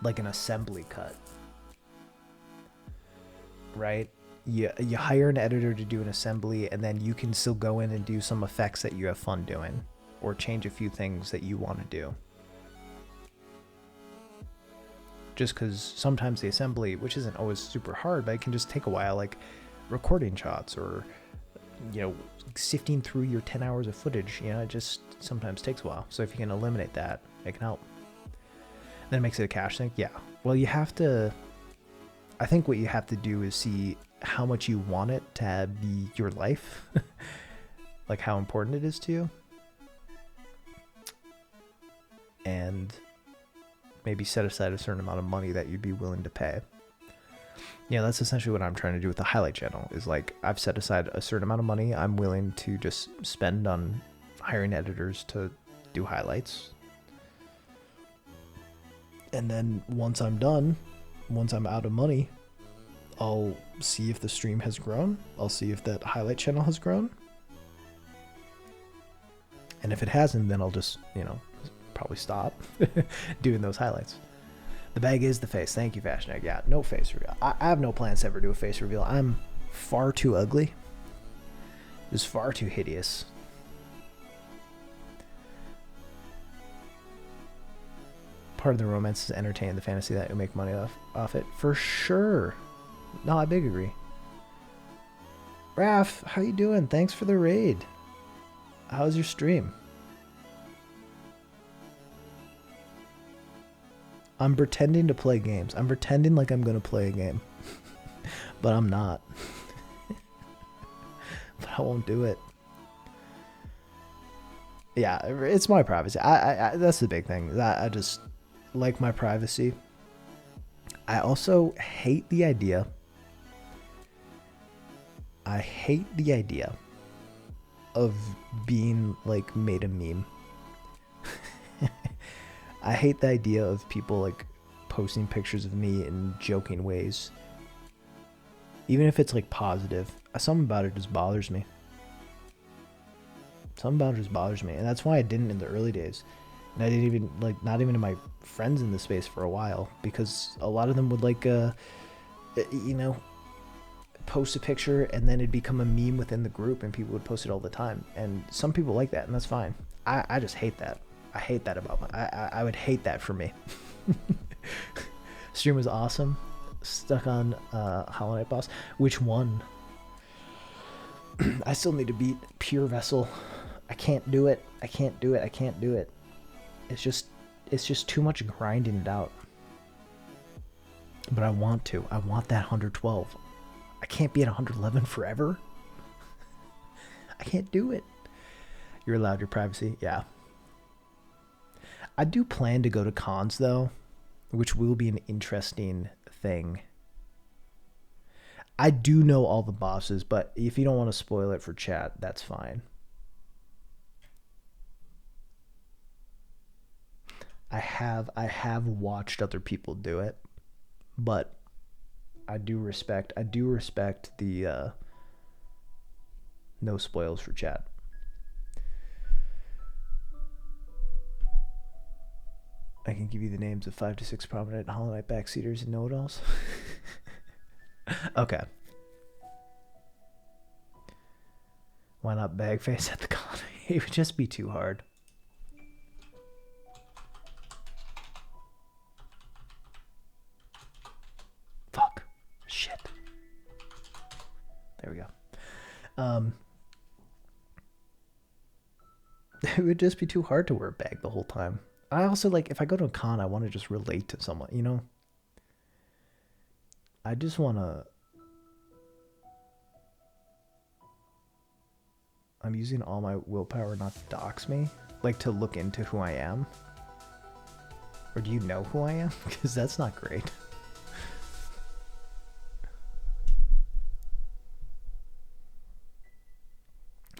assembly cut, right? You hire an editor to do an assembly, and then you can still go in and do some effects that you have fun doing, or change a few things that you want to do. Just because sometimes the assembly, which isn't always super hard, but it can just take a while, like recording shots or, you know, sifting through your 10 hours of footage, you know, it just sometimes takes a while. So if you can eliminate that, it can help. Then it makes it a cash sink. Yeah. Well, you have to, I think what you have to do is see how much you want it to be your life, like how important it is to you, and maybe set aside a certain amount of money that you'd be willing to pay. Yeah, that's essentially what I'm trying to do with the highlight channel, is like I've set aside a certain amount of money I'm willing to just spend on hiring editors to do highlights. And then once I'm done, once I'm out of money, I'll see if the stream has grown. I'll see if that highlight channel has grown. And if it hasn't, then I'll just, you know, probably stop doing those highlights. The bag is the face. Thank you, Fashion Egg. Yeah, no face reveal. I have no plans to ever do a face reveal. I'm far too ugly. Just far too hideous. Part of the romance is entertain the fantasy that you'll make money off it. For sure. No, I big agree. Raph, how you doing? Thanks for the raid. How's your stream? I'm pretending to play games. I'm pretending like I'm going to play a game. but I'm not. But I won't do it. Yeah, it's my privacy. I that's the big thing. I just like my privacy. I also hate the idea. I hate the idea of being like made a meme. I hate the idea of people like posting pictures of me in joking ways. Even if it's like positive, something about it just bothers me. Something about it just bothers me. And that's why I didn't in the early days. And I didn't even like, not even to my friends in the space for a while, because a lot of them would like, you know, post a picture and then it'd become a meme within the group and people would post it all the time. And some people like that, and that's fine. I just hate that. I hate that about I would hate that for me. Stream was awesome. Stuck on Hollow Knight boss. Which one? I still need to beat Pure Vessel. I can't do it. I can't do it. I can't do it. It's just too much grinding it out. But I want to. I want that 112. I can't be at 111 forever. I can't do it. You're allowed your privacy. Yeah. I do plan to go to cons though, which will be an interesting thing. I do know all the bosses, but if you don't want to spoil it for chat, that's fine. I have watched other people do it, but I do respect the no spoils for chat. I can give you the names of 5 to 6 prominent Hollow Knight backseaters and know-it-alls. Okay. Why not Bagface at the con? It would just be too hard. Fuck. Shit. There we go. It would just be too hard to wear a bag the whole time. I also like, if I go to a con, I want to just relate to someone, you know? I just want to... I'm using all my willpower not to dox me. Like, to look into who I am. Or do you know who I am? Because that's not great.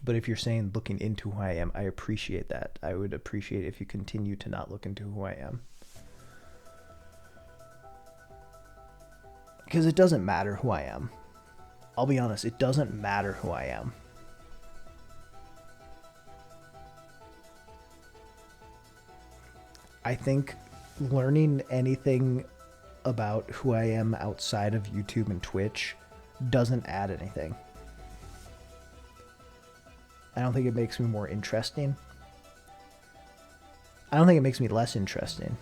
But if you're saying looking into who I am, I appreciate that. I would appreciate if you continue to not look into who I am. Because it doesn't matter who I am. I'll be honest, it doesn't matter who I am. I think learning anything about who I am outside of YouTube and Twitch doesn't add anything. I don't think it makes me more interesting. I don't think it makes me less interesting.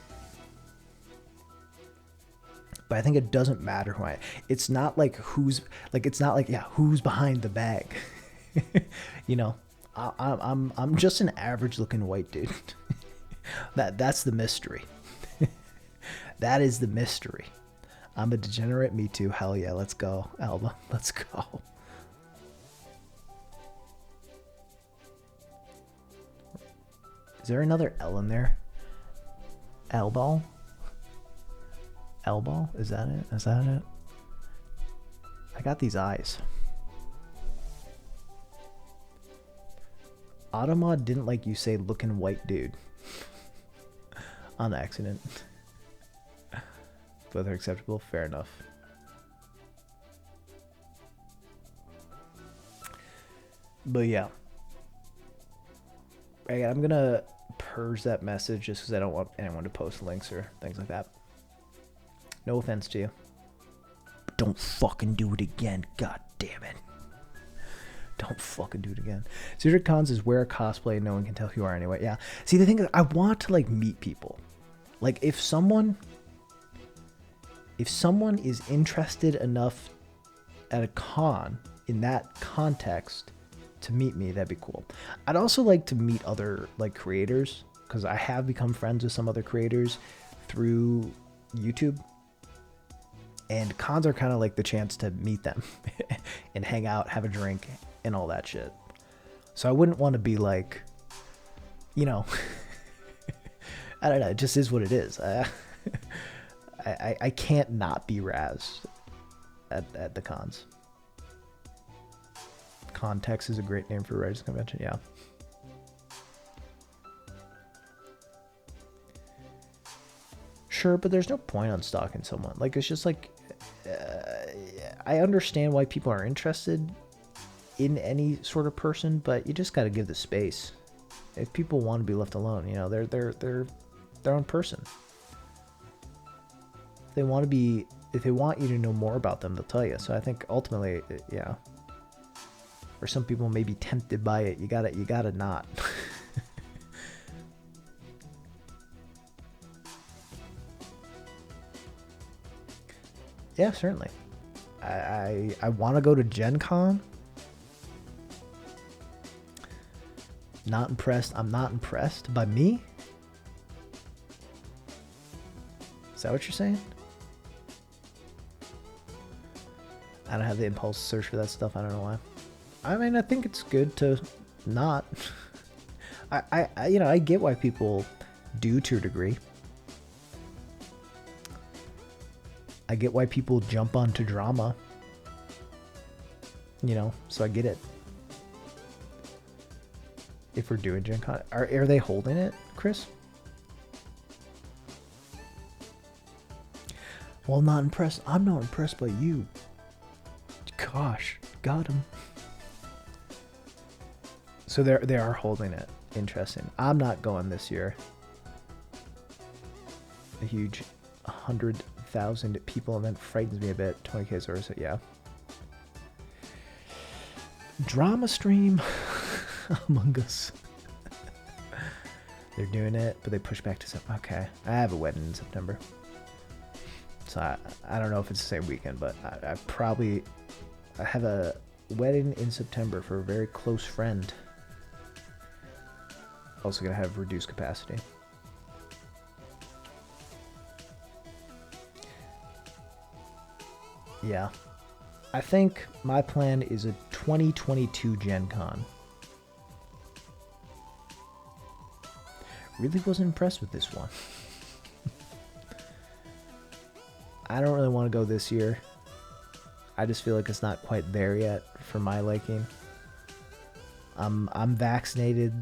But I think it doesn't matter who I am. It's not like who's behind the bag. You know, I'm just an average looking white dude. That's the mystery. That is the mystery. I'm a degenerate, me too. Hell yeah, let's go, Alba. Let's go. Is there another L in there? L-ball? L-ball? Is that it? Is that it? I got these eyes. Automod didn't like you say looking white dude. On accident. Both are acceptable. Fair enough. But yeah. Again, I'm gonna purge that message just because I don't want anyone to post links or things like that. No offense to you. But don't fucking do it again. God damn it. Don't fucking do it again. Secret cons is wear a cosplay and no one can tell who you are anyway. Yeah. See, the thing is, I want to like meet people. Like if someone is interested enough at a con in that context to meet me, that'd be cool. I'd also like to meet other like creators, because I have become friends with some other creators through YouTube. And cons are kind of like the chance to meet them and hang out, have a drink, and all that shit. So I wouldn't want to be like, you know, I don't know. It just is what it is. I can't not be razzed at the cons. Context is a great name for a writers convention. Yeah. Sure, but there's no point on stalking someone. Like, it's just like, I understand why people are interested in any sort of person, but you just got to give the space. If people want to be left alone, you know, they're their own person. If they want to be, if they want you to know more about them, they'll tell you. So I think ultimately, yeah. Or some people may be tempted by it. You gotta not. Yeah, certainly. I want to go to Gen Con. Not impressed. I'm not impressed by me. Is that what you're saying? I don't have the impulse to search for that stuff. I don't know why. I mean, I think it's good to not. I you know, I get why people do to a degree. I get why people jump onto drama. You know, so I get it. If we're doing Gen Con, are they holding it, Chris? Well, I'm not impressed. I'm not impressed by you. Gosh, got him. So they are holding it. Interesting. I'm not going this year. A huge 100,000 people event frightens me a bit. 20K or so, yeah. Drama stream Among Us. They're doing it, but they push back to September. Okay, I have a wedding in September, so I don't know if it's the same weekend, but I have a wedding in September for a very close friend. Also gonna have reduced capacity. Yeah. I think my plan is a 2022 Gen Con. Really wasn't impressed with this one. I don't really want to go this year. I just feel like it's not quite there yet for my liking. I'm vaccinated,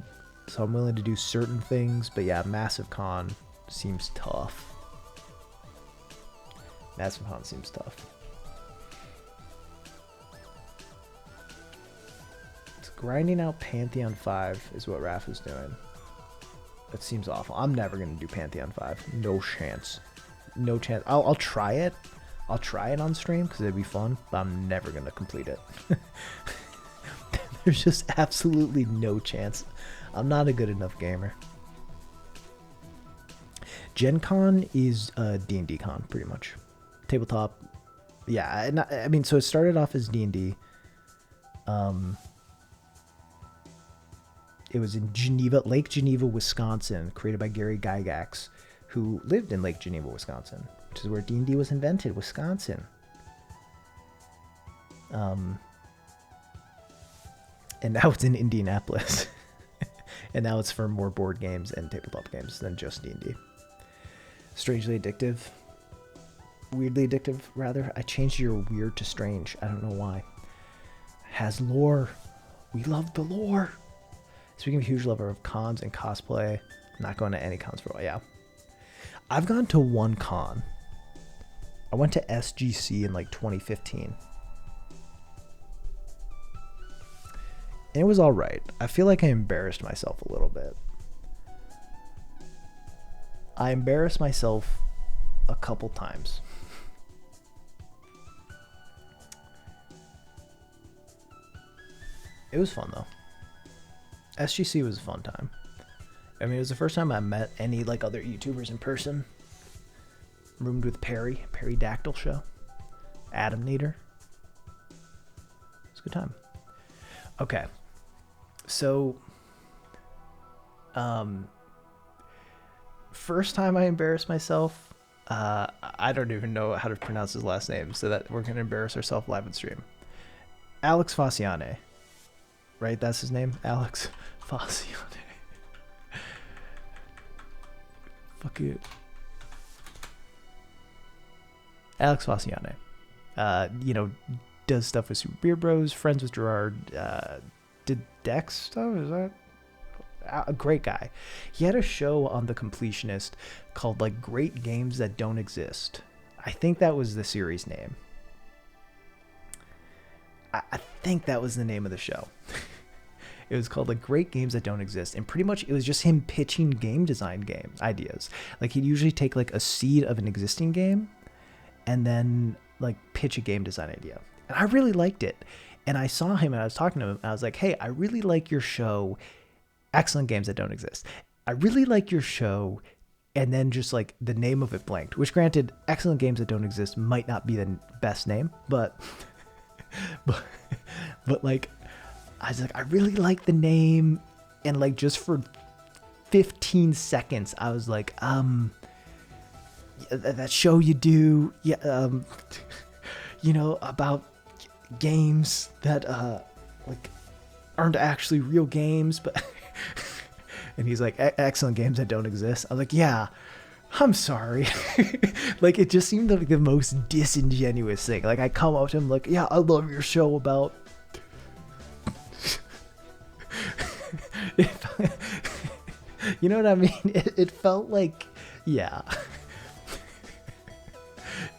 so I'm willing to do certain things, but yeah, Massive Con seems tough. Massive Con seems tough. It's grinding out Pantheon 5 is what Raph is doing. That seems awful. I'm never going to do Pantheon 5. No chance. No chance. I'll try it. I'll try it on stream because it'd be fun, but I'm never going to complete it. There's just absolutely no chance. I'm not a good enough gamer. Gen Con is D&D Con, pretty much. Tabletop. Yeah, I mean, so it started off as D&D. It was in Geneva, Lake Geneva, Wisconsin, created by Gary Gygax, who lived in Lake Geneva, Wisconsin, which is where D&D was invented, Wisconsin. And now it's in Indianapolis. And now it's for more board games and tabletop games than just D&D. Strangely addictive. Weirdly addictive, rather. I changed your weird to strange. I don't know why. Has lore. We love the lore. Speaking of huge lover of cons and cosplay, not going to any cons for a while. Yeah. I've gone to one con. I went to SGC in like 2015. And it was alright. I feel like I embarrassed myself a little bit. I embarrassed myself a couple times. It was fun though. SGC was a fun time. I mean, it was the first time I met any like other YouTubers in person. Roomed with Perry Dactyl Show, Adam Nader. It's a good time. Okay, so first time I embarrassed myself, I don't even know how to pronounce his last name, so that we're gonna embarrass ourselves live on stream. Alex Fasciane, right? That's his name, Alex Fasciane. Fuck it, Alex Fasciane. Does stuff with Super Beer Bros, friends with Gerard. Did Dex stuff? Is that a great guy? He had a show on The Completionist called like Great Games That Don't Exist. I think that was the series name. I think that was the name of the show. It was called like Great Games That Don't Exist, and pretty much it was just him pitching game design game ideas. Like he'd usually take like a seed of an existing game and then like pitch a game design idea. And I really liked it. And I saw him and I was talking to him and I was like, hey, I really like your show, Excellent Games That Don't Exist. I really like your show. And then just like the name of it blanked, which granted, Excellent Games That Don't Exist might not be the best name, but like, I was like, I really like the name. And like, just for 15 seconds, I was like, that show you do, yeah, about games that like aren't actually real games, but and he's like, Excellent Games That Don't Exist. I was like, yeah, I'm sorry. Like it just seemed like the most disingenuous thing. Like I come up to him like, yeah, I love your show about you know what I mean? It felt like, yeah.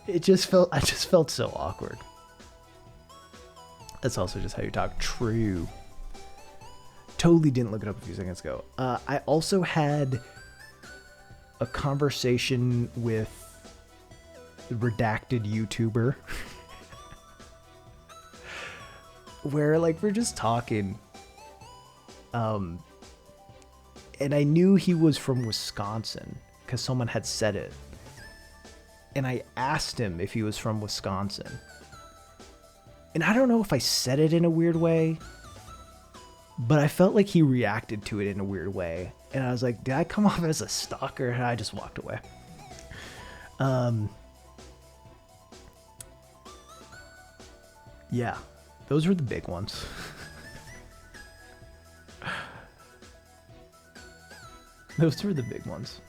I just felt so awkward. That's also just how you talk. True. Totally didn't look it up a few seconds ago. I also had a conversation with the redacted YouTuber where like we're just talking. And I knew he was from Wisconsin because someone had said it. And I asked him if he was from Wisconsin. And I don't know if I said it in a weird way, but I felt like he reacted to it in a weird way. And I was like, did I come off as a stalker? And I just walked away. Yeah, those were the big ones. Those were the big ones.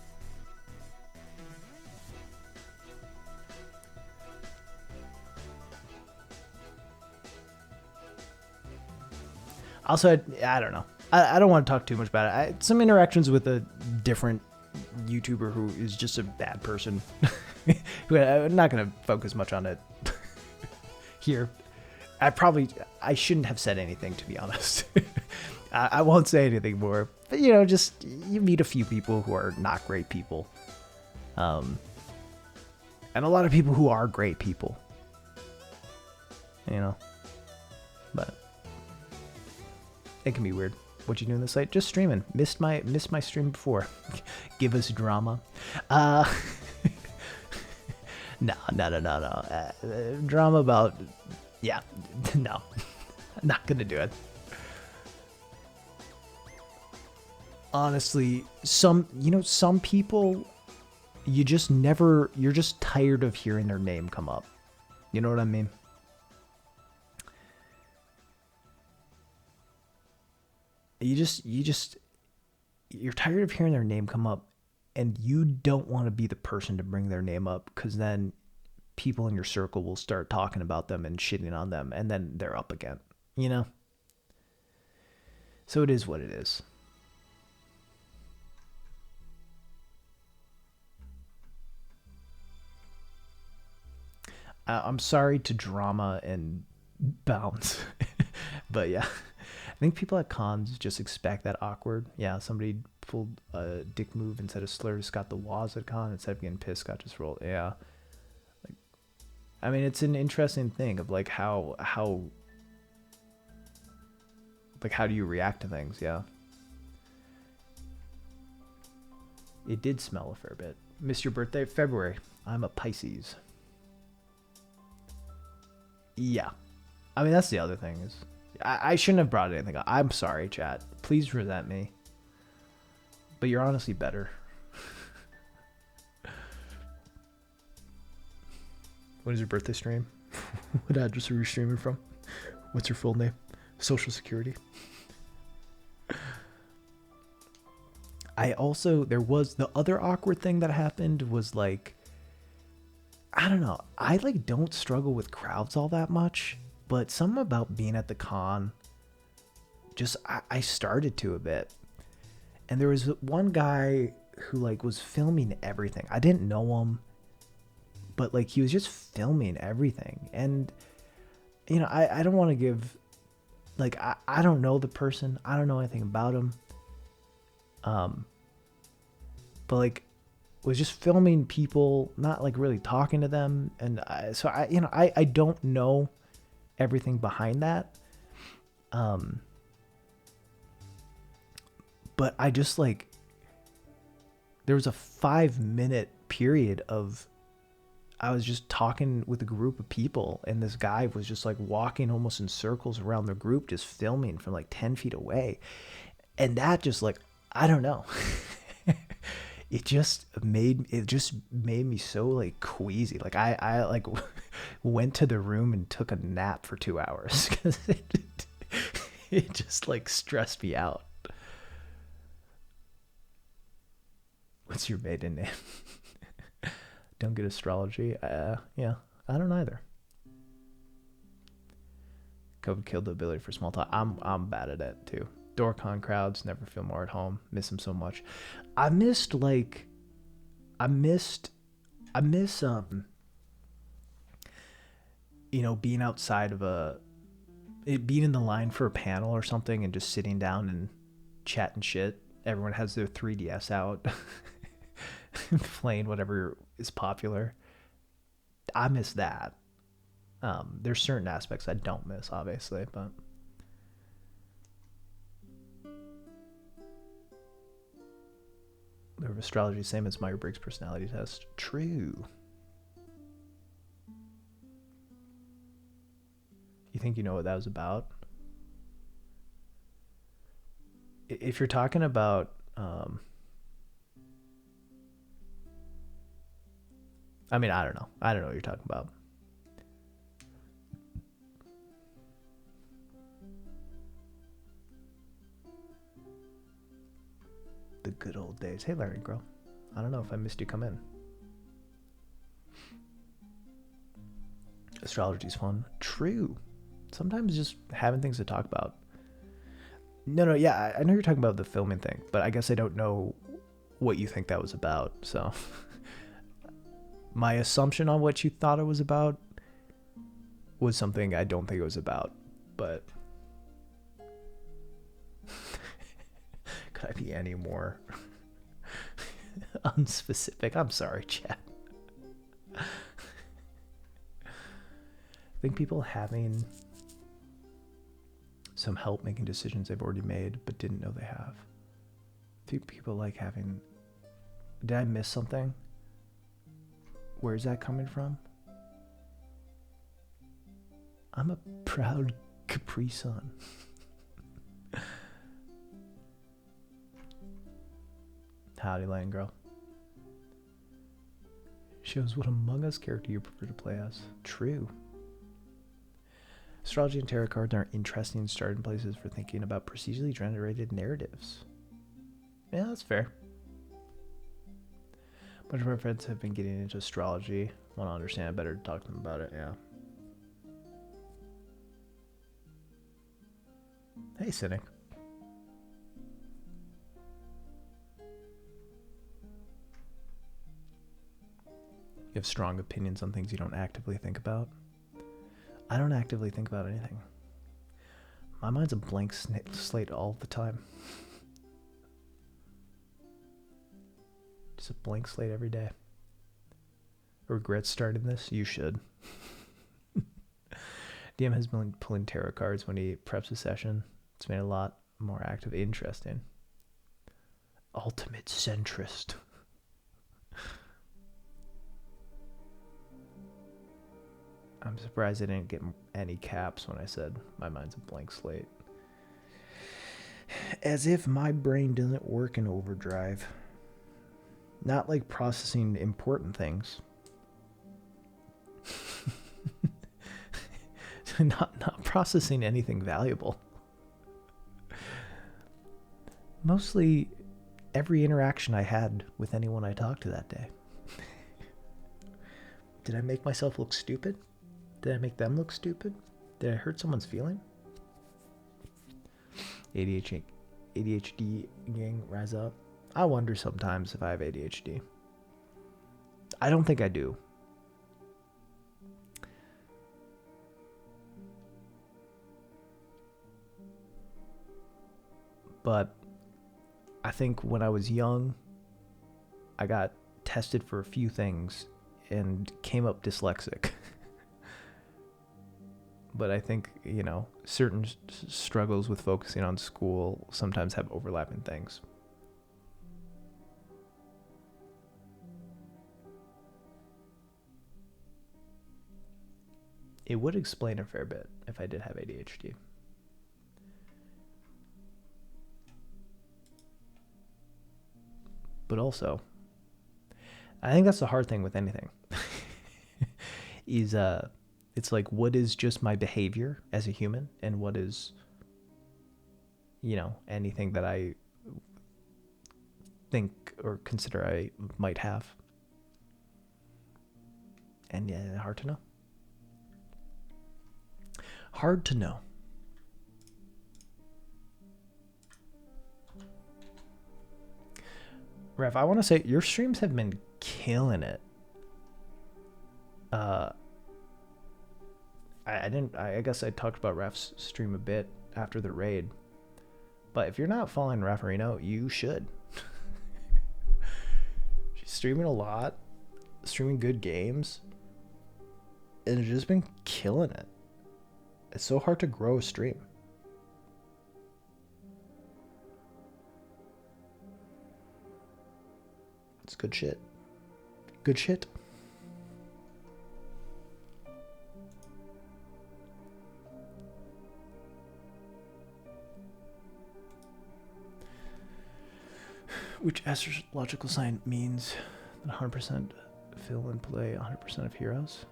Also, I don't know. I don't want to talk too much about it. Some interactions with a different YouTuber who is just a bad person. I'm not going to focus much on it here. I shouldn't have said anything, to be honest. I won't say anything more. But, just you meet a few people who are not great people. And a lot of people who are great people. But it can be weird. What you doing this late? Just streaming. Missed my stream before. Give us drama. No. Drama about, yeah, no. Not gonna do it. Honestly, some people, you're just tired of hearing their name come up. You know what I mean? You're tired of hearing their name come up, and you don't want to be the person to bring their name up, because then people in your circle will start talking about them and shitting on them, and then they're up again, So it is what it is. I'm sorry to Drama and Bounce, but yeah. I think people at cons just expect that awkward. Yeah, somebody pulled a dick move and said a slur, just got the Waz at con instead of getting pissed, got just rolled. Yeah. I mean, it's an interesting thing of like how do you react to things? Yeah. It did smell a fair bit. Missed your birthday, February. I'm a Pisces. Yeah. I mean, that's the other thing is I shouldn't have brought anything up. I'm sorry, chat. Please resent me. But you're honestly better. What is your birthday stream? What address are you streaming from? What's your full name? Social security? There was the other awkward thing that happened was like, I don't know. I like don't struggle with crowds all that much, but something about being at the con, just I started to a bit. And there was one guy who like was filming everything. I didn't know him, but like he was just filming everything. And you know, I don't want to give like I don't know the person. I don't know anything about him. But like was just filming people, not like really talking to them. And I don't know everything behind that. But I just like, there was a 5-minute period of, I was just talking with a group of people and this guy was just like walking almost in circles around the group, just filming from like 10 feet away. And that just like, I don't know. It just made me so like queasy. Like I like went to the room and took a nap for 2 hours because it just like stressed me out. What's your maiden name? Don't get astrology. Yeah, I don't either. COVID killed the ability for small talk. I'm bad at it too. Dorcon crowds never feel more at home. Miss them so much. I miss being outside of being in the line for a panel or something and just sitting down and chatting shit. Everyone has their 3DS out, playing whatever is popular. I miss that. There's certain aspects I don't miss, obviously, but the astrology same as Myers-Briggs personality test. True. You think you know what that was about? If you're talking about I mean, I don't know what you're talking about. The good old days. Hey Larry girl, I don't know if I missed you come in. Astrology's fun. True. Sometimes just having things to talk about. No, yeah, I know you're talking about the filming thing, but I guess I don't know what you think that was about. So my assumption on what you thought it was about was something I don't think it was about, but could I be any more unspecific? I'm sorry, chat. I think people having some help making decisions they've already made but didn't know they have. I think people like having, did I miss something? Where's that coming from? I'm a proud Capri Sun. Howdy, Lane Girl. Shows what Among Us character you prefer to play as. True. Astrology and tarot cards are interesting starting places for thinking about procedurally generated narratives. Yeah, that's fair. A bunch of my friends have been getting into astrology. Want to understand it better to talk to them about it, yeah. Hey, Cynic. You have strong opinions on things you don't actively think about? I don't actively think about anything. My mind's a blank slate all the time. Just a blank slate every day. Regret starting this? You should. DM has been pulling tarot cards when he preps a session. It's made it a lot more active. Interesting. Ultimate centrist. I'm surprised I didn't get any caps when I said my mind's a blank slate. As if my brain doesn't work in overdrive. Not like processing important things. not processing anything valuable. Mostly every interaction I had with anyone I talked to that day. Did I make myself look stupid? Did I make them look stupid? Did I hurt someone's feeling? ADHD gang, rise up. I wonder sometimes if I have ADHD. I don't think I do. But I think when I was young, I got tested for a few things and came up dyslexic. But I think, certain struggles with focusing on school sometimes have overlapping things. It would explain a fair bit if I did have ADHD. But also, I think that's the hard thing with anything. It's like, what is just my behavior as a human, and what is, anything that I think or consider I might have. And yeah, hard to know. Hard to know. Rev, I want to say your streams have been killing it. I guess I talked about Ref's stream a bit after the raid. But if you're not following Raffarino, you should. She's streaming a lot, streaming good games, and it's just been killing it. It's so hard to grow a stream. It's good shit. Good shit. Which astrological sign means that 100% fill and play 100% of heroes?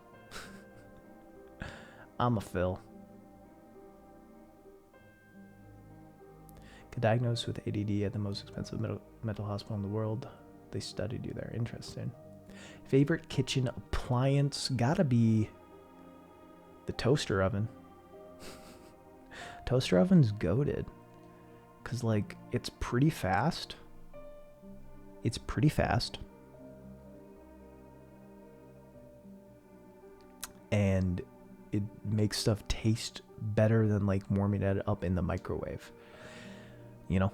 I'm a Phil. Get diagnosed with ADD at the most expensive mental hospital in the world. They studied you there. Interesting. Favorite kitchen appliance? Gotta be the toaster oven. Toaster oven's goated. Because, it's pretty fast. It's pretty fast. And it makes stuff taste better than, warming it up in the microwave. You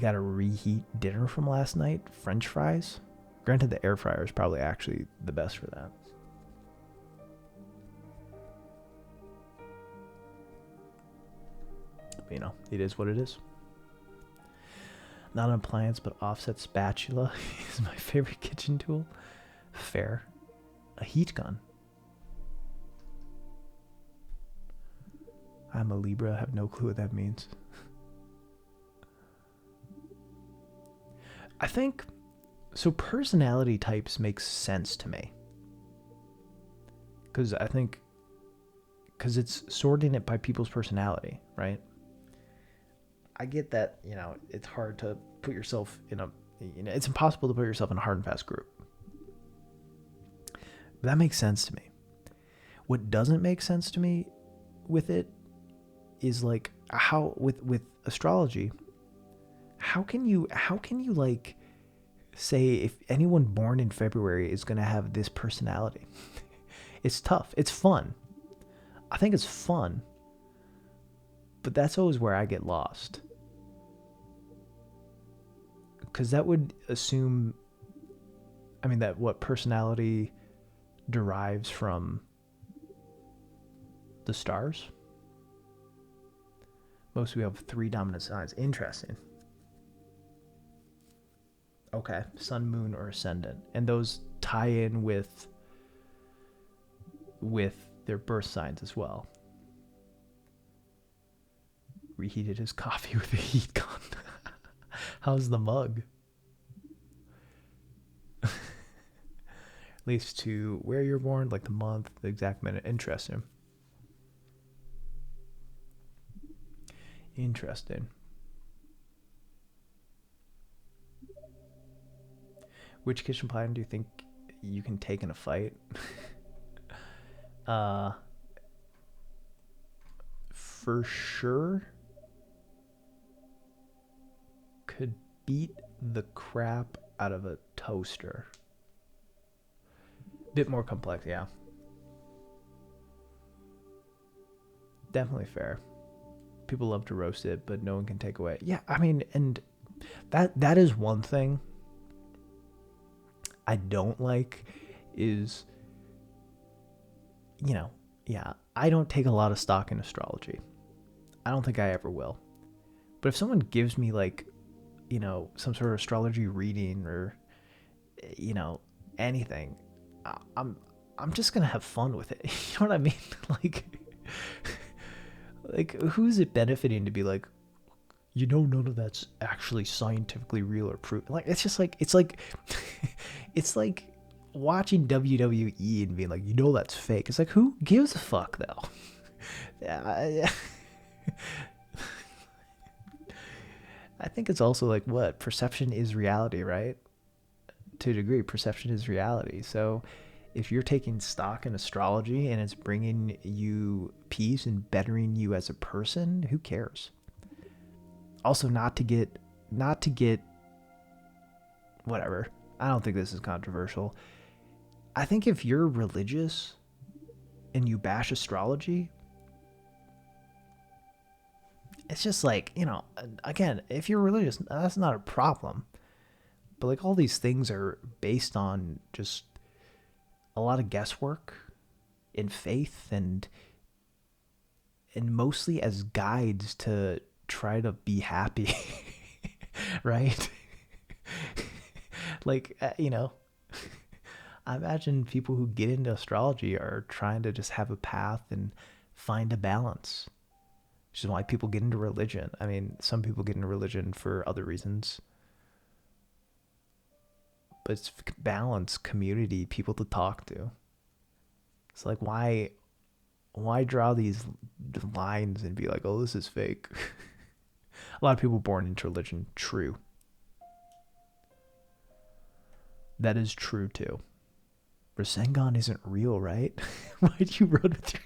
gotta reheat dinner from last night. French fries. Granted, the air fryer is probably actually the best for that. But, it is what it is. Not an appliance, but offset spatula is my favorite kitchen tool. Fair. A heat gun. I'm a Libra. I have no clue what that means. I think, so personality types make sense to me. Because it's sorting it by people's personality, right? I get that, it's hard to put yourself in it's impossible to put yourself in a hard and fast group. But that makes sense to me. What doesn't make sense to me with it is how with astrology, how can you say if anyone born in February is going to have this personality? It's tough. It's fun. I think it's fun. But that's always where I get lost. Because that would assume, that what personality derives from the stars. Most we have 3 dominant signs. Interesting. Okay, sun, moon, or ascendant. And those tie in with their birth signs as well. Reheated his coffee with a heat gun. How's the mug? At least to where you're born, the month, the exact minute. Interesting. Interesting. Which kitchen appliance do you think you can take in a fight? uh, for sure, could beat the crap out of a toaster. Bit more complex, yeah. Definitely fair. People love to roast it, but no one can take away. Yeah, I mean, and that is one thing I don't like is, yeah, I don't take a lot of stock in astrology. I don't think I ever will. But if someone gives me like, some sort of astrology reading or, anything, I'm I'm just gonna have fun with it. You know what I mean? Like, like who's it benefiting to be like, none of that's actually scientifically real or proven. Like, it's just like it's like watching WWE and being like, that's fake. It's like, who gives a fuck though? Yeah, I think it's also like what perception is reality, right? To a degree, perception is reality. So if you're taking stock in astrology and it's bringing you peace and bettering you as a person, who cares? Also, not to get whatever. I don't think this is controversial. I think if you're religious and you bash astrology, it's just like, again, if you're religious, that's not a problem. But like all these things are based on just a lot of guesswork and faith and mostly as guides to try to be happy. Right? Like, I imagine people who get into astrology are trying to just have a path and find a balance. Which is why people get into religion. I mean, some people get into religion for other reasons. But it's balance, community, people to talk to. It's like, why draw these lines and be like, oh, this is fake? A lot of people born into religion, true. That is true too. Rasengan isn't real, right? Why'd you run with your...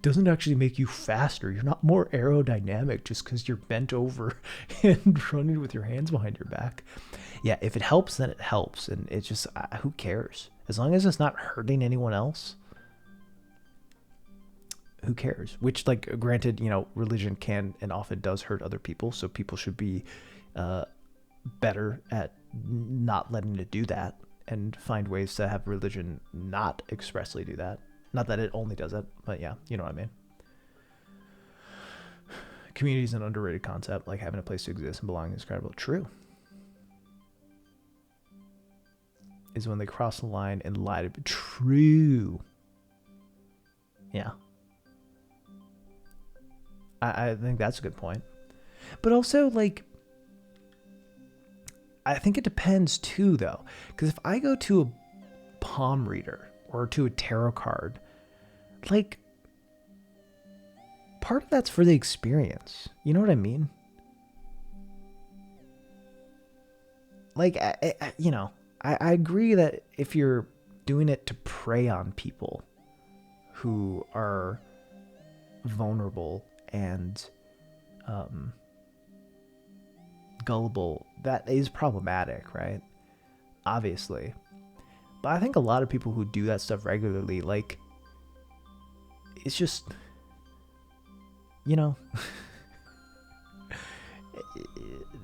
Doesn't actually make you faster. You're not more aerodynamic just because you're bent over and running with your hands behind your back. Yeah, if it helps, then it helps. And it's just, who cares? As long as it's not hurting anyone else, who cares? Which, like, granted, religion can and often does hurt other people. So people should be better at not letting it do that and find ways to have religion not expressly do that. Not that it only does that, but yeah, you know what I mean. Community is an underrated concept, like having a place to exist and belonging is credible. True. Is when they cross the line and lie to be true. Yeah. I think that's a good point. But also, like, I think it depends too, though. Because if I go to a palm reader or to a tarot card, like, part of that's for the experience. You know what I mean? Like, I agree that if you're doing it to prey on people who are vulnerable and gullible, that is problematic, right? Obviously. But I think a lot of people who do that stuff regularly, like, it's just,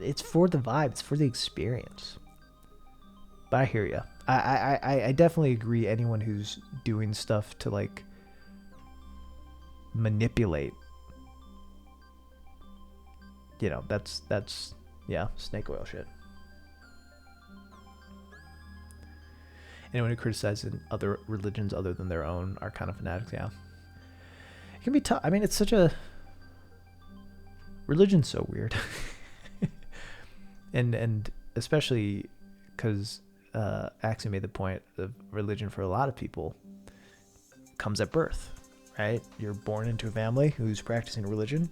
it's for the vibe, it's for the experience. But I hear you. I definitely agree. Anyone who's doing stuff to, like, manipulate, that's yeah, snake oil shit. Anyone who criticizes other religions other than their own are kind of fanatics. Yeah, it can be tough. I mean, it's such a religion's so weird, and especially because Axie made the point of religion for a lot of people comes at birth. right? You're born into a family who's practicing religion.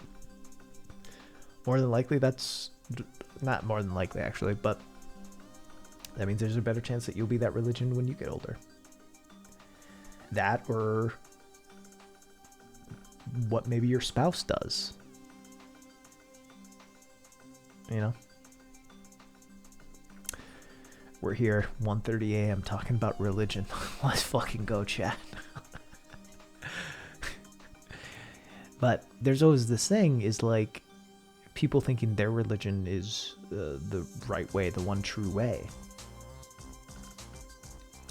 More than likely, that's not more than likely actually, but that means there's a better chance that you'll be that religion when you get older. That, or what maybe your spouse does. You know? We're here 1:30 a.m. talking about religion. Let's fucking go, chat. But there's always this thing is like people thinking their religion is the right way, the one true way.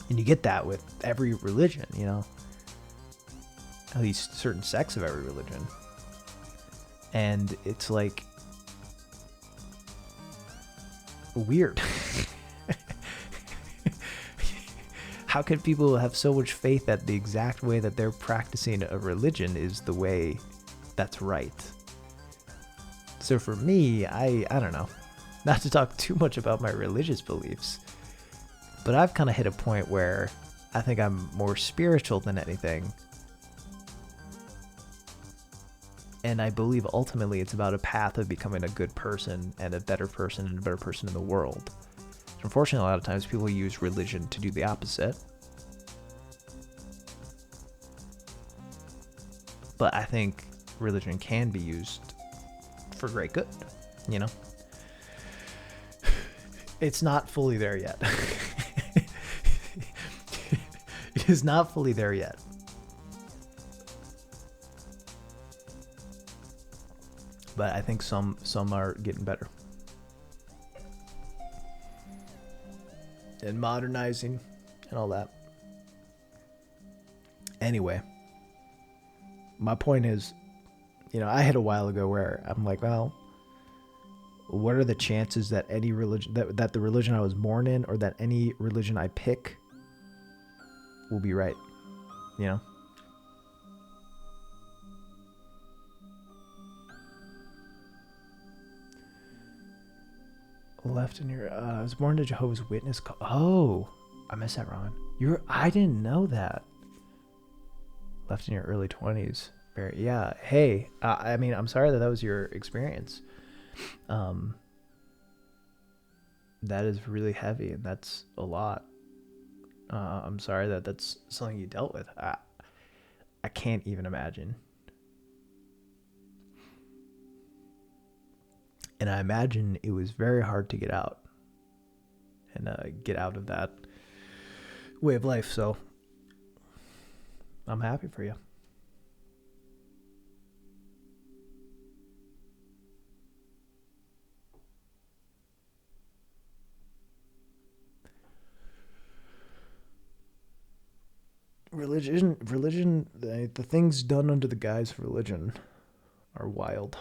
And you get that with every religion, you know? At least certain sects of every religion. And it's like weird. How can people have so much faith that the exact way that they're practicing a religion is the way that's right? So for me, I don't know. Not to talk too much about my religious beliefs, but I've kind of hit a point where I think I'm more spiritual than anything. And I believe ultimately it's about a path of becoming a good person and a better person and a better person in the world. Unfortunately, a lot of times people use religion to do the opposite. But I think religion can be used for great good, you know? It's not fully there yet. It is not fully there yet. But I think some are getting better. And modernizing and all that. Anyway, my point is, you know, I hit a while ago where I'm like, well, what are the chances that any religion, that the religion I was born in or that any religion I pick will be right, you know? Left in your, I was born to Jehovah's Witness. Oh, I missed that, Ron. I didn't know that. Left in your early 20s. Very, yeah. Hey, I mean, I'm sorry that was your experience. That is really heavy, and that's a lot. I'm sorry that that's something you dealt with. I can't even imagine. And I imagine it was very hard to get out and get out of that way of life. So I'm happy for you. Religion, the things done under the guise of religion are wild.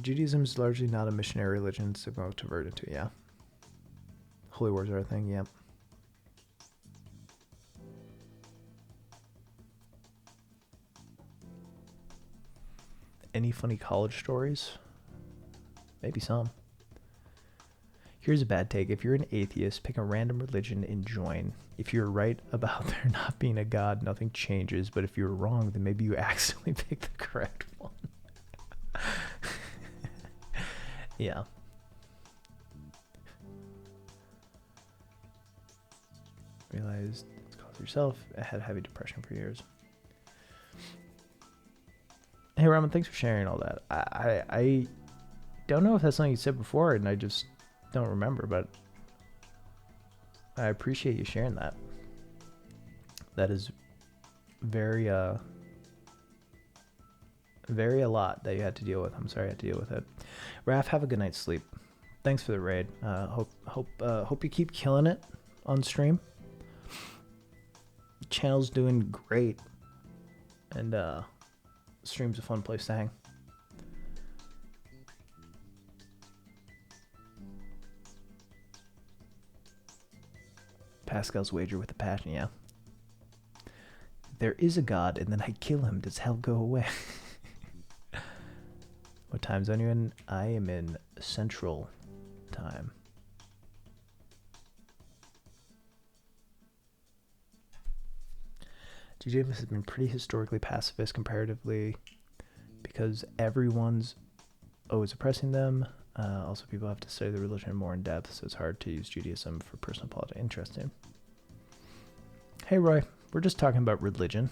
Judaism is largely not a missionary religion, so going to convert into, yeah. Holy wars are a thing, yeah. Any funny college stories? Maybe some. Here's a bad take. If you're an atheist, pick a random religion and join. If you're right about there not being a god, nothing changes. But if you're wrong, then maybe you accidentally picked the correct one. Yeah. Realized it's caused yourself. I had heavy depression for years. Hey, Raman, thanks for sharing all that. I don't know if that's something you said before, and I just don't remember, but I appreciate you sharing that. That is very a lot that you had to deal with. I'm sorry you had to deal with it. Raph, have a good night's sleep. Thanks for the raid. Hope you keep killing it on stream. The channel's doing great, and stream's a fun place to hang. Pascal's wager with a passion, yeah. There is a god, and then I kill him. Does hell go away? What time zone are you in? I am in Central Time. GJ has been pretty historically pacifist comparatively because everyone's always oppressing them. Also, people have to study the religion more in depth, so it's hard to use Judaism for personal politics. Interesting. Hey, Roy, we're just talking about religion.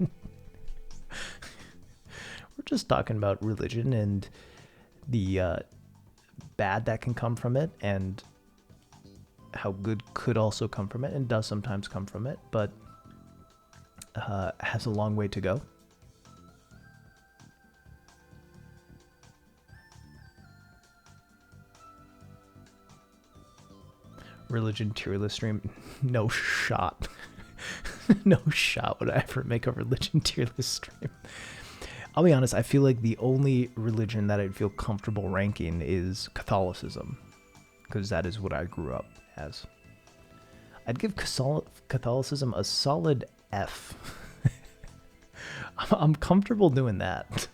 We're just talking about religion and the bad that can come from it, and how good could also come from it, and does sometimes come from it, but has a long way to go. Religion tier list stream? No shot. No shot would I ever make a religion tier list stream. I'll be honest, I feel like the only religion that I'd feel comfortable ranking is Catholicism, because that is what I grew up as. I'd give Catholicism a solid F. I'm comfortable doing that.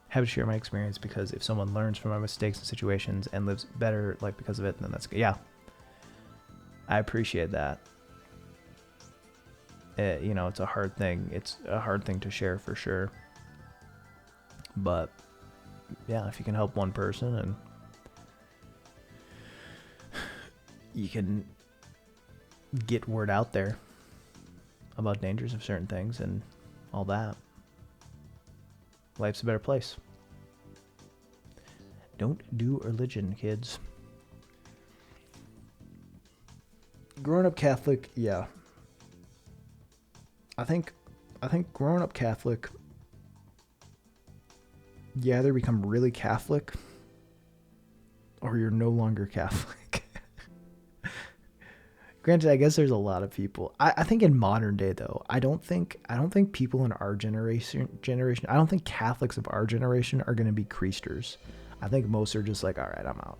Happy to share my experience, because if someone learns from my mistakes and situations and lives better like because of it, then that's good. Yeah, I appreciate that. You know, it's a hard thing. It's a hard thing to share for sure. But yeah, if you can help one person and you can get word out there about dangers of certain things and all that, life's a better place. Don't do religion, kids. Growing up Catholic, yeah. I think growing up Catholic, you either become really Catholic or you're no longer Catholic. Granted, I guess there's a lot of people. I think in modern day though, I don't think people in our generation, I don't think Catholics of our generation are going to be creasters. I think most are just like, all right, I'm out.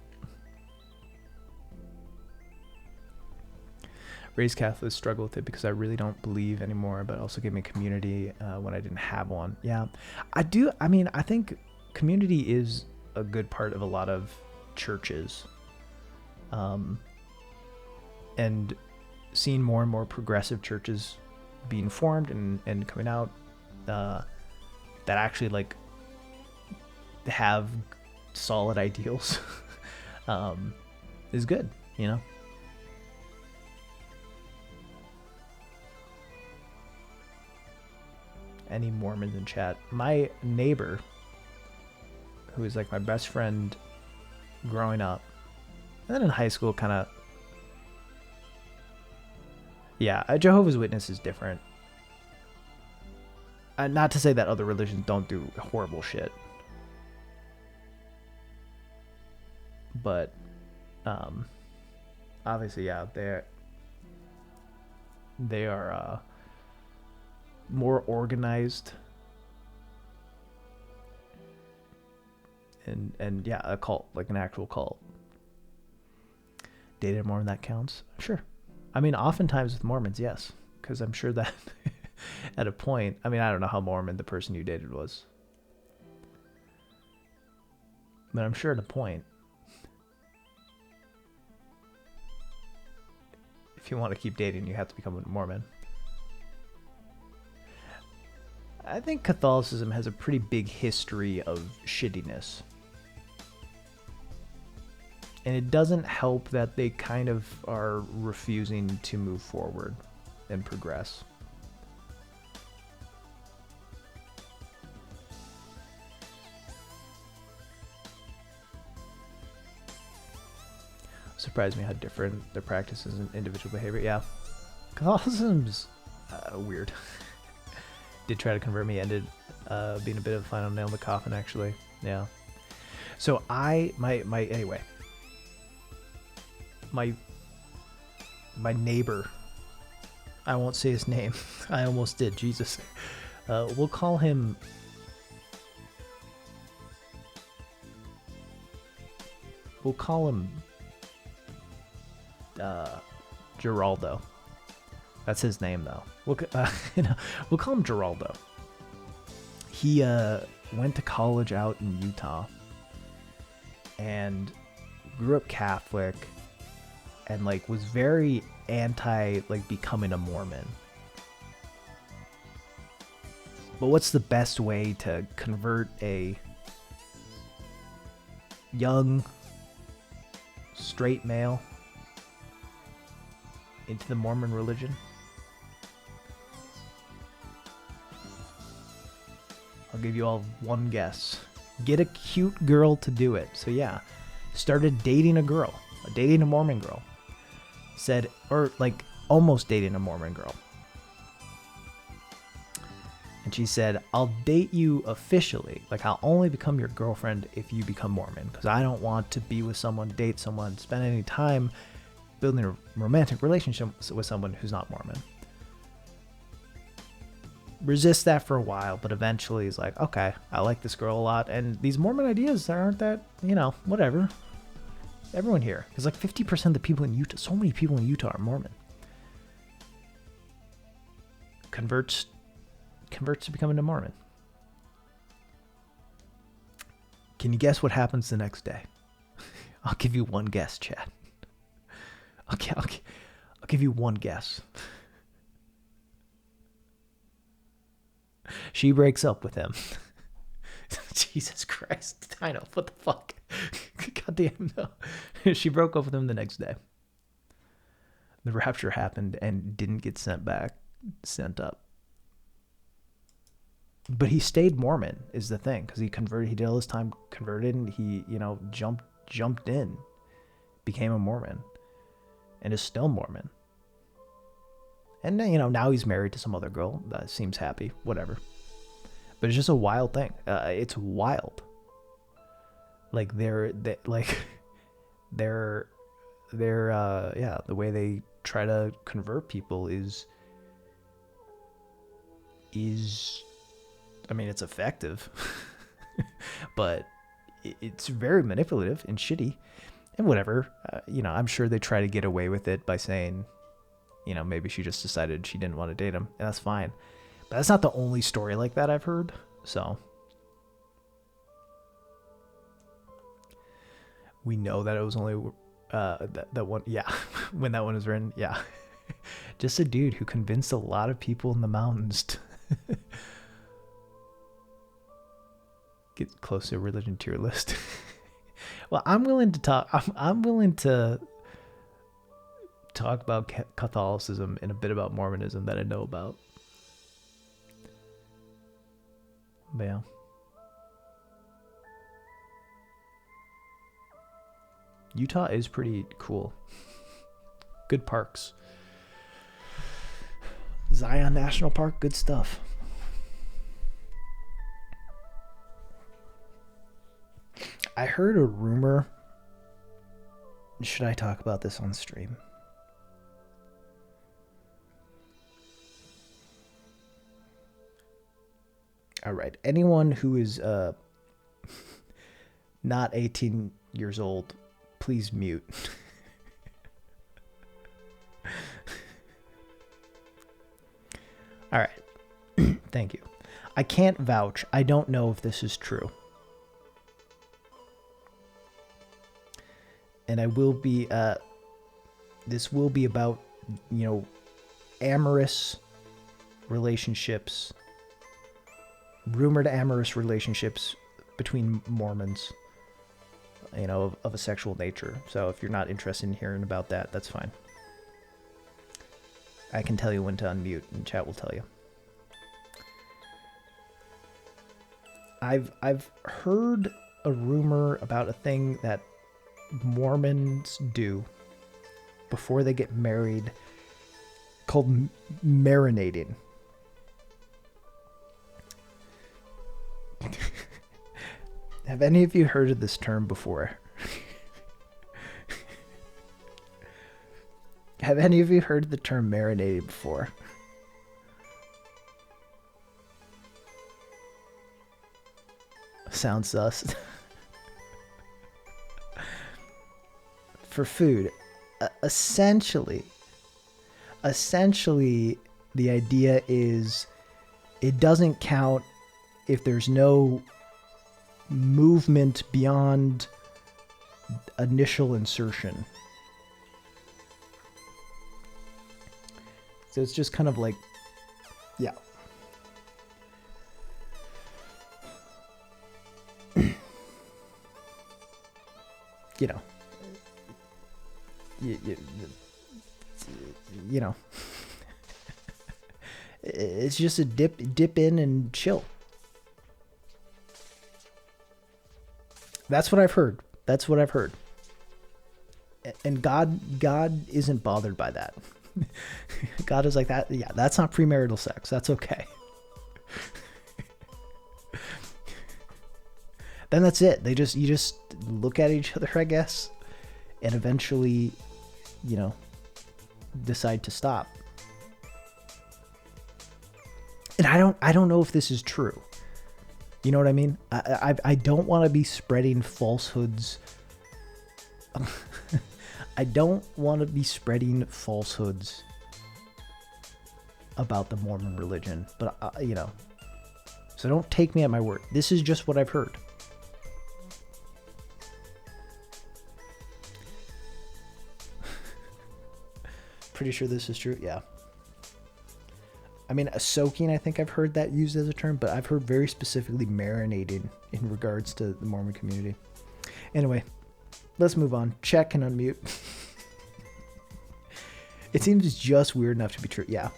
Raised Catholics struggle with it because I really don't believe anymore, but also gave me community when I didn't have one. Yeah, I do. I mean, I think community is a good part of a lot of churches. And seeing more and more progressive churches being formed and coming out that actually like have solid ideals is good, you know. Any Mormons in chat? My neighbor, who is like my best friend growing up, and then in high school, kind of. Yeah, a Jehovah's Witness is different. Not to say that other religions don't do horrible shit, but obviously, yeah, they are more organized, and yeah, a cult, like an actual cult. Dated a Mormon, that counts? Sure. I mean, oftentimes with Mormons, yes, because I'm sure that at a point, I mean, I don't know how Mormon the person you dated was, but I'm sure at a point, if you want to keep dating, you have to become a Mormon. I think Catholicism has a pretty big history of shittiness. And it doesn't help that they kind of are refusing to move forward and progress. Surprised me how different their practices and individual behavior. Yeah. Catholicism's weird. Did try to convert me, ended being a bit of a final nail in the coffin, actually. Yeah. So anyway. My neighbor, I won't say his name. I almost did. Jesus. We'll call him Geraldo. That's his name, though. We'll call him Geraldo. He went to college out in Utah and grew up Catholic and like was very anti like becoming a Mormon. But what's the best way to convert a young straight male into the Mormon religion? I'll give you all one guess. Get a cute girl to do it. So yeah, started dating a girl, dating a Mormon girl. Said, or like almost dating a Mormon girl. And she said, I'll date you officially. Like, I'll only become your girlfriend if you become Mormon. Because I don't want to be with someone, date someone, spend any time building a romantic relationship with someone who's not Mormon. Resist that for a while, but eventually he's like, okay, I like this girl a lot. And these Mormon ideas aren't that, whatever. Everyone here. Because like 50% of the people in Utah, so many people in Utah are Mormon. Converts to becoming a Mormon. Can you guess what happens the next day? I'll give you one guess, Chad. Okay, I'll give you one guess. She breaks up with him. Jesus Christ. I know. What the fuck? God damn, no. She broke up with him the next day. The rapture happened and didn't get sent up. But he stayed Mormon is the thing, because he converted. He did all this time converted, and he, jumped in, became a Mormon, and is still Mormon. And now he's married to some other girl that seems happy, whatever. But it's just a wild thing. It's wild. Like the way they try to convert people is. I mean, it's effective, but it's very manipulative and shitty and whatever. I'm sure they try to get away with it by saying, maybe she just decided she didn't want to date him, and that's fine. But that's not the only story like that I've heard. So we know that it was only that one. Yeah. When that one was written. Yeah. Just a dude who convinced a lot of people in the mountains to get close to a religion tier list. Well, I'm willing to talk. I'm willing to talk about Catholicism and a bit about Mormonism that I know about. But yeah. Utah is pretty cool. Good parks. Zion National Park, good stuff. I heard a rumor. Should I talk about this on stream? All right. Anyone who is not 18 years old, please mute. All right. Thank you. I can't vouch. I don't know if this is true. And I will be, this will be about, amorous relationships, rumored amorous relationships between Mormons, of a sexual nature. So if you're not interested in hearing about that, that's fine. I can tell you when to unmute, and chat will tell you. I've heard a rumor about a thing that Mormons do before they get married called marinating. Have any of you heard of this term before? Have any of you heard the term marinating before? Sounds sus. For food, essentially, the idea is it doesn't count if there's no movement beyond initial insertion. So it's just kind of like, yeah. You know. You know. It's just a dip in and chill. That's what I've heard. That's what I've heard. And God isn't bothered by that. God is like that. Yeah, that's not premarital sex. That's okay. Then that's it. You just look at each other, I guess, and eventually, you know, decide to stop. And I don't know if this is true. You know what I mean? I don't want to be spreading falsehoods. I don't want to be spreading falsehoods about the Mormon religion, but you know, so don't take me at my word. This is just what I've heard. Pretty sure this is true. Yeah. I mean, soaking, I think I've heard that used as a term, but I've heard very specifically marinating in regards to the Mormon community. Anyway, let's move on. Check and unmute. It seems just weird enough to be true. Yeah.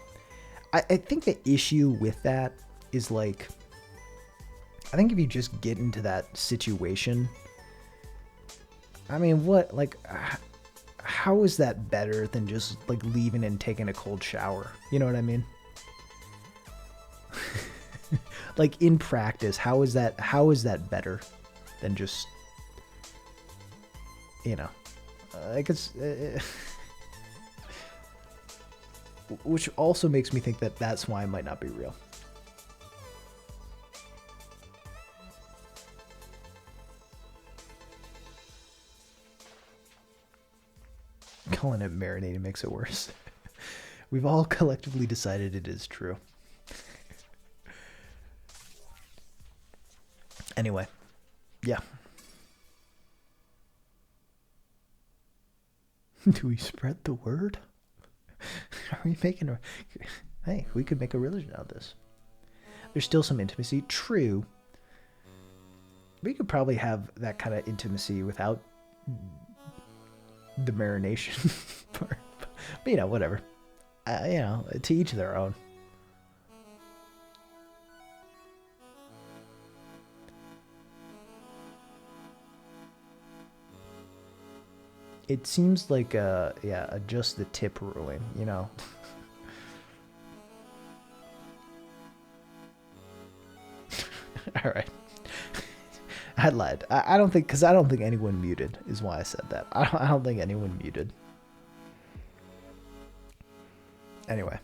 I think the issue with that is like, I think if you just get into that situation, I mean, what, like, how is that better than just like leaving and taking a cold shower? You know what I mean? Like in practice, how is that better than just, you know, like it's, which also makes me think that that's why it might not be real. Calling it marinating makes it worse. We've all collectively decided it is true. Anyway, yeah. Do we spread the word? Are we making a... Hey, we could make a religion out of this. There's still some intimacy. True. We could probably have that kind of intimacy without the marination part. But, you know, whatever. You know, to each their own. It seems like just the tip ruling, you know. All right. I lied. I don't think anyone muted is why I said that. I don't think anyone muted. Anyway.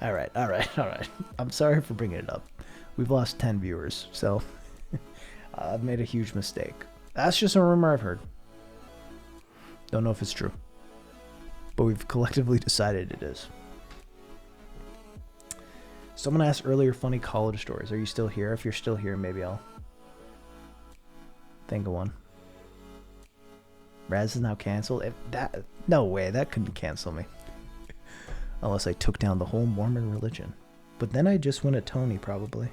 All right. I'm sorry for bringing it up. We've lost 10 viewers, so I've made a huge mistake. That's just a rumor I've heard. Don't know if it's true, but we've collectively decided it is. Someone asked earlier, funny college stories. Are you still here? If you're still here, maybe I'll think of one. Raz is now canceled. No way, that couldn't cancel me. Unless I took down the whole Mormon religion. But then I just win at Tony, probably.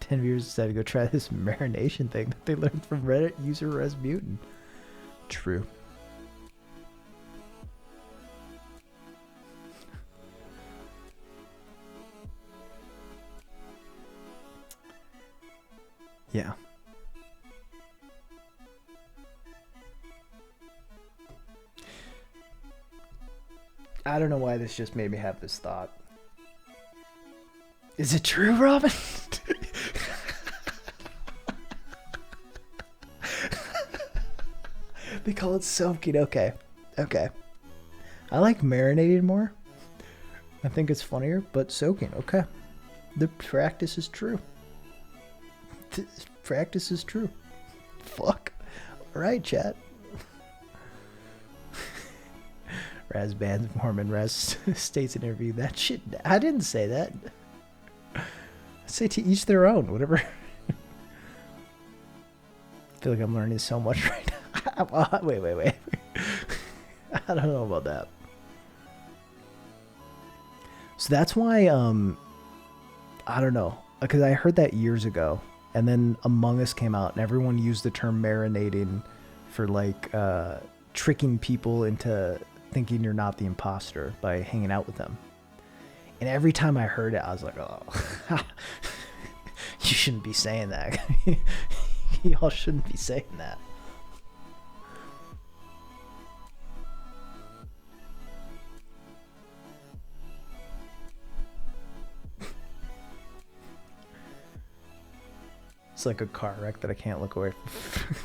Ten viewers decided to go try this marination thing that they learned from Reddit user Rasputin. True. Yeah. I don't know why this just made me have this thought. Is it true, Robin? They call it soaking. Okay. I like marinating more. I think it's funnier, but soaking. Okay. The practice is true. The practice is true. Fuck. All right, chat. Raz bans Mormon. Raz states in interview that shit. I didn't say that. I say to each their own. Whatever. I feel like I'm learning so much right now. Wait. I don't know about that. So that's why, I don't know, because I heard that years ago, and then Among Us came out, and everyone used the term marinating for, like, tricking people into thinking you're not the imposter by hanging out with them. And every time I heard it, I was like, oh, you shouldn't be saying that. Y'all shouldn't be saying that. It's like a car wreck that I can't look away from.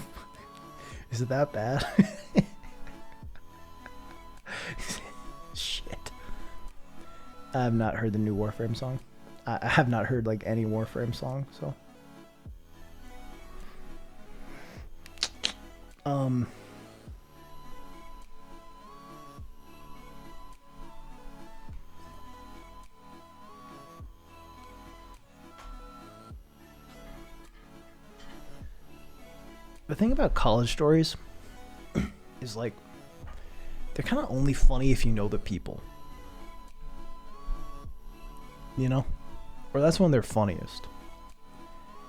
Is it that bad? Shit. I have not heard the new Warframe song. I have not heard like any Warframe song, so. The thing about college stories is like they're kind of only funny if you know the people. You know? Or that's when they're funniest.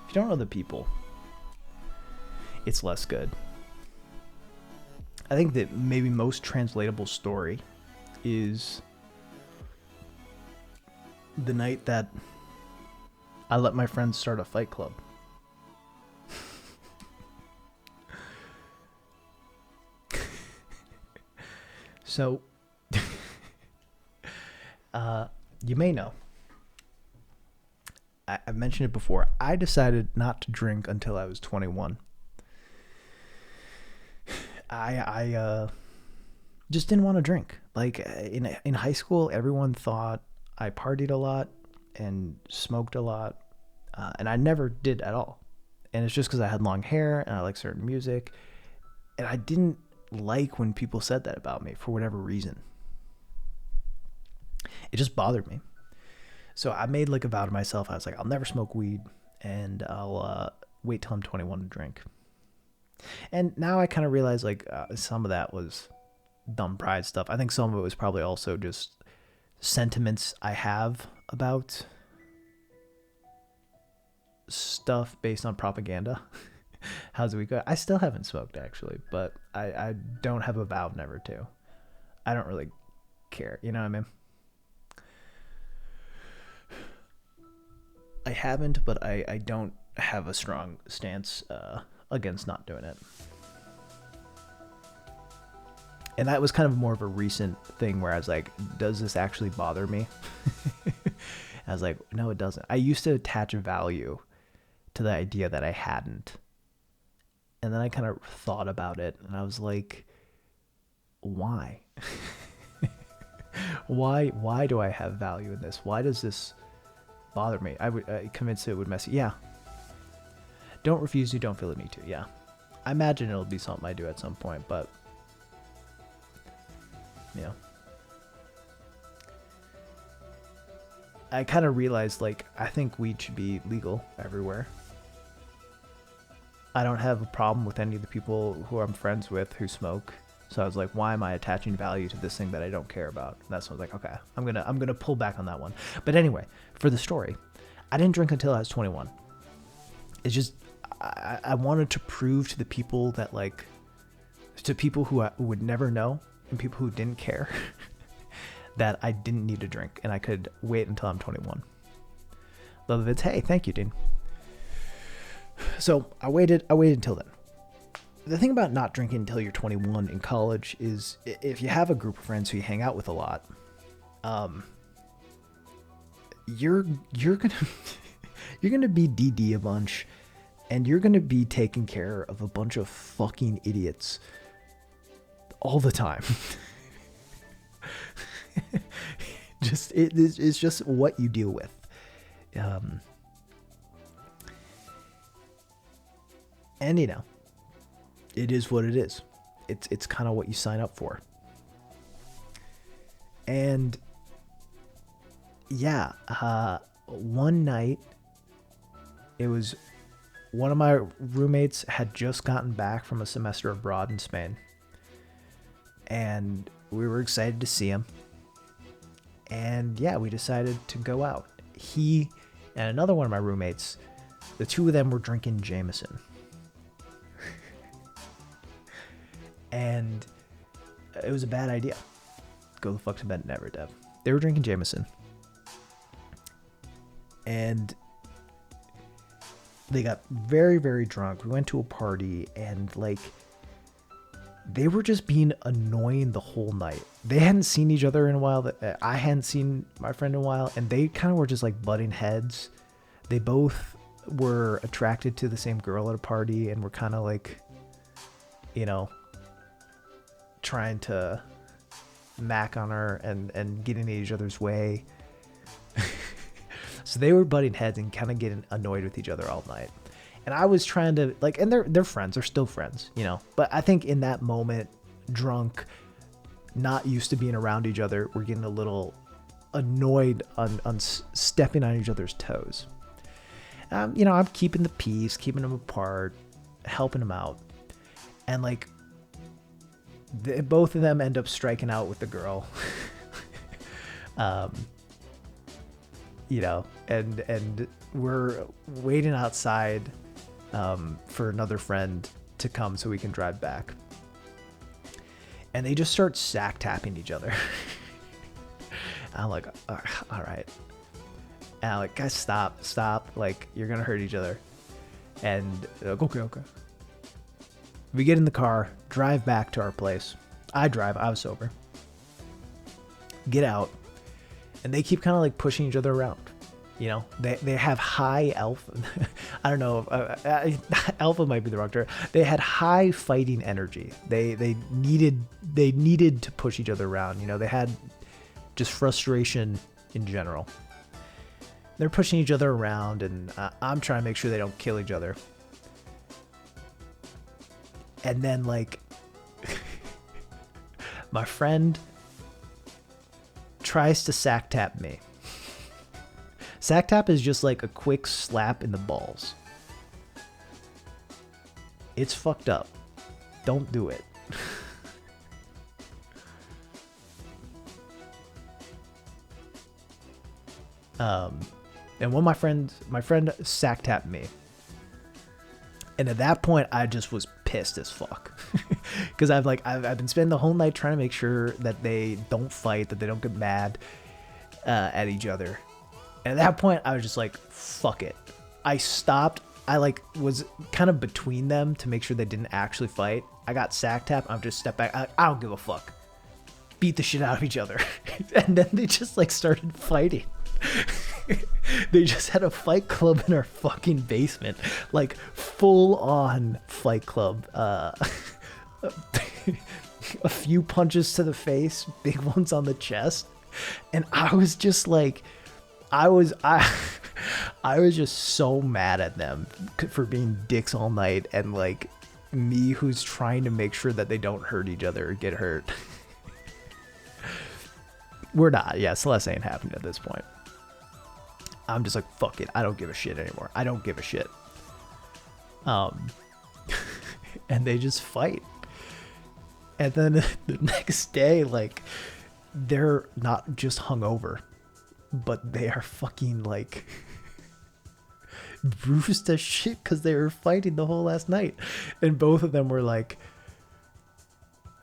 If you don't know the people, it's less good. I think that maybe most translatable story is the night that I let my friends start a fight club. So, you may know, I've mentioned it before, I decided not to drink until I was 21. I just didn't want to drink. Like, in high school, everyone thought I partied a lot and smoked a lot, and I never did at all. And it's just because I had long hair and I like certain music, and I didn't like when people said that about me for whatever reason. It just bothered me. So I made like a vow to myself. I was like, I'll never smoke weed, and I'll wait till I'm 21 to drink. And now I kind of realize like some of that was dumb pride stuff. I think some of it was probably also just sentiments I have about stuff based on propaganda. How's the week go? I still haven't smoked actually, but I don't have a vow never to. I don't really care, you know what I mean? I haven't, but I don't have a strong stance against not doing it. And that was kind of more of a recent thing where I was like, does this actually bother me? I was like, no, it doesn't. I used to attach a value to the idea that I hadn't. And then I kind of thought about it, and I was like, why? Why do I have value in this? Why does this bother me? I convinced it would mess you. Yeah. Don't refuse, you don't feel the need to. Yeah. I imagine it'll be something I do at some point, but yeah. I kind of realized, like, I think weed should be legal everywhere. I don't have a problem with any of the people who I'm friends with who smoke. So I was like, why am I attaching value to this thing that I don't care about? And that's when I was like, okay, I'm gonna pull back on that one. But anyway, for the story, I didn't drink until I was 21. It's just I wanted to prove to the people that, like, to people who would never know and people who didn't care that I didn't need to drink and I could wait until I'm 21. Love it's, hey, thank you, Dean. So I waited until then. The thing about not drinking until you're 21 in college is if you have a group of friends who you hang out with a lot, you're gonna be DD a bunch, and you're gonna be taking care of a bunch of fucking idiots all the time. It's just what you deal with. And you know, it is what it is. It's kind of what you sign up for. And yeah, one night, it was one of my roommates had just gotten back from a semester abroad in Spain, and we were excited to see him. And yeah, we decided to go out. He and another one of my roommates, the two of them were drinking Jameson. And it was a bad idea. Go the fuck to bed, never, Dev. They were drinking Jameson. And they got very, very drunk. We went to a party, and like, they were just being annoying the whole night. They hadn't seen each other in a while. I hadn't seen my friend in a while, and they kind of were just like butting heads. They both were attracted to the same girl at a party, and were kind of like, you know, trying to mac on her and getting in each other's way. So they were butting heads and kind of getting annoyed with each other all night. And I was trying to like, and they're friends, they're still friends, you know. But I think in that moment, drunk, not used to being around each other, we're getting a little annoyed on stepping on each other's toes. You know, I'm keeping the peace, keeping them apart, helping them out, and like, both of them end up striking out with the girl. You know, and we're waiting outside for another friend to come so we can drive back. And they just start sack tapping each other. I'm like, all right. And I'm like, guys, stop. Like, you're going to hurt each other. And they're like, okay. We get in the car, drive back to our place. I was sober. Get out. And they keep kind of like pushing each other around. You know, they have high alpha. I don't know. Alpha might be the wrong term. They had high fighting energy. They needed to push each other around. You know, they had just frustration in general. They're pushing each other around, and I'm trying to make sure they don't kill each other. And then like, my friend tries to sack tap me. Sack tap is just like a quick slap in the balls. It's fucked up. Don't do it. And when my friend sack tapped me, and at that point I just was pissed as fuck. Because I've been spending the whole night trying to make sure that they don't fight, that they don't get mad at each other. And at that point, I was just like, fuck it. I stopped. I like was kind of between them to make sure they didn't actually fight. I got sack tap. I'm just step back. I don't give a fuck. Beat the shit out of each other. And then they just like started fighting. They just had a fight club in our fucking basement. Like full on fight club. A few punches to the face, big ones on the chest. And I was just like, I was just so mad at them for being dicks all night, and like me who's trying to make sure that they don't hurt each other or get hurt. We're not. Yeah, Celeste ain't happening at this point. I'm just like, fuck it. I don't give a shit anymore. I don't give a shit. And they just fight. And then the next day, like, they're not just hungover, but they are fucking like bruised as shit because they were fighting the whole last night. And both of them were like,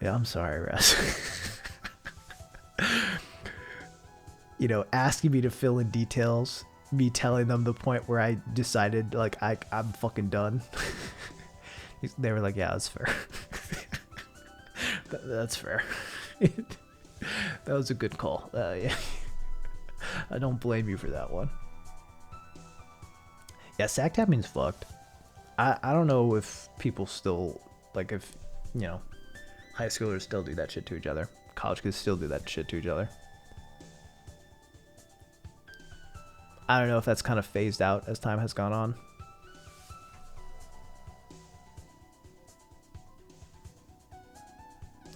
yeah, I'm sorry, Russ. You know, asking me to fill in details, me telling them the point where I decided like I'm fucking done. They were like, yeah, that's fair. That's fair. That was a good call. Yeah. I don't blame you for that one. Yeah, sack tapping's fucked. I don't know if people still, like, if, you know, high schoolers still do that shit to each other. College kids still do that shit to each other. I don't know if that's kind of phased out as time has gone on.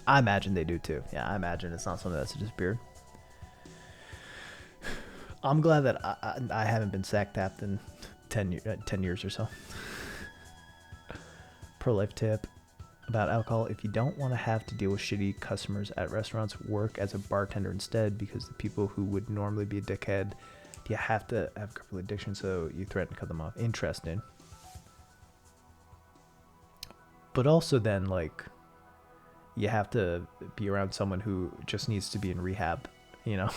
I imagine they do too. Yeah, I imagine it's not something that's disappeared. I'm glad that I haven't been sack tapped in 10 years or so. Pro life tip about alcohol: if you don't want to have to deal with shitty customers at restaurants, work as a bartender instead, because the people who would normally be a dickhead, you have to have crippling addiction, so you threaten to cut them off. Interesting. But also then, like, you have to be around someone who just needs to be in rehab, you know?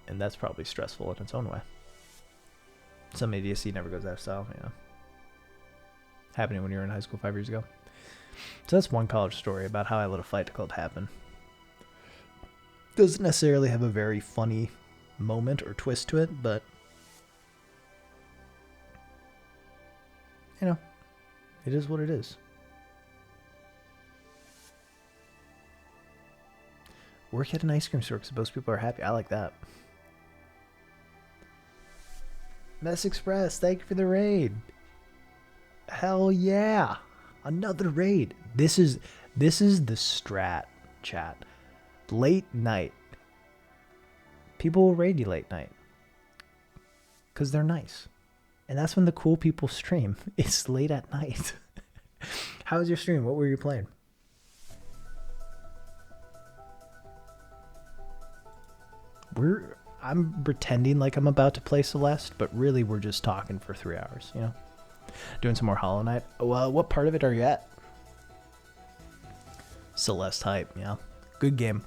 And that's probably stressful in its own way. Some idiocy never goes out of style, you know? Happening when you were in high school 5 years ago. So that's one college story about how I let a fight club happen. Doesn't necessarily have a very funny moment or twist to it, but you know, it is what it is. Work at an ice cream store because most people are happy. I like that. Mess Express, thank you for the raid. Hell yeah. Another raid. This is the strat, chat. Late night. People will raid you late night. Because they're nice. And that's when the cool people stream. It's late at night. How was your stream? What were you playing? I'm pretending like I'm about to play Celeste, but really we're just talking for 3 hours, you know? Doing some more Hollow Knight. Well, what part of it are you at? Celeste hype, yeah. Good game.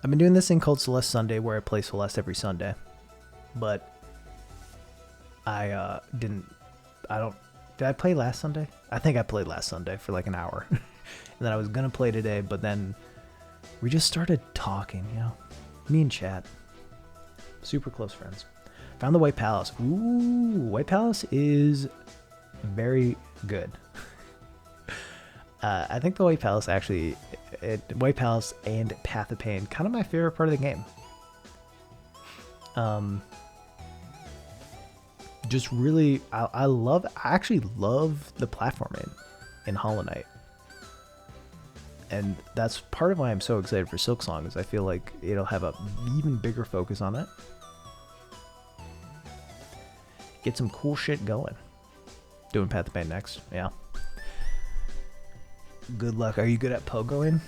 I've been doing this thing called Celeste Sunday where I play Celeste every Sunday. But did I play last Sunday? I think I played last Sunday for like an hour. And then I was gonna play today, but then we just started talking, you know? Me and chat. Super close friends. Found the White Palace. Ooh, White Palace is very good. I think the White Palace actually, White Palace and Path of Pain, kind of my favorite part of the game. Just really, I actually love the platforming in Hollow Knight. And that's part of why I'm so excited for Silksong, is I feel like it'll have a even bigger focus on it. Get some cool shit going. Doing Path of Pain next, yeah. Good luck. Are you good at pogoing?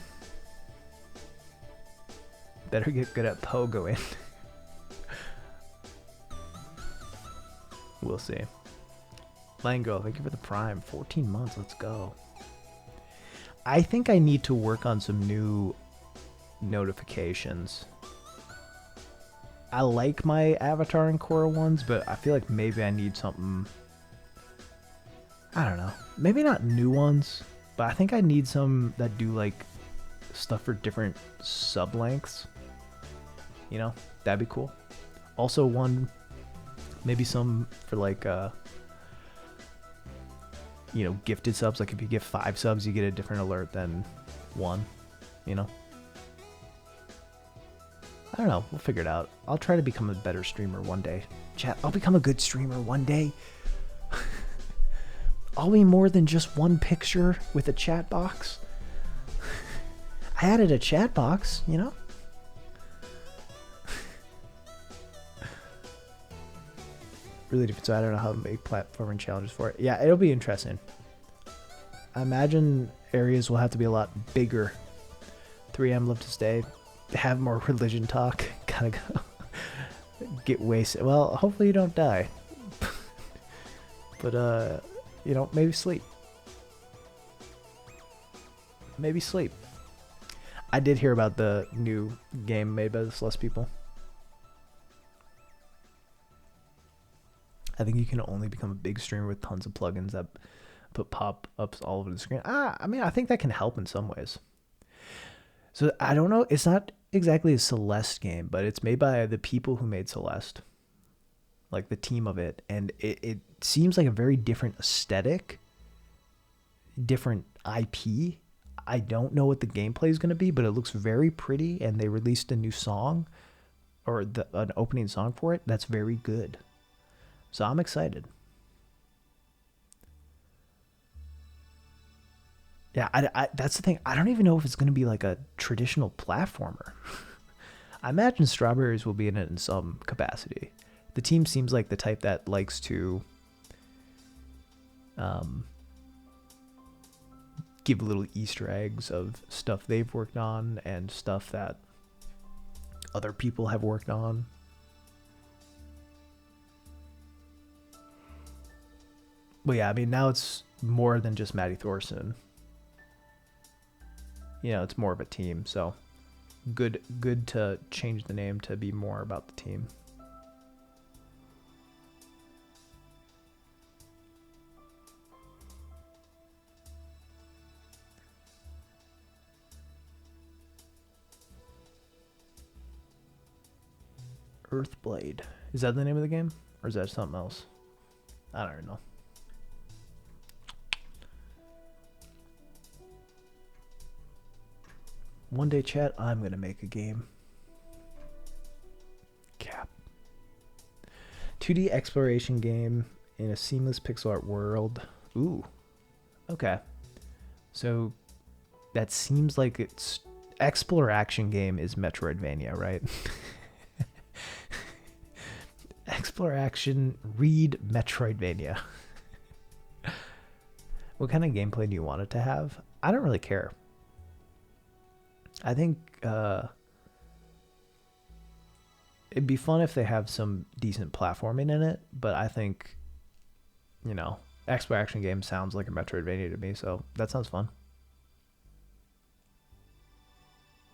Better get good at pogoing. We'll see. Lango, thank you for the Prime. 14 months, let's go. I think I need to work on some new notifications. I like my Avatar and Korra ones, but I feel like maybe I need something. I don't know. Maybe not new ones, but I think I need some that do like stuff for different sub lengths. You know, that'd be cool. Also, maybe some for like you know, gifted subs. Like if you give 5 subs, you get a different alert than 1, you know? I don't know. We'll figure it out. I'll try to become a better streamer one day. Chat, I'll become a good streamer one day. I'll be more than just one picture with a chat box. I added a chat box, you know? Really different, so I don't know how to make platforming challenges for it. Yeah, it'll be interesting. I imagine areas will have to be a lot bigger. 3M love to stay. Have more religion talk. Gotta go. Get wasted. Well, hopefully you don't die. But, you know, maybe sleep. Maybe sleep. I did hear about the new game made by the Celeste people. I think you can only become a big streamer with tons of plugins that put pop-ups all over the screen. I mean, I think that can help in some ways. So I don't know. It's not exactly a Celeste game, but it's made by the people who made Celeste. Like the team of it. And it seems like a very different aesthetic. Different IP. I don't know what the gameplay is going to be, but it looks very pretty. And they released a new song. or an opening song for it that's very good. So I'm excited. Yeah, that's the thing. I don't even know if it's going to be like a traditional platformer. I imagine Strawberries will be in it in some capacity. The team seems like the type that likes to give little Easter eggs of stuff they've worked on and stuff that other people have worked on. But yeah, I mean, now it's more than just Maddie Thorson. You know, it's more of a team. So good to change the name to be more about the team. Earthblade. Is that the name of the game? Or is that something else? I don't know. One day, chat, I'm going to make a game. Cap. 2D exploration game in a seamless pixel art world. Ooh. Okay. So that seems like it's... Exploration game is Metroidvania, right? Exploration, read Metroidvania. What kind of gameplay do you want it to have? I don't really care. I think it'd be fun if they have some decent platforming in it, but I think, you know, exploration game sounds like a Metroidvania to me, so that sounds fun.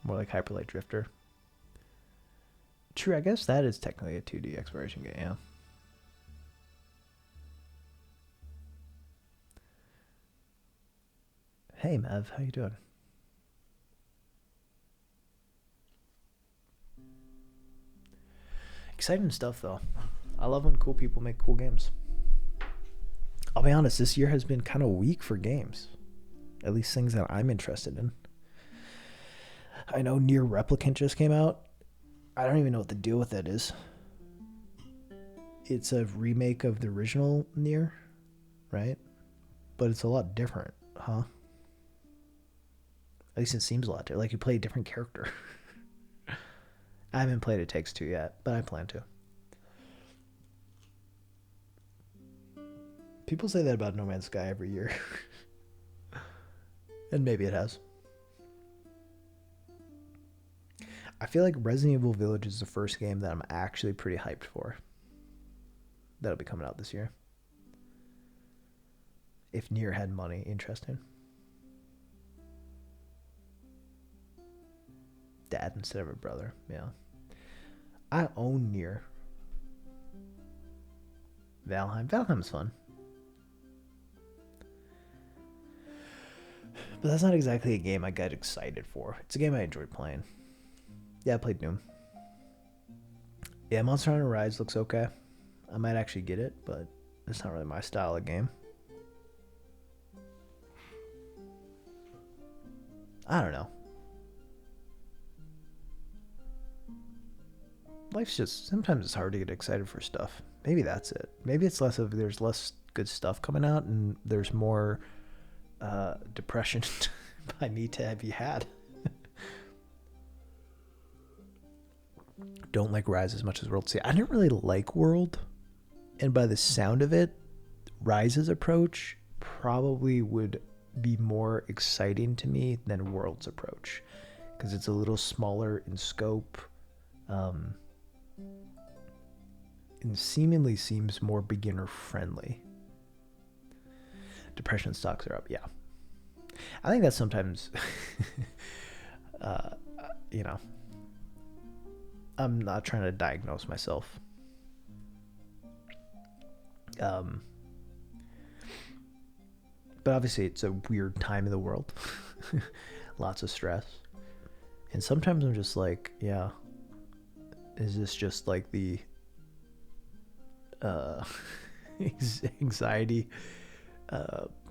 More like Hyper Light Drifter. True, I guess that is technically a 2D exploration game, yeah. Hey, Mev, how you doing? Exciting stuff, though. I love when cool people make cool games. I'll be honest, this year has been kind of weak for games. At least things that I'm interested in. I know Nier Replicant just came out. I don't even know what the deal with that is. It's a remake of the original Nier, right? But it's a lot different, huh? At least it seems a lot different. Like you play a different character. I haven't played It Takes Two yet, but I plan to. People say that about No Man's Sky every year. And maybe it has. I feel like Resident Evil Village is the first game that I'm actually pretty hyped for. That'll be coming out this year. If Nier had money, interesting. Dad instead of a brother, yeah. I own Nier. Valheim. Valheim's fun. But that's not exactly a game I got excited for. It's a game I enjoyed playing. Yeah, I played Doom. Yeah, Monster Hunter Rise looks okay. I might actually get it, but it's not really my style of game. I don't know. Life's just... Sometimes it's hard to get excited for stuff. Maybe that's it. Maybe it's less of... There's less good stuff coming out, and there's more depression by me to have you had. Don't like Rise as much as World. See, I didn't really like World, and by the sound of it, Rise's approach probably would be more exciting to me than World's approach, because it's a little smaller in scope, and seemingly seems more beginner friendly. Depression stocks are up, yeah. I think that's sometimes, you know, I'm not trying to diagnose myself. But obviously it's a weird time in the world. Lots of stress. And sometimes I'm just like, yeah, is this just like the anxiety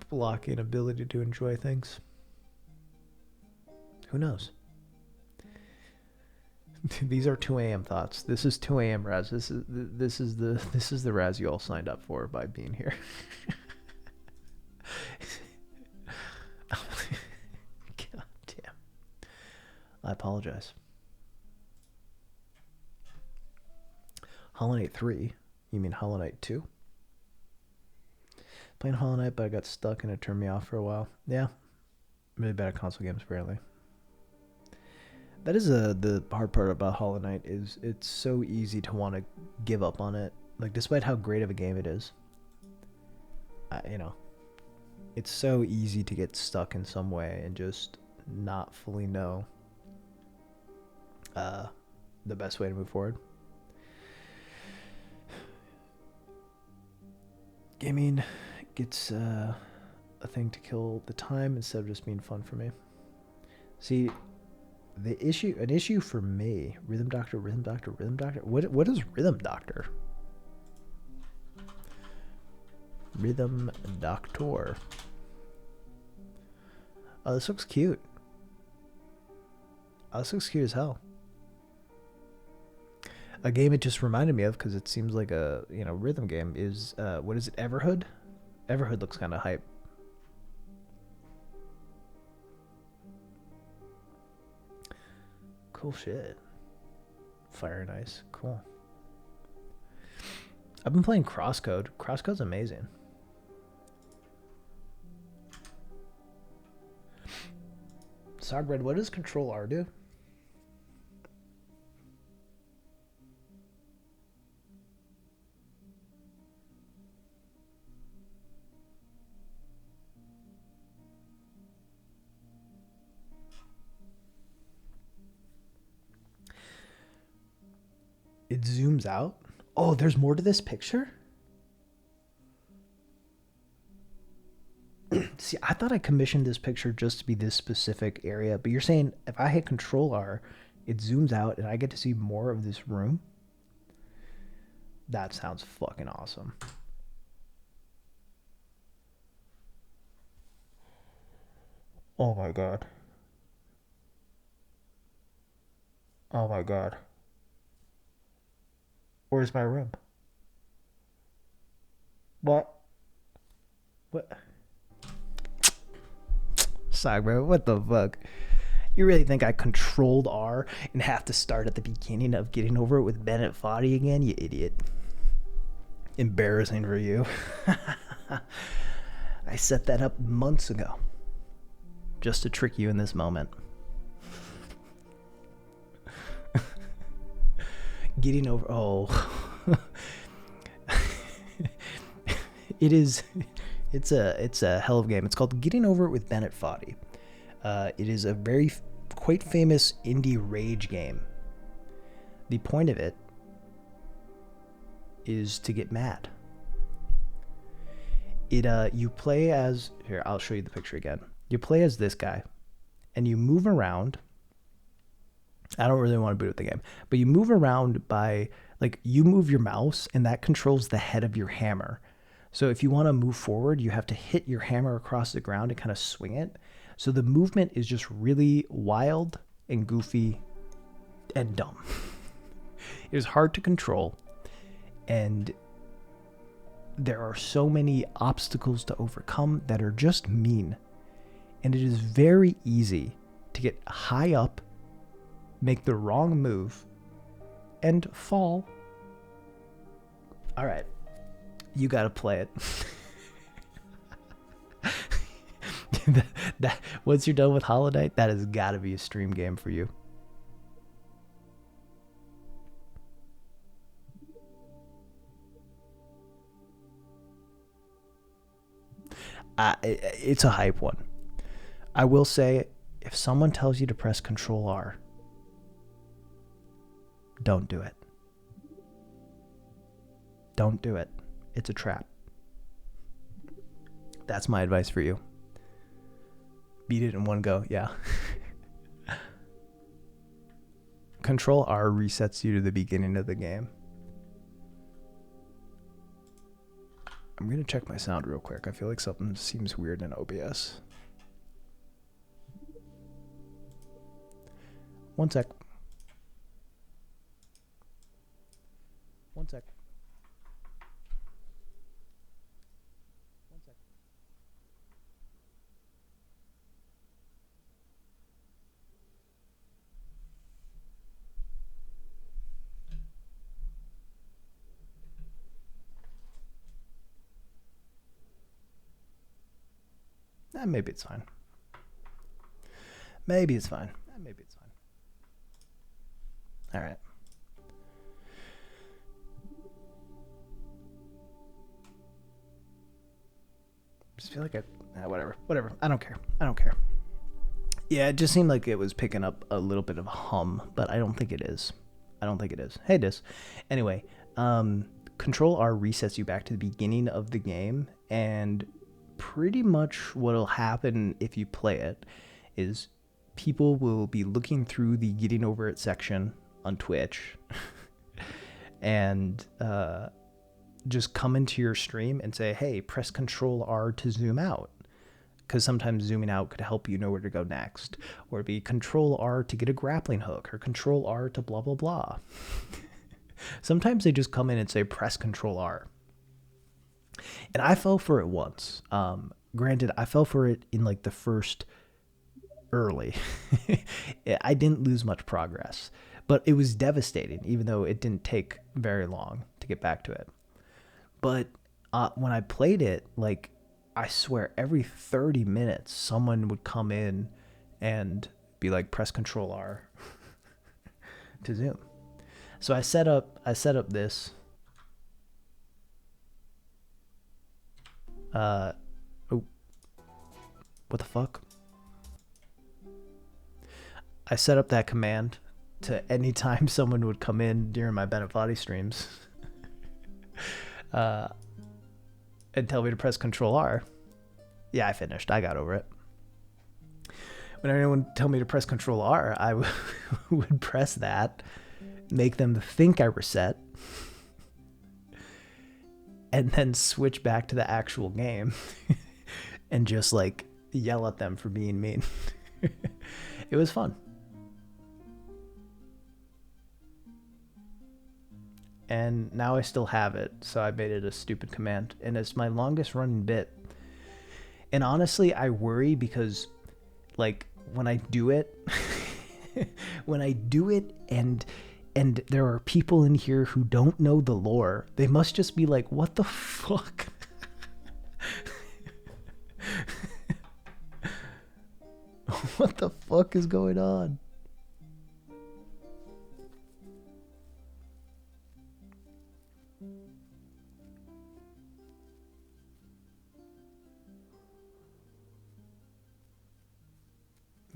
blocking ability to enjoy things? Who knows? These are 2 a.m. thoughts. This is 2 a.m. Raz. This is the Raz you all signed up for by being here. God damn. I apologize. Hollow Knight 3? You mean Hollow Knight 2? Playing Hollow Knight, but I got stuck and it turned me off for a while. Yeah. Really bad at console games, apparently. That is the hard part about Hollow Knight is it's so easy to want to give up on it. Like, despite how great of a game it is. You know. It's so easy to get stuck in some way and just not fully know the best way to move forward. Gaming gets a thing to kill the time instead of just being fun for me. See, an issue for me, Rhythm Doctor. What is Rhythm Doctor? Rhythm Doctor. Oh, this looks cute. Oh, this looks cute as hell. A game it just reminded me of because it seems like a rhythm game is what is it? Everhood. Everhood looks kind of hype. Cool shit. Fire and Ice. Cool. I've been playing Crosscode. Crosscode's amazing. Sogbread, what does Control R do? It zooms out. Oh, there's more to this picture? See, I thought I commissioned this picture just to be this specific area, but you're saying if I hit Control R, it zooms out and I get to see more of this room? That sounds fucking awesome. Oh my god. Oh my god. Where's my room? What? What? Sorry, bro. What the fuck? You really think I controlled R and have to start at the beginning of Getting Over It with Bennett Foddy again? You idiot. Embarrassing for you. I set that up months ago. Just to trick you in this moment. Getting Over... Oh. It is... It's a hell of a game. It's called Getting Over It with Bennett Foddy. It is a very quite famous indie rage game. The point of it is to get mad. You play as... Here, I'll show you the picture again. You play as this guy, and you move around. I don't really want to boot up the game, but you move around by... Like, you move your mouse, and that controls the head of your hammer. So if you want to move forward, you have to hit your hammer across the ground and kind of swing it. So the movement is just really wild and goofy and dumb. It is hard to control, and there are so many obstacles to overcome that are just mean. And it is very easy to get high up, make the wrong move, and fall. All right. You gotta play it. Once you're done with Hollow Knight, that has gotta be a stream game for you. It's a hype one. I will say, if someone tells you to press Control R, don't do it. Don't do it. It's a trap. That's my advice for you. Beat it in one go, yeah. Control R resets you to the beginning of the game. I'm gonna check my sound real quick. I feel like something seems weird in OBS. One sec. One sec. One sec. Maybe it's fine. Maybe it's fine. Maybe it's fine. All right. Just feel like whatever. I don't care. Yeah, it just seemed like it was picking up a little bit of a hum, but I don't think it is. Hey, it is. Anyway, Control R resets you back to the beginning of the game, and pretty much what'll happen if you play it is people will be looking through the Getting Over It section on Twitch and just come into your stream and say, hey, press Control R to zoom out. Because sometimes zooming out could help you know where to go next. Or it'd be Control R to get a grappling hook, or Control R to blah, blah, blah. Sometimes they just come in and say, press Control R. And I fell for it once. Granted, I fell for it in like the first early. I didn't lose much progress. But it was devastating, even though it didn't take very long to get back to it. But when I played it, like, I swear every 30 minutes someone would come in and be like, press Control R to zoom. So I set up this what the fuck? I set up that command to anytime someone would come in during my Benefitti streams and tell me to press Control R. Yeah, I finished. I got over it. When anyone tell me to press Control R, I would press that, make them think I reset, and then switch back to the actual game and just like yell at them for being mean. It was fun. And now I still have it, so I made it a stupid command, and it's my longest running bit. And honestly, I worry because, like, when I do it, and there are people in here who don't know the lore, they must just be like, what the fuck? What the fuck is going on?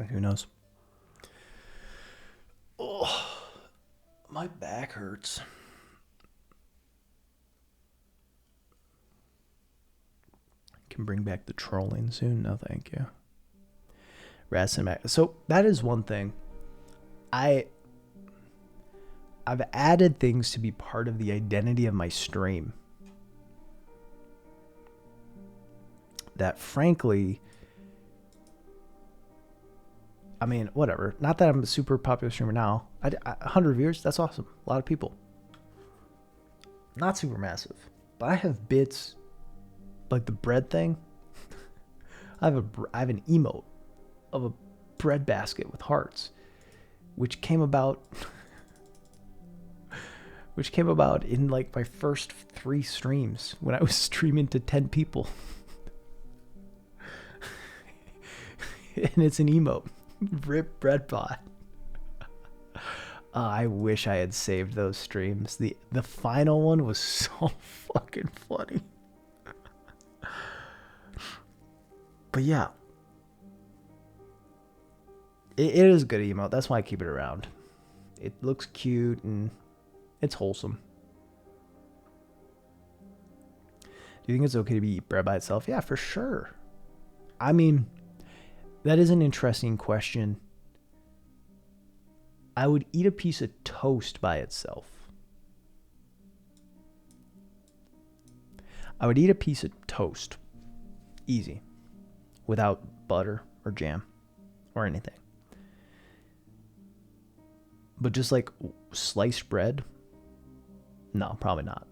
Who knows? Oh, my back hurts. Can bring back the trolling soon? No, thank you. So that is one thing. I've added things to be part of the identity of my stream that, frankly, I mean, whatever. Not that I'm a super popular streamer now. 100 viewers, that's awesome. A lot of people. Not super massive. But I have bits like the bread thing. I have an emote of a bread basket with hearts, which came about in like my first 3 streams when I was streaming to 10 people. And it's an emote. Rip Breadbot. I wish I had saved those streams. The final one was so fucking funny. But yeah. It is a good emote. That's why I keep it around. It looks cute and it's wholesome. Do you think it's okay to eat bread by itself? Yeah, for sure. I mean, that is an interesting question. I would eat a piece of toast by itself. I would eat a piece of toast. Easy. Without butter or jam or anything. But just like sliced bread, No, probably not.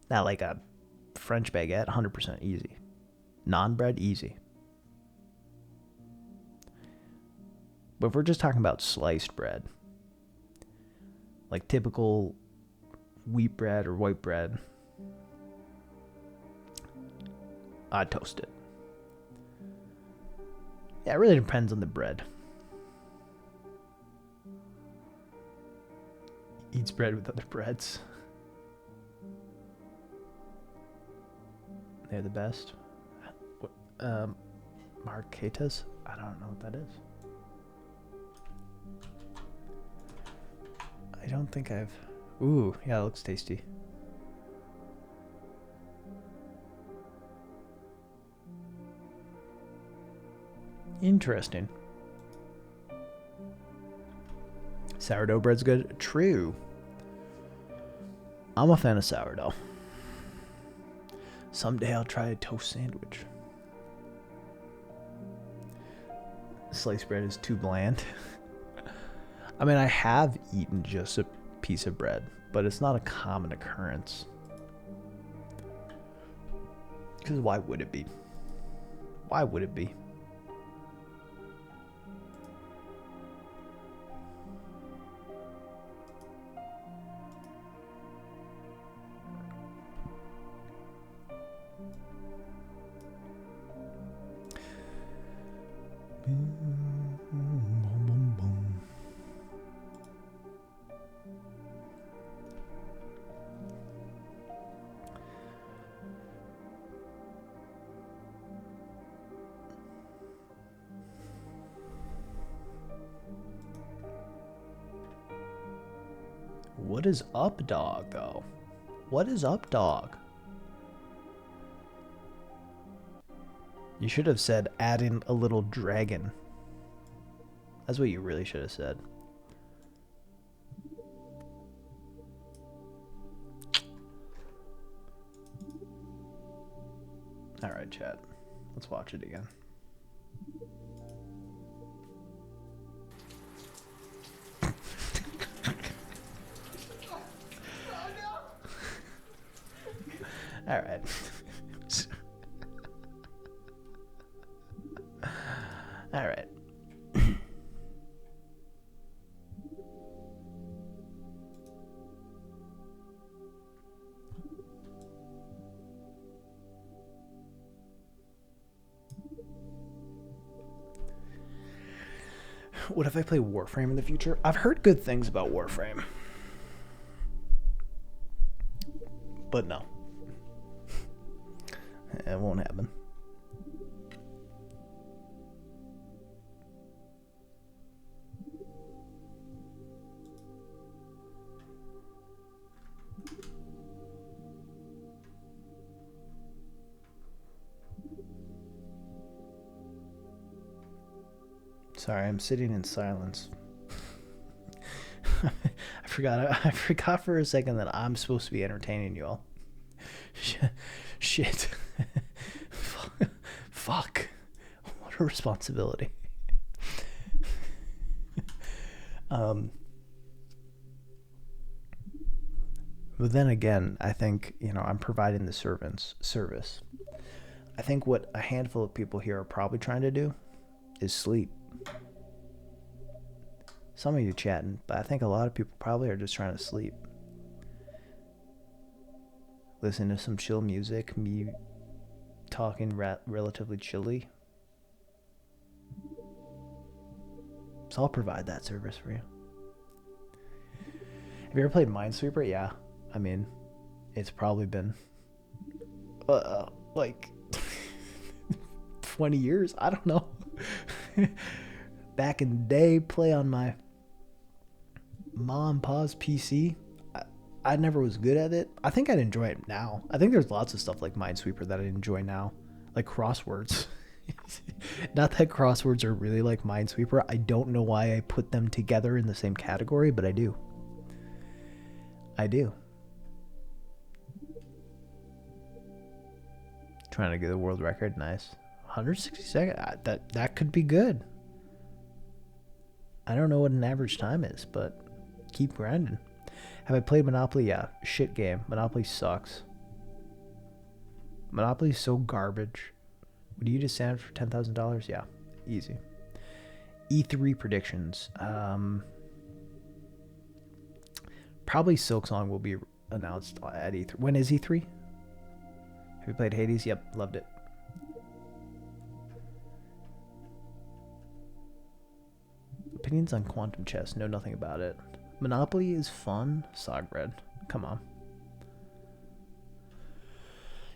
Not like a French baguette, 100% easy. Non-bread, easy. But if we're just talking about sliced bread, like typical wheat bread or white bread, I'd toast it. Yeah, it really depends on the bread. Eats bread with other breads. They're the best. Marquetas? I don't know what that is. I don't think I've... Ooh, yeah, it looks tasty. Interesting. Sourdough bread's good? True. I'm a fan of sourdough. Someday I'll try a toast sandwich. Sliced bread is too bland. I mean, I have eaten just a piece of bread, but it's not a common occurrence. Because why would it be? Why would it be? What is up, dog, though? What is up, dog? You should have said, add in a little dragon. That's what you really should have said. Alright, chat. Let's watch it again. All right. All right. What if I play Warframe in the future? I've heard good things about Warframe. But no. It won't happen. Sorry, I'm sitting in silence. I forgot for a second that I'm supposed to be entertaining you all. Shit. Fuck. What a responsibility. But then again, I think, I'm providing the service. I think what a handful of people here are probably trying to do is sleep. Some of you chatting, but I think a lot of people probably are just trying to sleep. Listen to some chill music, me talking relatively chilly. So I'll provide that service for you. Have you ever played Minesweeper? Yeah. I mean, it's probably been like 20 years. I don't know. Back in the day, play on my mom and pa's PC. I never was good at it. I think I'd enjoy it now. I think there's lots of stuff like Minesweeper that I enjoy now, like crosswords. Not that crosswords are really like Minesweeper. I don't know why I put them together in the same category, but I do. I do. Trying to get a world record. Nice. 160 seconds. That could be good. I don't know what an average time is, but keep grinding. Have I played Monopoly? Yeah. Shit game. Monopoly sucks. Monopoly is so garbage. Would you just stand for $10,000? Yeah. Easy. E3 predictions. Probably Silksong will be announced at E3. When is E3? Have you played Hades? Yep. Loved it. Opinions on quantum chess. Know nothing about it. Monopoly is fun. Sogred. Come on.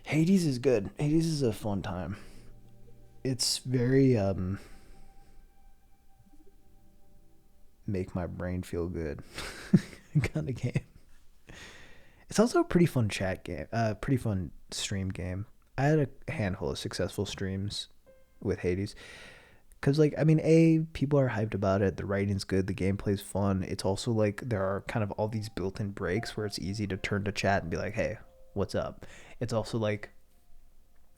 Hades is good. Hades is a fun time. It's very make my brain feel good kind of game. It's also a pretty fun chat game. Pretty fun stream game. I had a handful of successful streams with Hades. Because, like, I mean, people are hyped about it. The writing's good. The gameplay's fun. It's also, like, there are kind of all these built-in breaks where it's easy to turn to chat and be like, hey, what's up? It's also, like,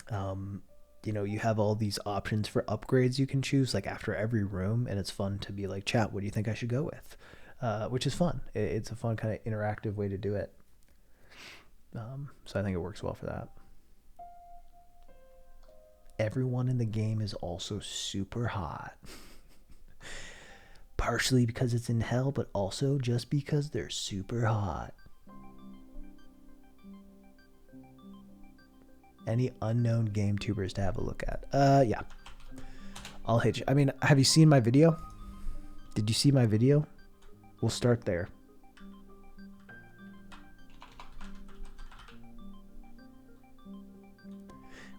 you know, you have all these options for upgrades you can choose, like, after every room. And it's fun to be like, chat, what do you think I should go with? Which is fun. It's a fun kind of interactive way to do it. So I think it works well for that. Everyone in the game is also super hot. Partially because it's in hell, but also just because they're super hot. Any unknown game tubers to have a look at? Yeah. I'll hit you. I mean, have you seen my video? Did you see my video? We'll start there.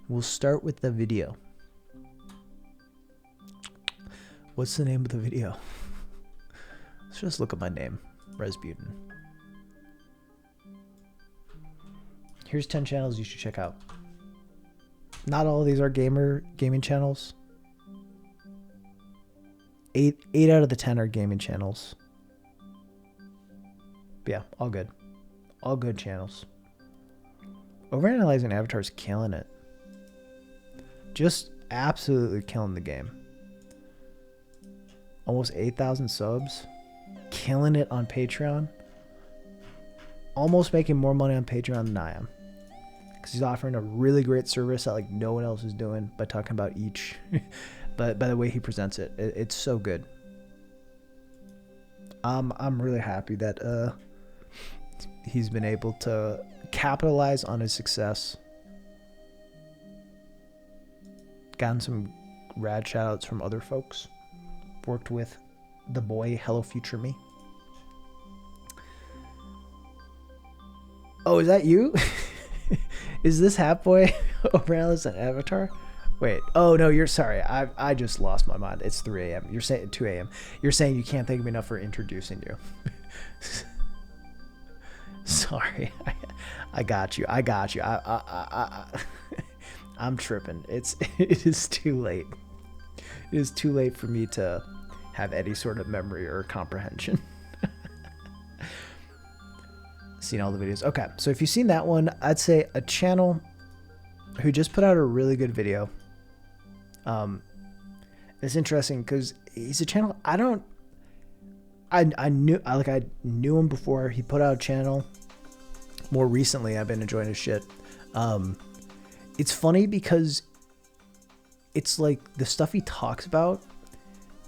We'll start with the video. What's the name of the video? Let's just look at my name, Resbutin. Here's 10 channels you should check out. Not all of these are gaming channels. 8 out of the 10 are gaming channels. But yeah, all good. All good channels. Overanalyzing Avatar's killing it. Just absolutely killing the game. Almost 8,000 subs. Killing it on Patreon. Almost making more money on Patreon than I am. Because he's offering a really great service that like no one else is doing by talking about each. But by the way he presents it, it's so good. I'm really happy that he's been able to capitalize on his success. Gotten some rad shoutouts from other folks. Worked with the boy Hello Future Me. Oh, is that you? Is this Hat Boy Overanalyzed an Avatar? Wait. Oh no, you're sorry. I just lost my mind. It's 3 a.m. You're saying 2 a.m. You're saying you can't thank me enough for introducing you. Sorry. I got you. I'm tripping. It is too late. It is too late for me to have any sort of memory or comprehension. Seen all the videos. Okay, so if you've seen that one, I'd say a channel who just put out a really good video. It's interesting because he's a channel I knew him before he put out a channel. More recently, I've been enjoying his shit. It's funny because it's like the stuff he talks about,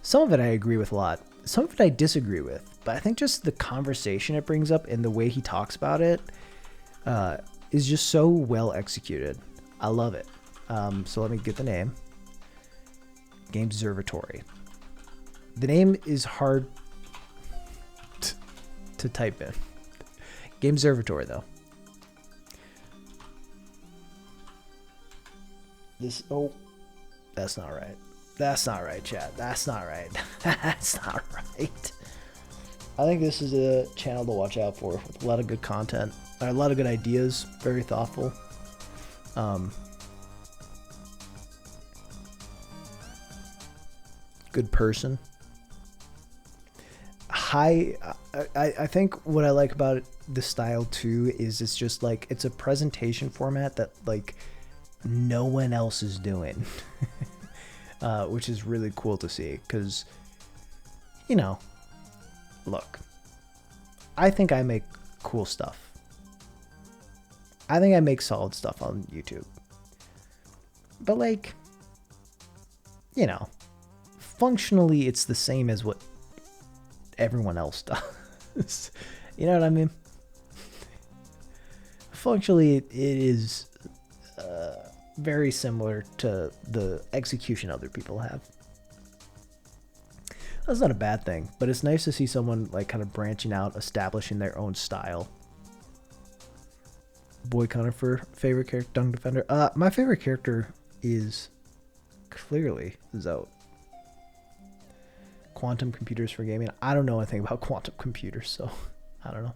some of it I agree with a lot. Some of it I disagree with. But I think just the conversation it brings up and the way he talks about it is just so well executed. I love it. So let me get the name. Games Observatory. The name is hard to type in. Games Observatory, though. That's not right. That's not right, chat. That's not right. That's not right. I think this is a channel to watch out for with a lot of good content. A lot of good ideas. Very thoughtful. Good person. I think what I like about the style too is it's just like it's a presentation format that like no one else is doing. Which is really cool to see because, you know, look, I think I make cool stuff. I think I make solid stuff on YouTube. But like, you know, functionally it's the same as what everyone else does. You know what I mean? Functionally it is very similar to the execution other people have. That's not a bad thing, but it's nice to see someone like kind of branching out, establishing their own style. Boy Conifer, favorite character, Dung Defender. My favorite character is clearly Zote. Quantum computers for gaming. I don't know anything about quantum computers, so I don't know.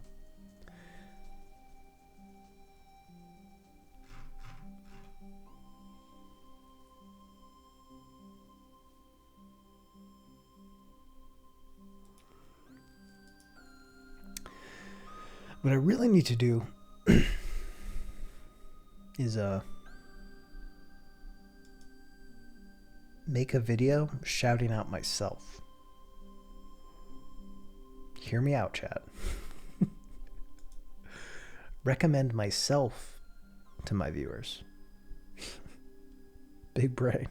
What I really need to do is make a video shouting out myself. Hear me out, chat. Recommend myself to my viewers. Big brain.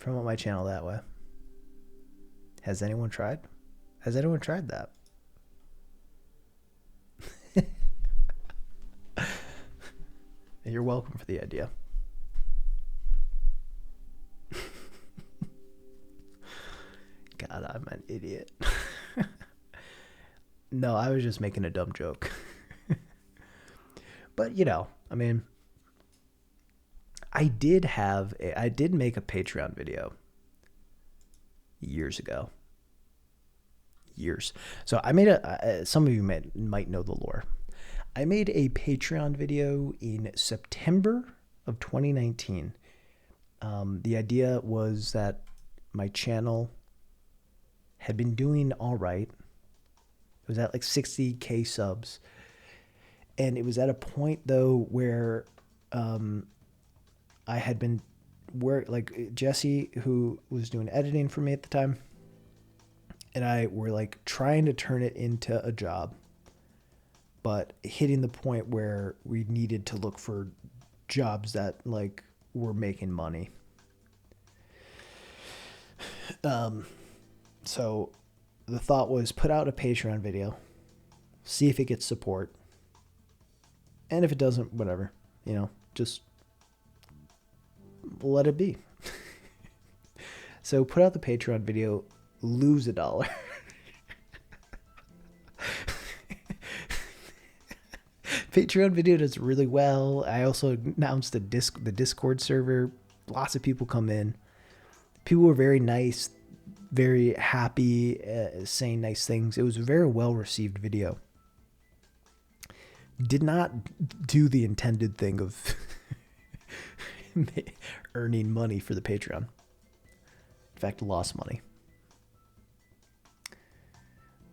Promote my channel that way. Has anyone tried? Has anyone tried that? You're welcome for the idea. God, I'm an idiot. No, I was just making a dumb joke. But, you know, I mean, I did make a Patreon video years ago. So I made some of you might know the lore. I made a Patreon video in September of 2019. The idea was that my channel had been doing all right. It was at like 60K subs. And it was at a point though where I had been like Jesse, who was doing editing for me at the time, and I were like trying to turn it into a job, but hitting the point where we needed to look for jobs that like were making money. So the thought was put out a Patreon video, see if it gets support. And if it doesn't, whatever, you know, just let it be. So put out the Patreon video, lose $1. Patreon video does really well. I also announced the Discord server. Lots of people come in. People were very nice, very happy, saying nice things. It was a very well received video. Did not do the intended thing of earning money for the Patreon. In fact, lost money.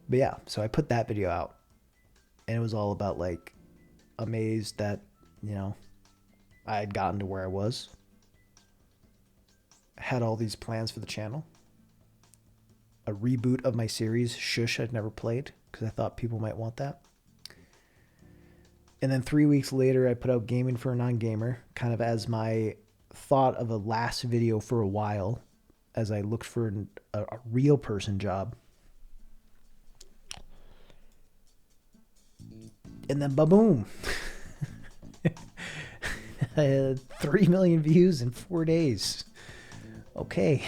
But yeah, so I put that video out, and it was all about like amazed that, you know, I had gotten to where I was. Had all these plans for the channel. A reboot of my series, Shush, I'd never played, because I thought people might want that. And then 3 weeks later, I put out Gaming for a Non-Gamer, kind of as my thought of a last video for a while, as I looked for a real person job. And then ba-boom. I had 3 million views in 4 days. Okay.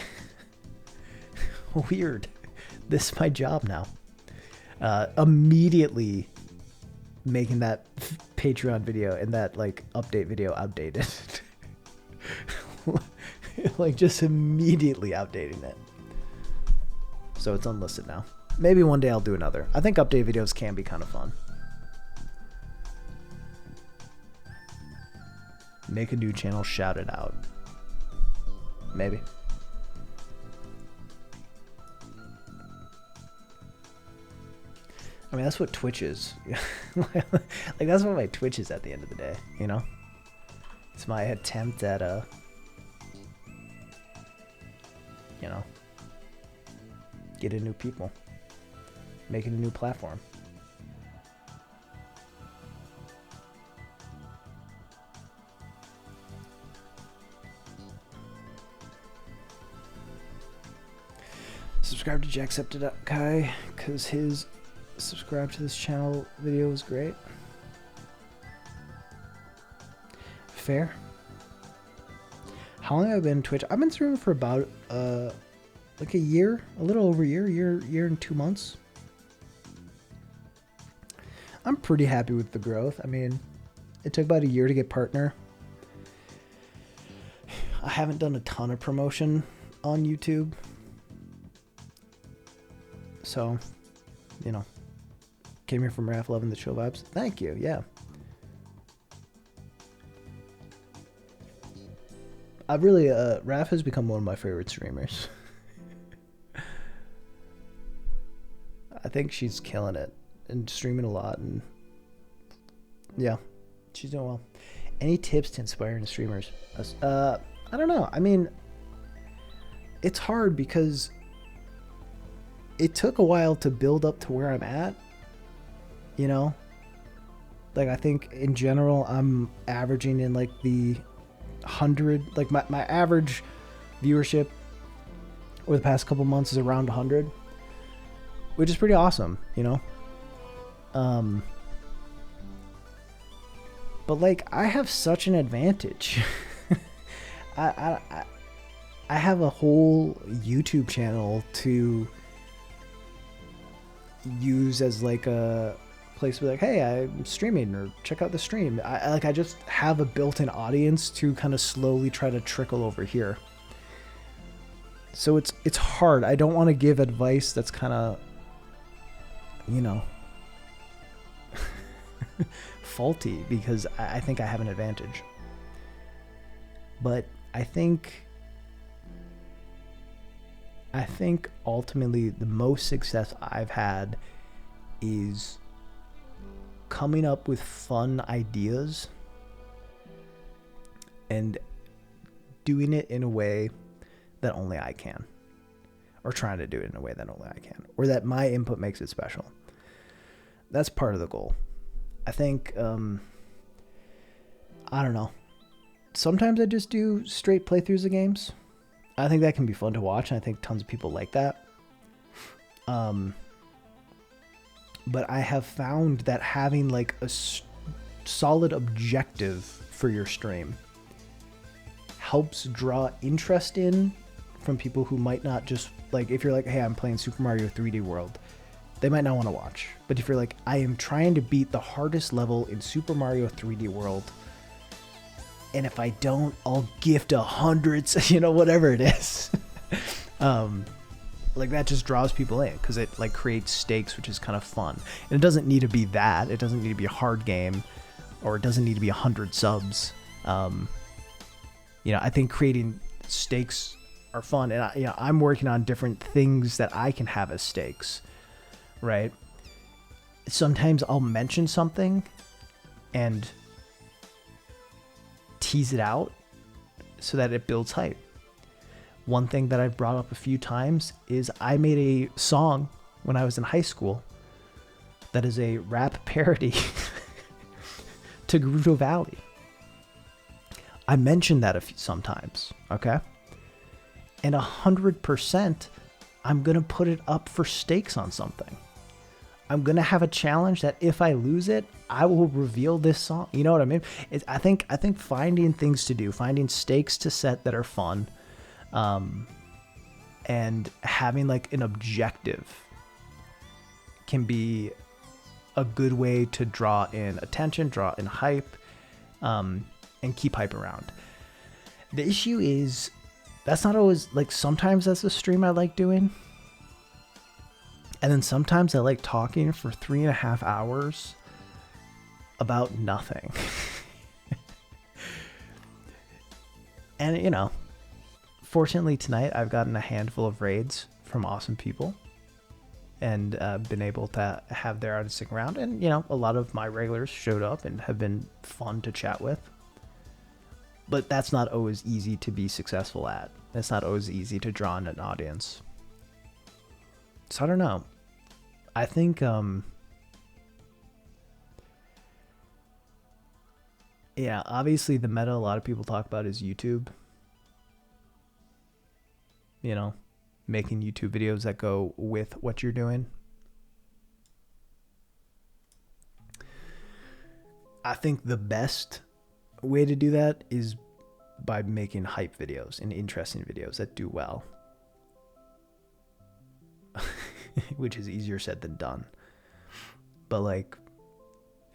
Weird. This is my job now. Immediately making that Patreon video and that like update video outdated. Like just immediately outdating it. So it's unlisted now. Maybe one day I'll do another. I think update videos can be kind of fun. Make a new channel, shout it out. Maybe. I mean, that's what Twitch is. Like, that's what my Twitch is at the end of the day, you know? It's my attempt at, you know, getting new people. making a new platform. Subscribe to Jacksepticeye because his subscribe to this channel video is great. Fair. How long have I been on Twitch? I've been streaming for about like a year, a little over a year and 2 months. I'm pretty happy with the growth. I mean, it took about a year to get partner. I haven't done a ton of promotion on YouTube. So, you know, came here from Raph, loving the chill vibes. Thank you, yeah. I've really, Raph has become one of my favorite streamers. I think she's killing it and streaming a lot, and yeah, she's doing well. Any tips to inspiring streamers? I don't know. I mean, it's hard because it took a while to build up to where I'm at, you know? Like, I think in general, I'm averaging in like the 100, like my average viewership over the past couple months is around 100, which is pretty awesome, you know? But like, I have such an advantage. I have a whole YouTube channel to use as like a place to be like, hey, I'm streaming, or check out the stream. I just have a built-in audience to kind of slowly try to trickle over here. So it's hard. I don't want to give advice that's kind of, you know, faulty, because I think I have an advantage. But I think ultimately the most success I've had is coming up with fun ideas and doing it in a way that only I can, or trying to do it in a way that only I can, or that my input makes it special. That's part of the goal. I think, I don't know. Sometimes I just do straight playthroughs of games. I think that can be fun to watch, and I think tons of people like that. But I have found that having like a solid objective for your stream helps draw interest in from people who might not just, like, if you're like, hey, I'm playing Super Mario 3D World, they might not want to watch. But if you're like, I am trying to beat the hardest level in Super Mario 3D World, and if I don't, I'll gift 100, you know, whatever it is. Like, that just draws people in, because it like creates stakes, which is kind of fun. And it doesn't need to be that. It doesn't need to be a hard game, or it doesn't need to be 100 subs. You know, I think creating stakes are fun, and you know, I'm working on different things that I can have as stakes, right? Sometimes I'll mention something and tease it out so that it builds hype. One thing that I've brought up a few times is I made a song when I was in high school that is a rap parody to Gerudo Valley. I mentioned that sometimes, okay? And 100%, I'm going to put it up for stakes on something. I'm going to have a challenge that if I lose it, I will reveal this song. You know what I mean? I think finding things to do, finding stakes to set that are fun, and having like an objective can be a good way to draw in attention, draw in hype, and keep hype around. The issue is, that's not always, like, sometimes that's a stream I like doing. And then sometimes I like talking for 3.5 hours about nothing. And, you know, fortunately tonight I've gotten a handful of raids from awesome people, and been able to have their audience stick around. And, you know, a lot of my regulars showed up and have been fun to chat with. But that's not always easy to be successful at. It's not always easy to draw in an audience. So I don't know. I think yeah, obviously the meta a lot of people talk about is YouTube. You know, making YouTube videos that go with what you're doing. I think the best way to do that is by making hype videos and interesting videos that do well. Which is easier said than done. But like,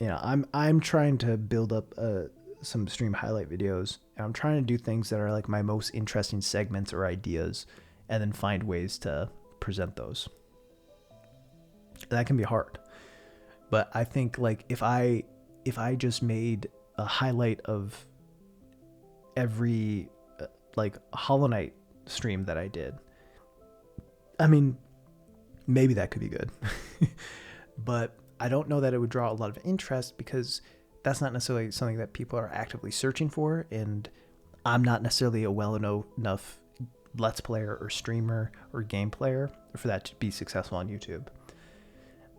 you know, I'm trying to build up some stream highlight videos, and I'm trying to do things that are like my most interesting segments or ideas, and then find ways to present those. That can be hard. But I think like if I just made a highlight of every like Hollow Knight stream that I did, I mean, maybe that could be good. But I don't know that it would draw a lot of interest because that's not necessarily something that people are actively searching for, and I'm not necessarily a well enough Let's Player or streamer or game player for that to be successful on YouTube.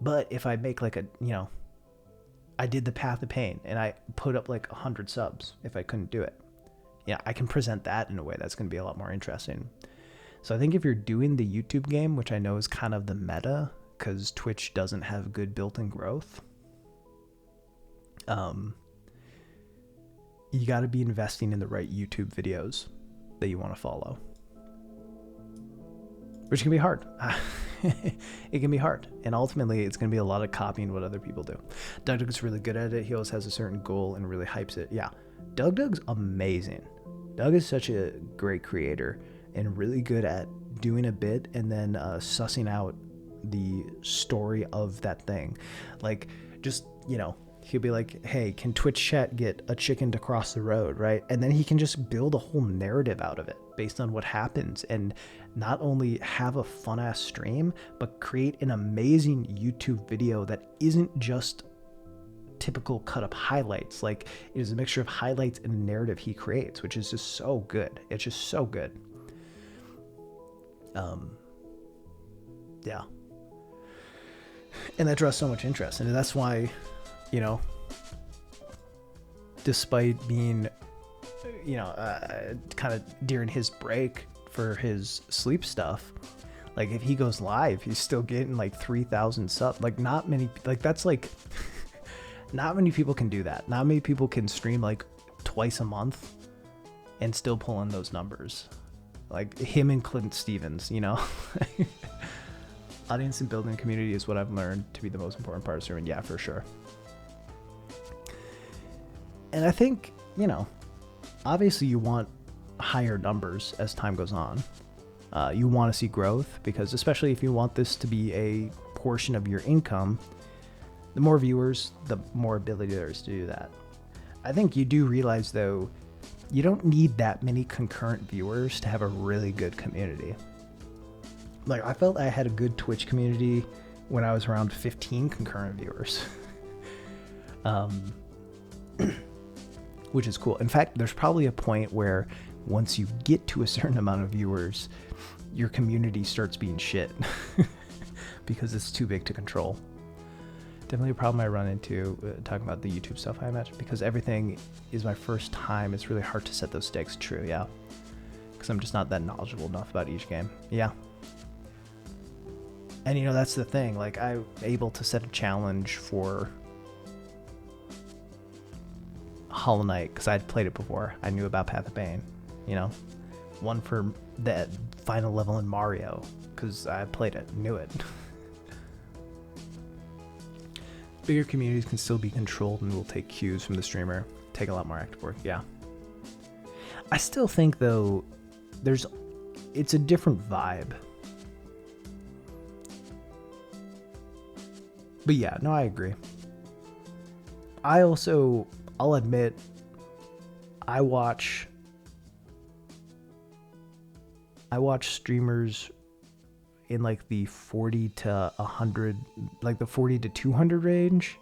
But if I make like a, you know, I did the Path of Pain and I put up like 100 subs if I couldn't do it. Yeah, I can present that in a way that's going to be a lot more interesting. So I think if you're doing the YouTube game, which I know is kind of the meta because Twitch doesn't have good built-in growth, you got to be investing in the right YouTube videos that you want to follow, which can be hard. It can be hard, and ultimately it's going to be a lot of copying what other people do. Doug's really good at it. He always has a certain goal and really hypes it. Yeah, Doug's amazing. Doug is such a great creator and really good at doing a bit and then sussing out the story of that thing. Like, just, you know, he'll be like, hey, can Twitch chat get a chicken to cross the road, right? And then he can just build a whole narrative out of it based on what happens, and not only have a fun ass stream, but create an amazing YouTube video that isn't just typical cut up highlights. Like, it is a mixture of highlights and narrative he creates, which is just so good. It's just so good. Yeah. And that draws so much interest, and that's why, you know, despite being, you know, kind of during his break for his sleep stuff, like if he goes live, he's still getting like 3,000 subs. Like, not many, like that's like not many people can do that. Not many people can stream like twice a month and still pull in those numbers. Like him and Clint Stevens, you know. Audience and building community is what I've learned to be the most important part of streaming. Yeah, for sure. And I think, you know, obviously you want higher numbers as time goes on. You want to see growth, because especially if you want this to be a portion of your income, the more viewers, the more ability there is to do that. I think you do realize, though, you don't need that many concurrent viewers to have a really good community. Like, I felt I had a good Twitch community when I was around 15 concurrent viewers. Which is cool. In fact, there's probably a point where once you get to a certain amount of viewers, your community starts being shit because it's too big to control. Definitely a problem I run into talking about the YouTube stuff, I imagine, because everything is my first time. It's really hard to set those stakes true, yeah. Because I'm just not that knowledgeable enough about each game. Yeah. And, you know, that's the thing. Like, I'm able to set a challenge for Hollow Knight because I'd played it before. I knew about Path of Pain, you know. One for the final level in Mario because I played it, knew it. Bigger communities can still be controlled and will take cues from the streamer. Take a lot more active work, yeah. I still think, though, it's a different vibe. But yeah, no, I agree. I'll admit, I watch streamers in like the 40 to 100, like the 40 to 200 range,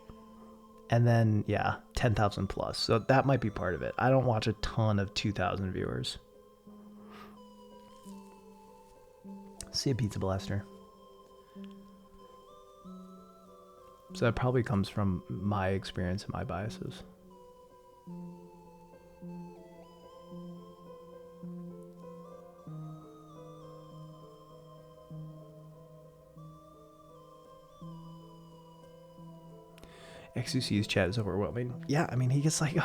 and then yeah, 10,000 plus. So that might be part of it. I don't watch a ton of 2,000 viewers. See a Pizza Blaster. So that probably comes from my experience and my biases. XUC's chat is overwhelming. Yeah, I mean, he gets like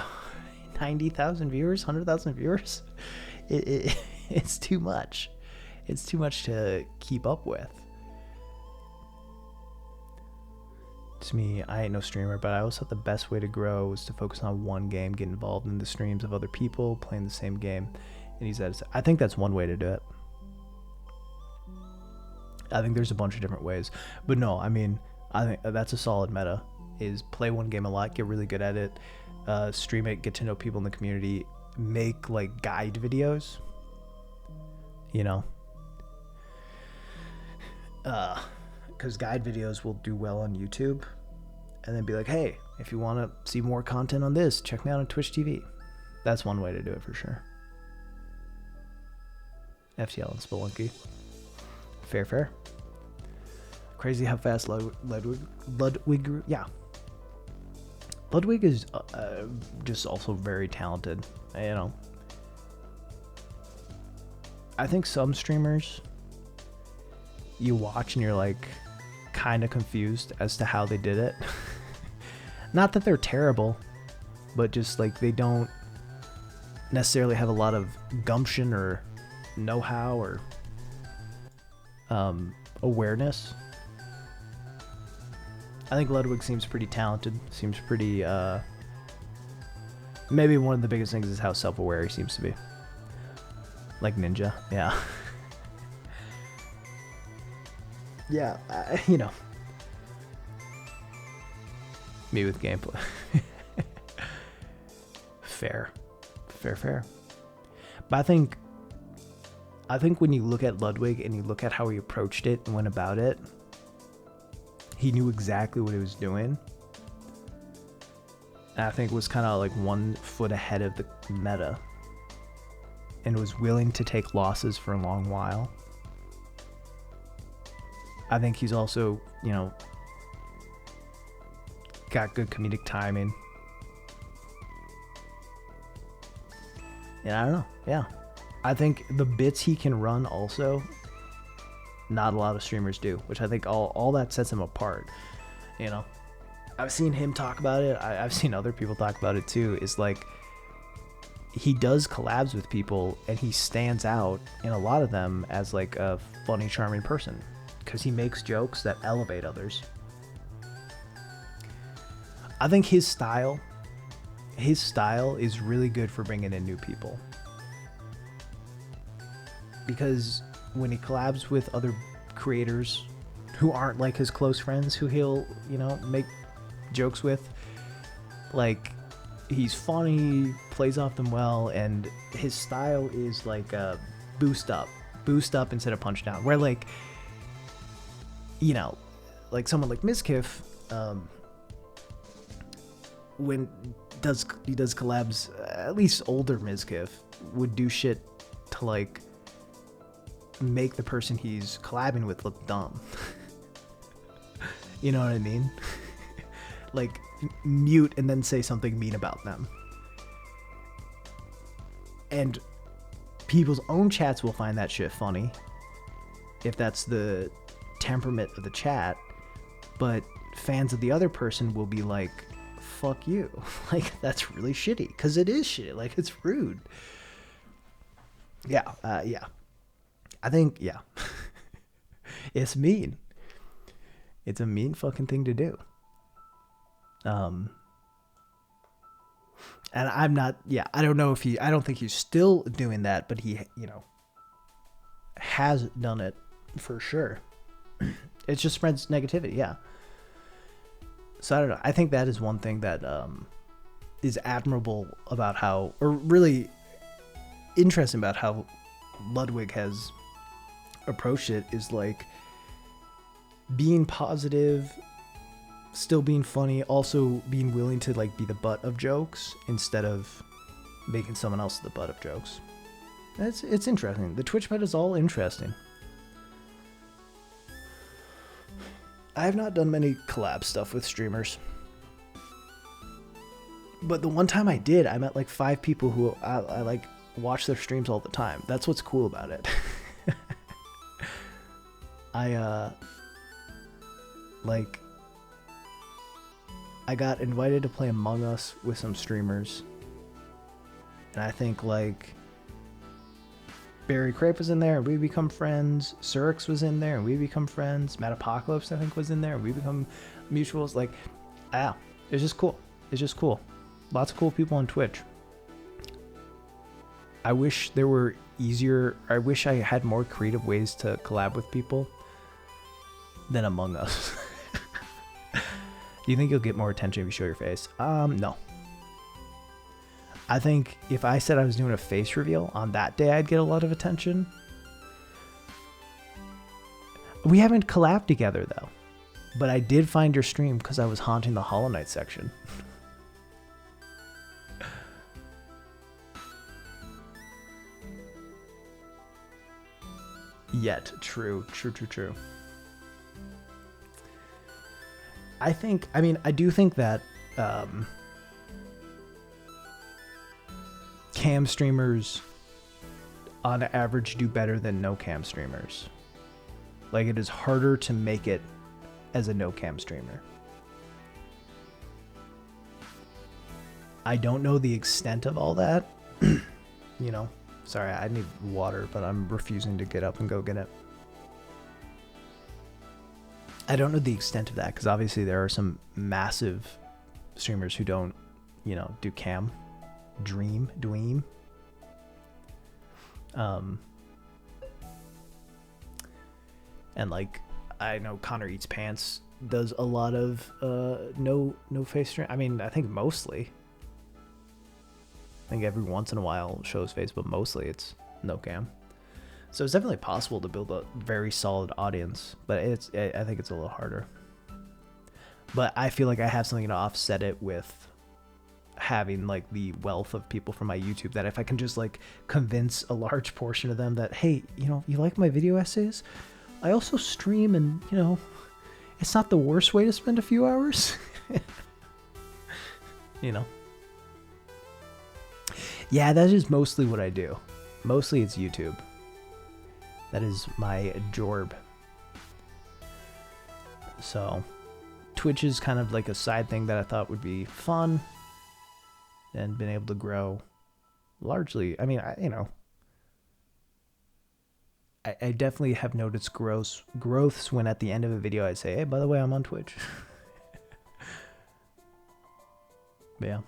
90,000 viewers, 100,000 viewers. It's too much. It's too much to keep up with. To me, I ain't no streamer, but I always thought the best way to grow was to focus on one game, get involved in the streams of other people playing the same game. And he says, I think that's one way to do it. I think there's a bunch of different ways. But no, I mean, I think that's a solid meta, is play one game a lot, get really good at it, stream it, get to know people in the community, make like guide videos, you know? Because guide videos will do well on YouTube, and then be like, hey, if you want to see more content on this, check me out on Twitch TV. That's one way to do it for sure. FTL and Spelunky. Fair. Crazy how fast Ludwig grew. Yeah. Ludwig is just also very talented, you know. I think some streamers you watch and you're like kind of confused as to how they did it. Not that they're terrible, but just like they don't necessarily have a lot of gumption or know-how or awareness. I think Ludwig seems pretty talented, seems pretty maybe one of the biggest things is how self-aware he seems to be. Like Ninja, yeah. Yeah, you know, me with gameplay. Fair. But I think when you look at Ludwig and you look at how he approached it and went about it, he knew exactly what he was doing. And I think was kind of like 1 foot ahead of the meta, and was willing to take losses for a long while. I think he's also, you know, got good comedic timing. And I don't know. Yeah. I think the bits he can run also, not a lot of streamers do, which I think all that sets him apart. You know, I've seen him talk about it. I've seen other people talk about it too. Is like, he does collabs with people and he stands out in a lot of them as like a funny, charming person. Because he makes jokes that elevate others. I think his style is really good for bringing in new people. Because when he collabs with other creators who aren't like his close friends, who he'll, you know, make jokes with, like, he's funny, plays off them well, and his style is like a boost up instead of punch down. Where like, you know, like someone like Mizkif, when he does collabs, at least older Mizkif would do shit to like make the person he's collabing with look dumb. You know what I mean? Like mute and then say something mean about them. And people's own chats will find that shit funny if that's the temperament of the chat, but fans of the other person will be like, fuck you. Like, that's really shitty, because it is shitty. Like, it's rude. Yeah. I think, yeah. It's mean. It's a mean fucking thing to do. And I'm not, I don't know if I don't think he's still doing that, but he, you know, has done it for sure. It just spreads negativity, yeah. So I don't know. I think that is one thing that is admirable about how, or really interesting about how Ludwig has approached it, is like being positive, still being funny, also being willing to like be the butt of jokes instead of making someone else the butt of jokes. It's interesting. The Twitch meta is all interesting. I have not done many collab stuff with streamers. But the one time I did, I met like 5 people who I like watch their streams all the time. That's what's cool about it. I got invited to play Among Us with some streamers. And I think like Barry Crape was in there and we become friends. Surix was in there and we become friends. Matt Apocalypse I think was in there and we become mutuals. Like, it's just cool. It's just cool. Lots of cool people on Twitch. I wish there were easier, I wish I had more creative ways to collab with people than Among Us. Do you think you'll get more attention if you show your face? No. I think if I said I was doing a face reveal on that day, I'd get a lot of attention. We haven't collabed together though. But I did find your stream because I was haunting the Hollow Knight section. Yet. True. I do think that cam streamers on average do better than no cam streamers. Like, it is harder to make it as a no cam streamer. I don't know the extent of all that. You know, sorry, I need water, but I'm refusing to get up and go get it. I don't know the extent of that because obviously there are some massive streamers who don't, you know, do cam. Dweem. And like, I know Connor Eats Pants does a lot of no face stream. I mean, I think mostly. I think every once in a while shows face, but mostly it's no cam. So it's definitely possible to build a very solid audience, but I think it's a little harder. But I feel like I have something to offset it with having like the wealth of people from my YouTube, that if I can just like convince a large portion of them that, hey, you know, you like my video essays? I also stream, and you know, it's not the worst way to spend a few hours. You know? Yeah, that is mostly what I do. Mostly it's YouTube. That is my job. So Twitch is kind of like a side thing that I thought would be fun and been able to grow largely. I mean, I definitely have noticed growths when at the end of a video I say, hey, by the way, I'm on Twitch. But yeah.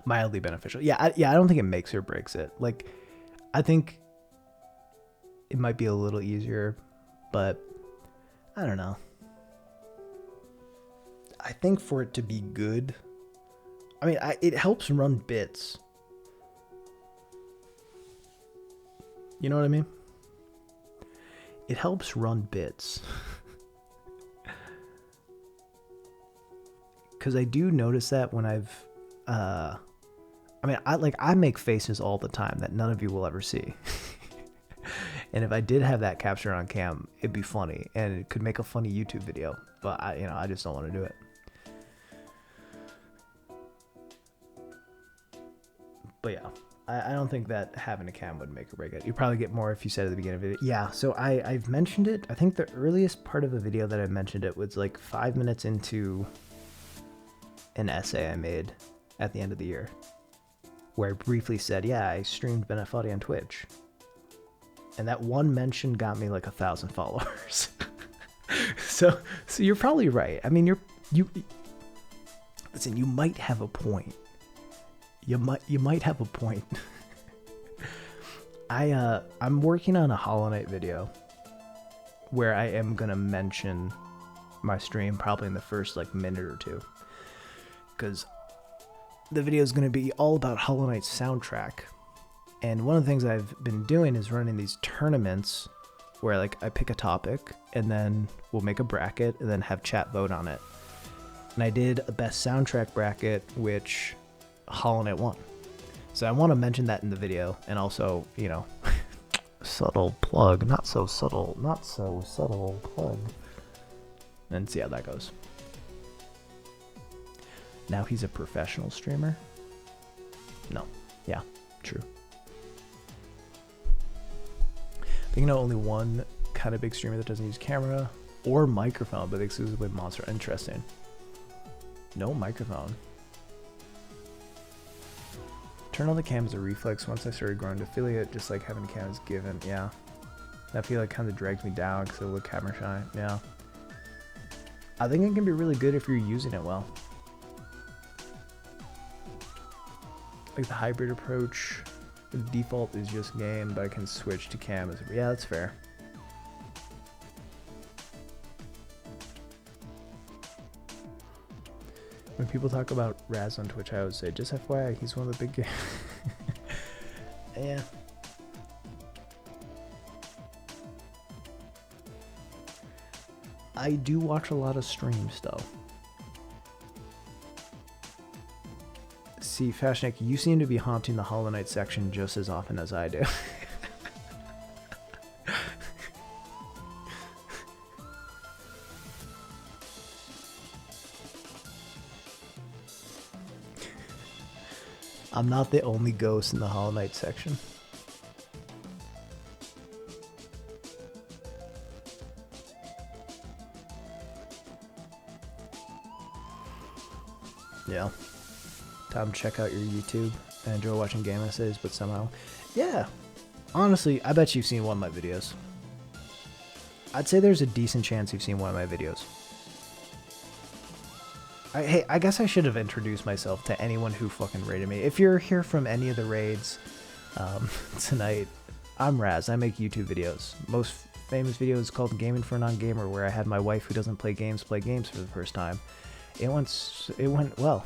Mildly beneficial. Yeah, I don't think it makes or breaks it. Like, I think it might be a little easier, but I don't know. I think for it to be good, I mean, it helps run bits. You know what I mean? It helps run bits. Because I do notice that when I've, I make faces all the time that none of you will ever see. And if I did have that captured on cam, it'd be funny and it could make a funny YouTube video. But I just don't want to do it. But yeah, I don't think that having a cam would make or break it. You'd probably get more if you said at the beginning of it. Yeah, so I've mentioned it. I think the earliest part of a video that I mentioned it was like 5 minutes into an essay I made at the end of the year, where I briefly said, yeah, I streamed Benefati on Twitch. And that one mention got me like 1,000 followers. So you're probably right. I mean, listen, you might have a point. You might have a point. I'm working on a Hollow Knight video where I am gonna mention my stream probably in the first like minute or two, because the video is gonna be all about Hollow Knight's soundtrack. And one of the things I've been doing is running these tournaments where like I pick a topic and then we'll make a bracket and then have chat vote on it. And I did a best soundtrack bracket, which Hollow Knight won. So I want to mention that in the video, and also, you know, subtle plug, not so subtle plug, and see how that goes. Now he's a professional streamer? No. Yeah, true. I think I know only one kind of big streamer that doesn't use camera or microphone, but exclusively Monster. Interesting. No microphone. Turn on the cam as a reflex. Once I started growing to affiliate, just like having the cam is given. Yeah. I feel like kind of drags me down because I look camera shy. Yeah. I think it can be really good if you're using it well. Like the hybrid approach, the default is just game, but I can switch to cam. Yeah, that's fair. When people talk about Raz on Twitch, I always say, just FYI, he's one of the big yeah. I do watch a lot of streams, though. See, Fashnik, you seem to be haunting the Hollow Knight section just as often as I do. I'm not the only ghost in the Hollow Knight section. Yeah. Time to check out your YouTube. I enjoy watching game essays, but somehow... Yeah. Honestly, I bet you've seen one of my videos. I'd say there's a decent chance you've seen one of my videos. Hey, I guess I should have introduced myself to anyone who fucking raided me. If you're here from any of the raids tonight, I'm Raz. I make YouTube videos. Most famous video is called Gaming for a Non-Gamer, where I had my wife who doesn't play games for the first time. It went well.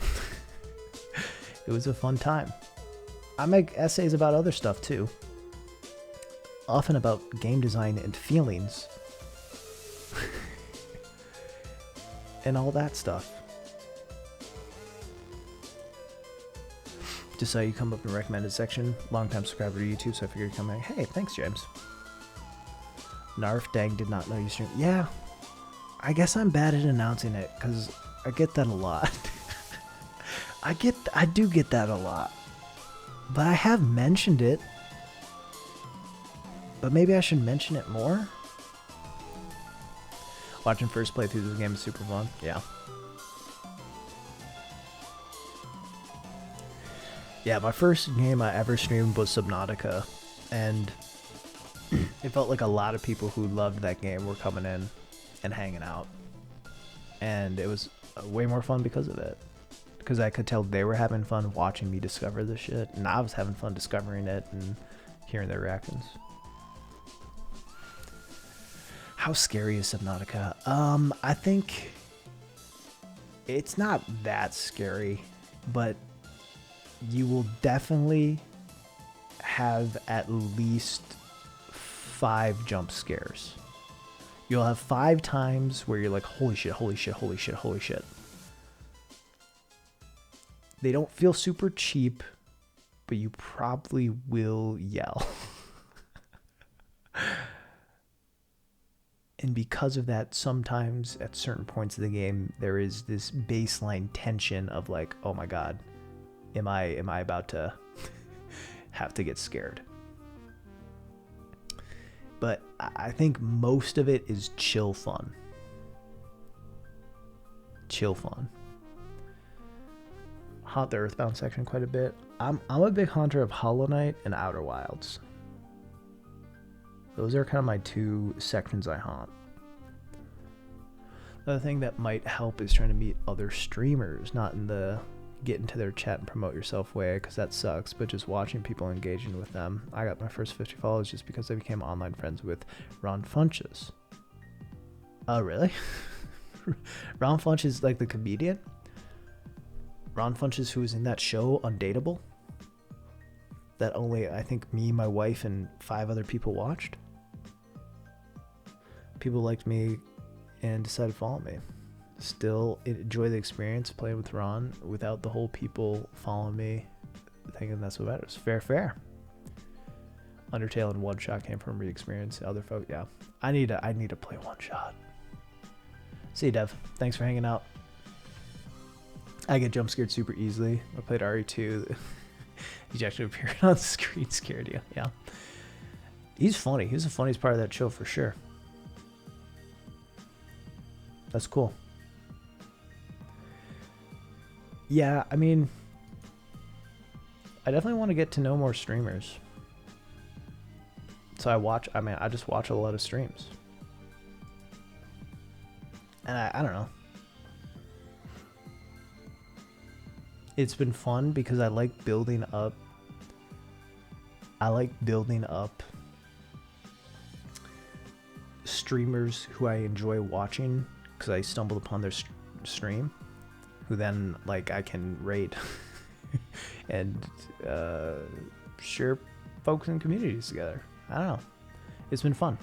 It was a fun time. I make essays about other stuff too. Often about game design and feelings. And all that stuff. Just saw you come up in the recommended section. Long-time subscriber to YouTube, so I figured you'd come back. Hey, thanks, James. Narf, dang, did not know you stream. Yeah, I guess I'm bad at announcing it, because I get that a lot. I do get that a lot. But I have mentioned it. But maybe I should mention it more? Watching first playthrough of this game is super fun. Yeah. Yeah, my first game I ever streamed was Subnautica, and it felt like a lot of people who loved that game were coming in and hanging out, and it was way more fun because of it, because I could tell they were having fun watching me discover this shit, and I was having fun discovering it and hearing their reactions. How scary is Subnautica? I think it's not that scary, but you will definitely have at least 5 jump scares. You'll have 5 times where you're like, holy shit, holy shit, holy shit, holy shit. They don't feel super cheap, but you probably will yell. And because of that, sometimes at certain points of the game, there is this baseline tension of like, oh my god, am I about to have to get scared? But I think most of it is chill fun. Chill fun. Haunt the Earthbound section quite a bit. I'm a big hunter of Hollow Knight and Outer Wilds. Those are kind of my 2 sections I haunt. Another thing that might help is trying to meet other streamers, not in the get into their chat and promote yourself way, because that sucks, but just watching people engaging with them. I got my first 50 followers just because I became online friends with Ron Funches. Oh, really? Ron Funches is like the comedian? Ron Funches, who was in that show, Undateable? That only, I think, me, my wife, and 5 other people watched? People liked me and decided to follow me. Still enjoy the experience playing with Ron without the whole people following me thinking that's what matters. Fair. Undertale and One Shot came from re-experience. Other folk, yeah. I need to play One Shot. See you, Dev. Thanks for hanging out. I get jump scared super easily. I played RE2. He actually appeared on the screen, scared you. Yeah. He's funny. He's the funniest part of that show for sure. That's cool. Yeah, I mean, I definitely want to get to know more streamers. So I just watch a lot of streams. And I don't know. It's been fun because I like building up. Streamers who I enjoy watching because I stumbled upon their stream, who then like I can rate and share folks and communities together. I don't know. It's been fun.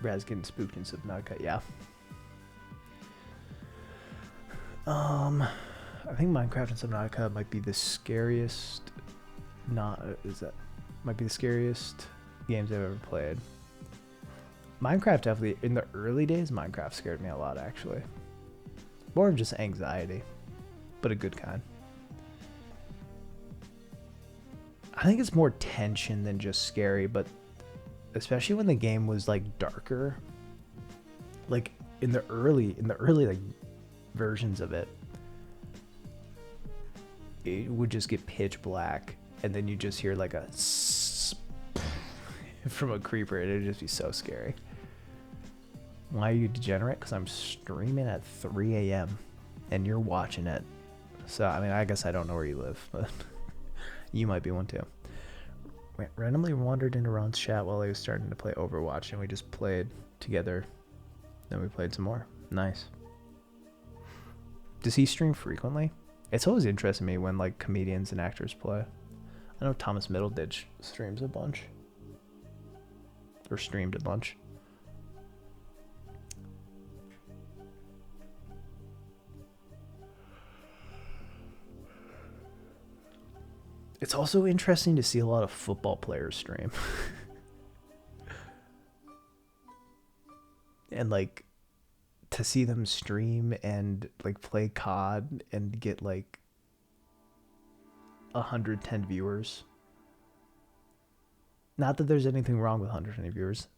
Brad's getting spooked in Subnautica, yeah. I think Minecraft and Subnautica might be the scariest. Might be the scariest games I've ever played. Minecraft definitely, in the early days, Minecraft scared me a lot actually. More of just anxiety, but a good kind. I think it's more tension than just scary, but especially when the game was like darker. Like in the early like versions of it, it would just get pitch black and then you just hear like a from a creeper and it'd just be so scary. Why are you degenerate? Because I'm streaming at 3 a.m. and you're watching it. So I mean, I guess I don't know where you live, but you might be one too. Randomly wandered into Ron's chat while he was starting to play Overwatch and we just played together. Then we played some more. Nice. Does he stream frequently? It's always interesting me when like comedians and actors play. I know Thomas Middleditch streams a bunch. Or streamed a bunch. It's also interesting to see a lot of football players stream. And like to see them stream and like play COD and get like 110 viewers. Not that there's anything wrong with 110 viewers.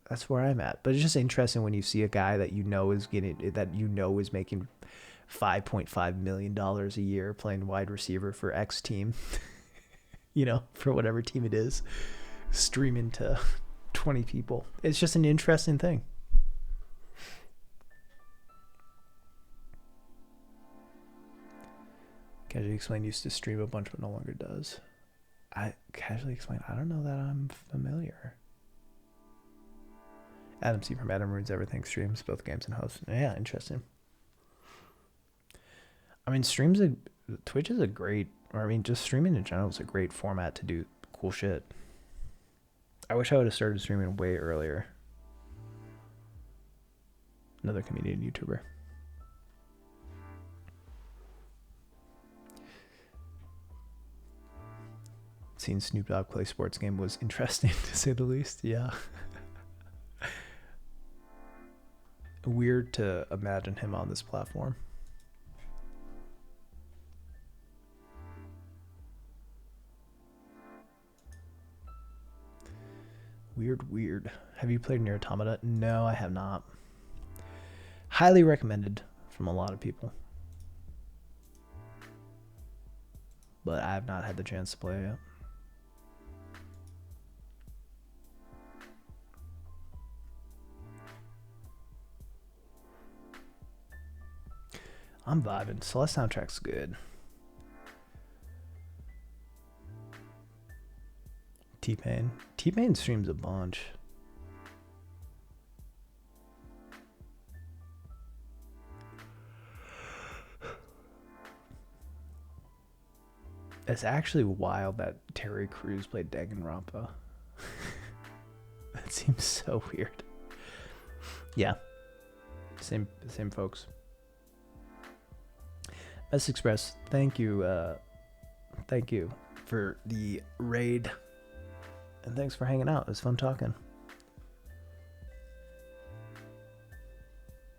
That's where I'm at. But it's just interesting when you see a guy that you know is making $5.5 million a year playing wide receiver for X team. You know, for whatever team it is, streaming to 20 people. It's just an interesting thing. Casually Explained used to stream a bunch but no longer does. Casually Explained, I don't know that I'm familiar. Adam C from Adam Ruins Everything streams both games and hosts. Yeah, interesting. I mean, Twitch is a great, or I mean, just streaming in general is a great format to do cool shit. I wish I would have started streaming way earlier. Another comedian YouTuber. Seeing Snoop Dogg play sports game was interesting to say the least. Yeah. Weird to imagine him on this platform. Weird. Have you played Nier Automata? No, I have not. Highly recommended from a lot of people. But I have not had the chance to play it yet. I'm vibing. Celeste soundtrack's good. T-Pain streams a bunch. It's actually wild that Terry Crews played Danganronpa. It seems so weird. Yeah. Same folks. S Express, thank you for the raid. And thanks for hanging out. It was fun talking.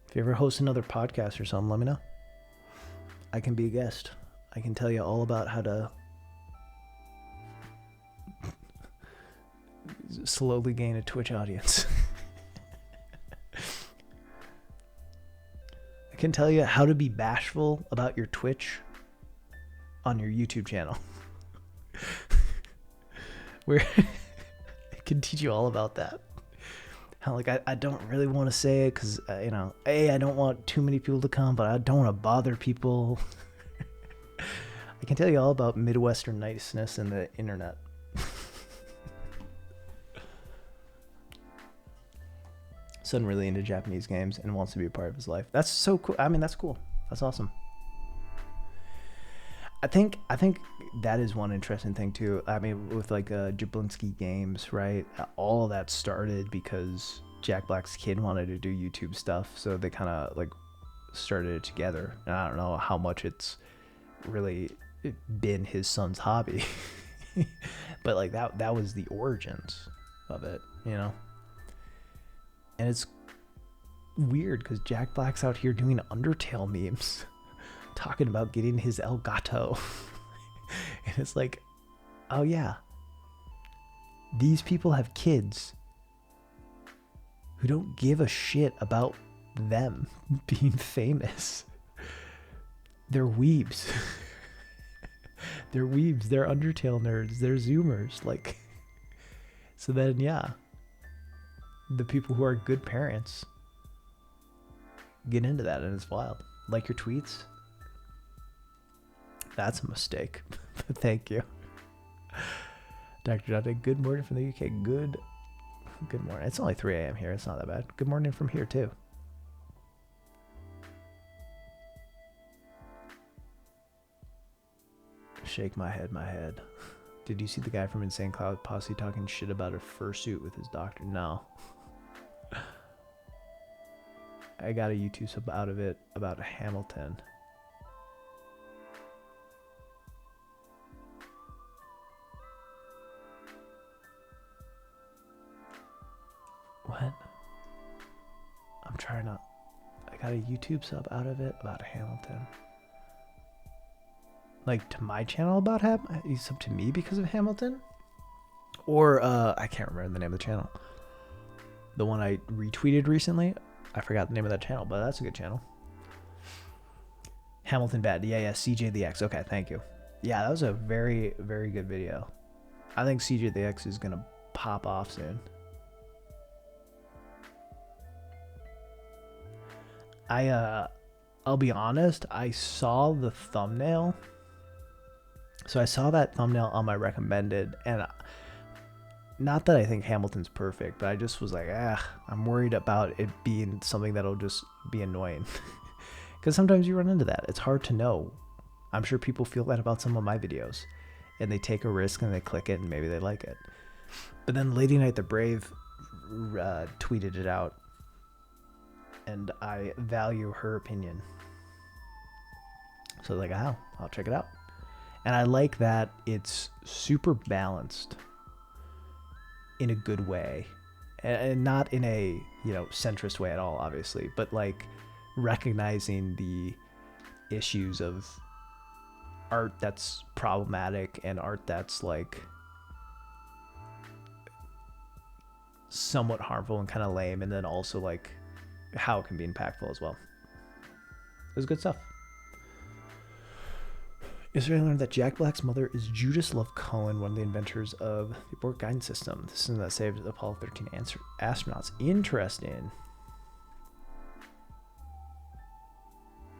If you ever host another podcast or something, let me know. I can be a guest. I can tell you all about how to slowly gain a Twitch audience. I can tell you how to be bashful about your Twitch on your YouTube channel. Where I can teach you all about that. How, like, I don't really want to say it because, I don't want too many people to come, but I don't want to bother people. I can tell you all about Midwestern niceness and the internet. Son really into Japanese games and wants to be a part of his life. That's so cool. I mean, that's cool. That's awesome. I think that is one interesting thing too. I mean, with like Jablinski Games, right? All of that started because Jack Black's kid wanted to do YouTube stuff, so they kind of like started it together. And I don't know how much it's really been his son's hobby, but like that was the origins of it, you know. And it's weird because Jack Black's out here doing Undertale memes, talking about getting his Elgato. And it's like, oh yeah, these people have kids who don't give a shit about them being famous. They're weebs. They're weebs. They're Undertale nerds. They're Zoomers. Like, so then, yeah, the people who are good parents get into that, and it's wild. Like your tweets. That's a mistake. But thank you. Dr. Dante, good morning from the UK. Good morning. It's only 3 a.m. here. It's not that bad. Good morning from here, too. Shake my head. Did you see the guy from Insane Cloud Posse talking shit about a fursuit with his doctor? No. I got a YouTube sub out of it about Hamilton. What? I'm trying to... I got a YouTube sub out of it about Hamilton. Like, to my channel about Hamilton? You sub to me because of Hamilton? Or, I can't remember the name of the channel. The one I retweeted recently? I forgot the name of that channel, but that's a good channel. Hamilton Bad. Yeah, CJ the X. Okay, thank you. Yeah, that was a very, very good video. I think CJ the X is going to pop off soon. I'll be honest, I saw the thumbnail. So I saw that thumbnail on my recommended, and not that I think Hamilton's perfect, but I just was like, I'm worried about it being something that'll just be annoying. Because sometimes you run into that. It's hard to know. I'm sure people feel that about some of my videos, and they take a risk and they click it and maybe they like it. But then Lady Night the Brave tweeted it out, and I value her opinion. So like, I'll check it out. And I like that it's super balanced in a good way, and not in a, centrist way at all, obviously, but like recognizing the issues of art that's problematic and art that's like somewhat harmful and kind of lame, and then also like how it can be impactful as well. It was good stuff. Yesterday I learned that Jack Black's mother is Judith Love Cohen, one of the inventors of the abort guidance system. The system that saved the Apollo 13 astronauts. Interesting.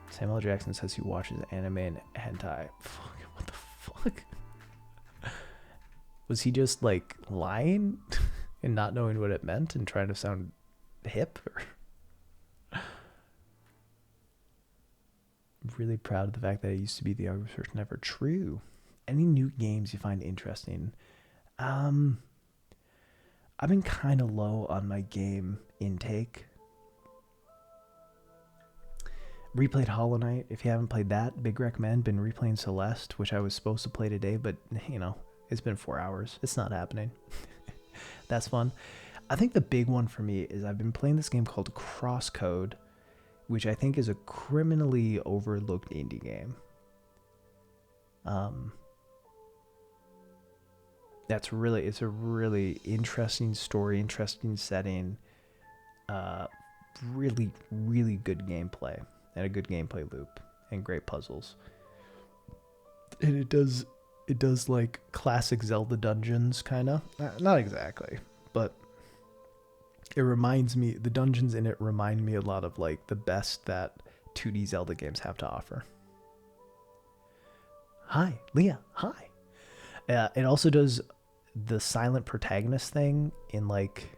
Samuel L. Jackson says he watches anime and hentai. Fuck, what the fuck? Was he just like lying and not knowing what it meant and trying to sound hip? Or... really proud of the fact that I used to be the youngest person ever. True. Any new games you find interesting? I I've been kind of low on my game intake. Replayed Hollow Knight. If you haven't played that, big recommend. Been replaying Celeste, which I was supposed to play today, but you know, it's been 4 hours. It's not happening. That's fun. I think the big one for me is I've been playing this game called Crosscode, which I think is a criminally overlooked indie game. It's a really interesting story, interesting setting, really, really good gameplay and a good gameplay loop and great puzzles. And it does like classic Zelda dungeons, kind of. Not exactly, but it reminds me, the dungeons in it remind me a lot of like the best that 2D Zelda games have to offer. Hi, Leah. Hi. It also does the silent protagonist thing in like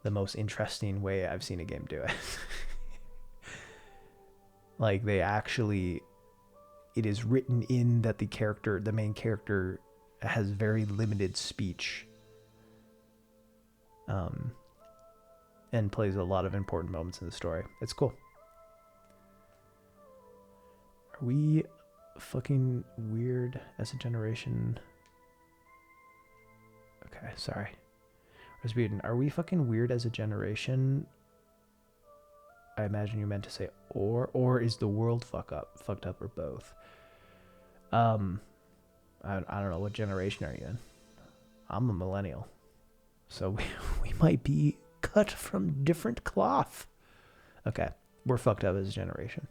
the most interesting way I've seen a game do it. Like they actually, it is written in that the main character has very limited speech. And plays a lot of important moments in the story. It's cool. Are we fucking weird as a generation? Okay, sorry. Are we fucking weird as a generation? I imagine you meant to say or is the world fucked up, or both? I don't know, what generation are you in? I'm a millennial. So we might be cut from different cloth. Okay, we're fucked up as a generation.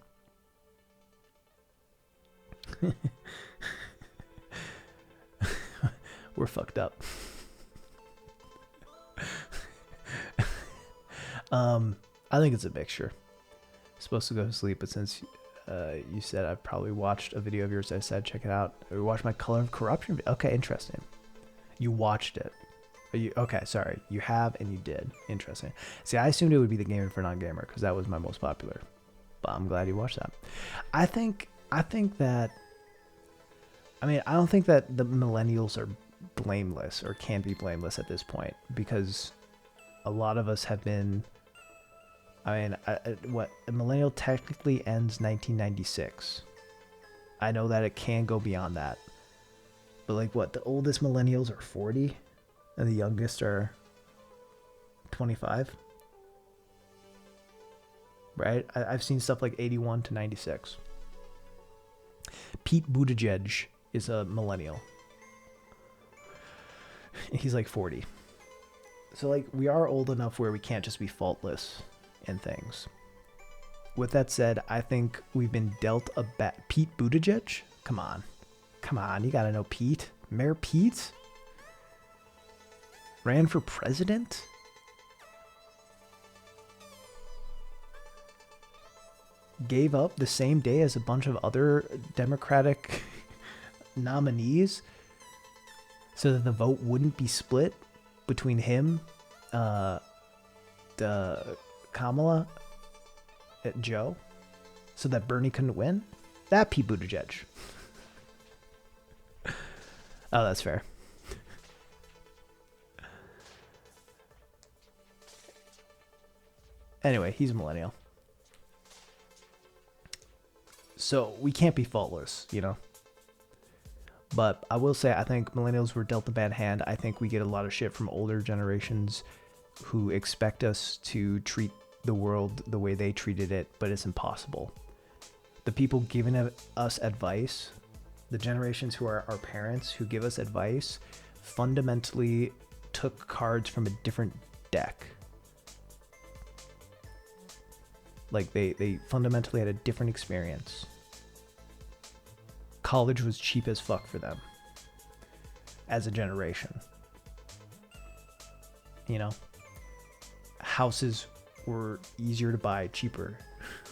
We're fucked up. I think it's a mixture. Supposed to go to sleep, but since you said I've probably watched a video of yours, I said check it out. We watched my Color of Corruption video. Okay, interesting. You watched it. Okay, sorry. You have and you did. Interesting. See, I assumed it would be the Gamer for Non-Gamer because that was my most popular. But I'm glad you watched that. I think that, I mean, I don't think that the millennials are blameless or can be blameless at this point, because a lot of us have been, I mean, what, a millennial technically ends 1996. I know that it can go beyond that. But like what, the oldest millennials are 40 and the youngest are 25? Right? I've seen stuff like 81 to 96. Pete Buttigieg is a millennial. He's like 40. So like we are old enough where we can't just be faultless in things. With that said, I think we've been dealt a Pete Buttigieg? Come on, you gotta know Pete. Mayor Pete? Ran for president? Gave up the same day as a bunch of other Democratic nominees so that the vote wouldn't be split between him, Kamala, and Joe, so that Bernie couldn't win? That Pete Buttigieg. Oh, that's fair. Anyway, he's a millennial. So we can't be faultless, you know? But I will say, I think millennials were dealt a bad hand. I think we get a lot of shit from older generations who expect us to treat the world the way they treated it, but it's impossible. The people giving us advice, the generations who are our parents who give us advice, fundamentally took cards from a different deck. Like they fundamentally had a different experience. College was cheap as fuck for them as a generation. You know, houses were easier to buy, cheaper.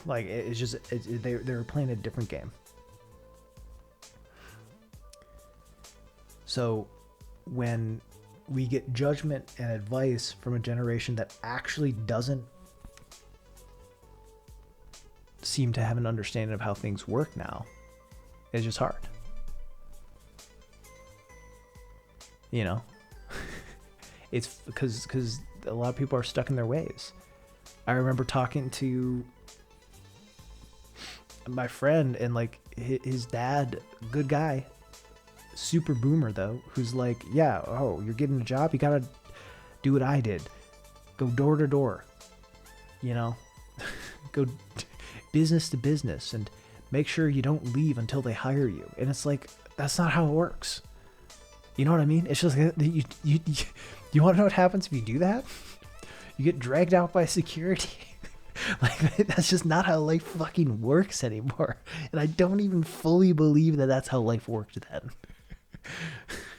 Like it's just they were playing a different game. So when we get judgment and advice from a generation that actually doesn't seem to have an understanding of how things work now, it's just hard. You know? It's because a lot of people are stuck in their ways. I remember talking to my friend, and like his dad, good guy, super boomer though, who's like, yeah, oh, you're getting a job, you gotta do what I did, go door to door, you know, go business to business, and make sure you don't leave until they hire you. And it's like, that's not how it works. You know what I mean? It's just you want to know what happens if you do that? You get dragged out by security. Like, that's just not how life fucking works anymore. And I don't even fully believe that that's how life worked then.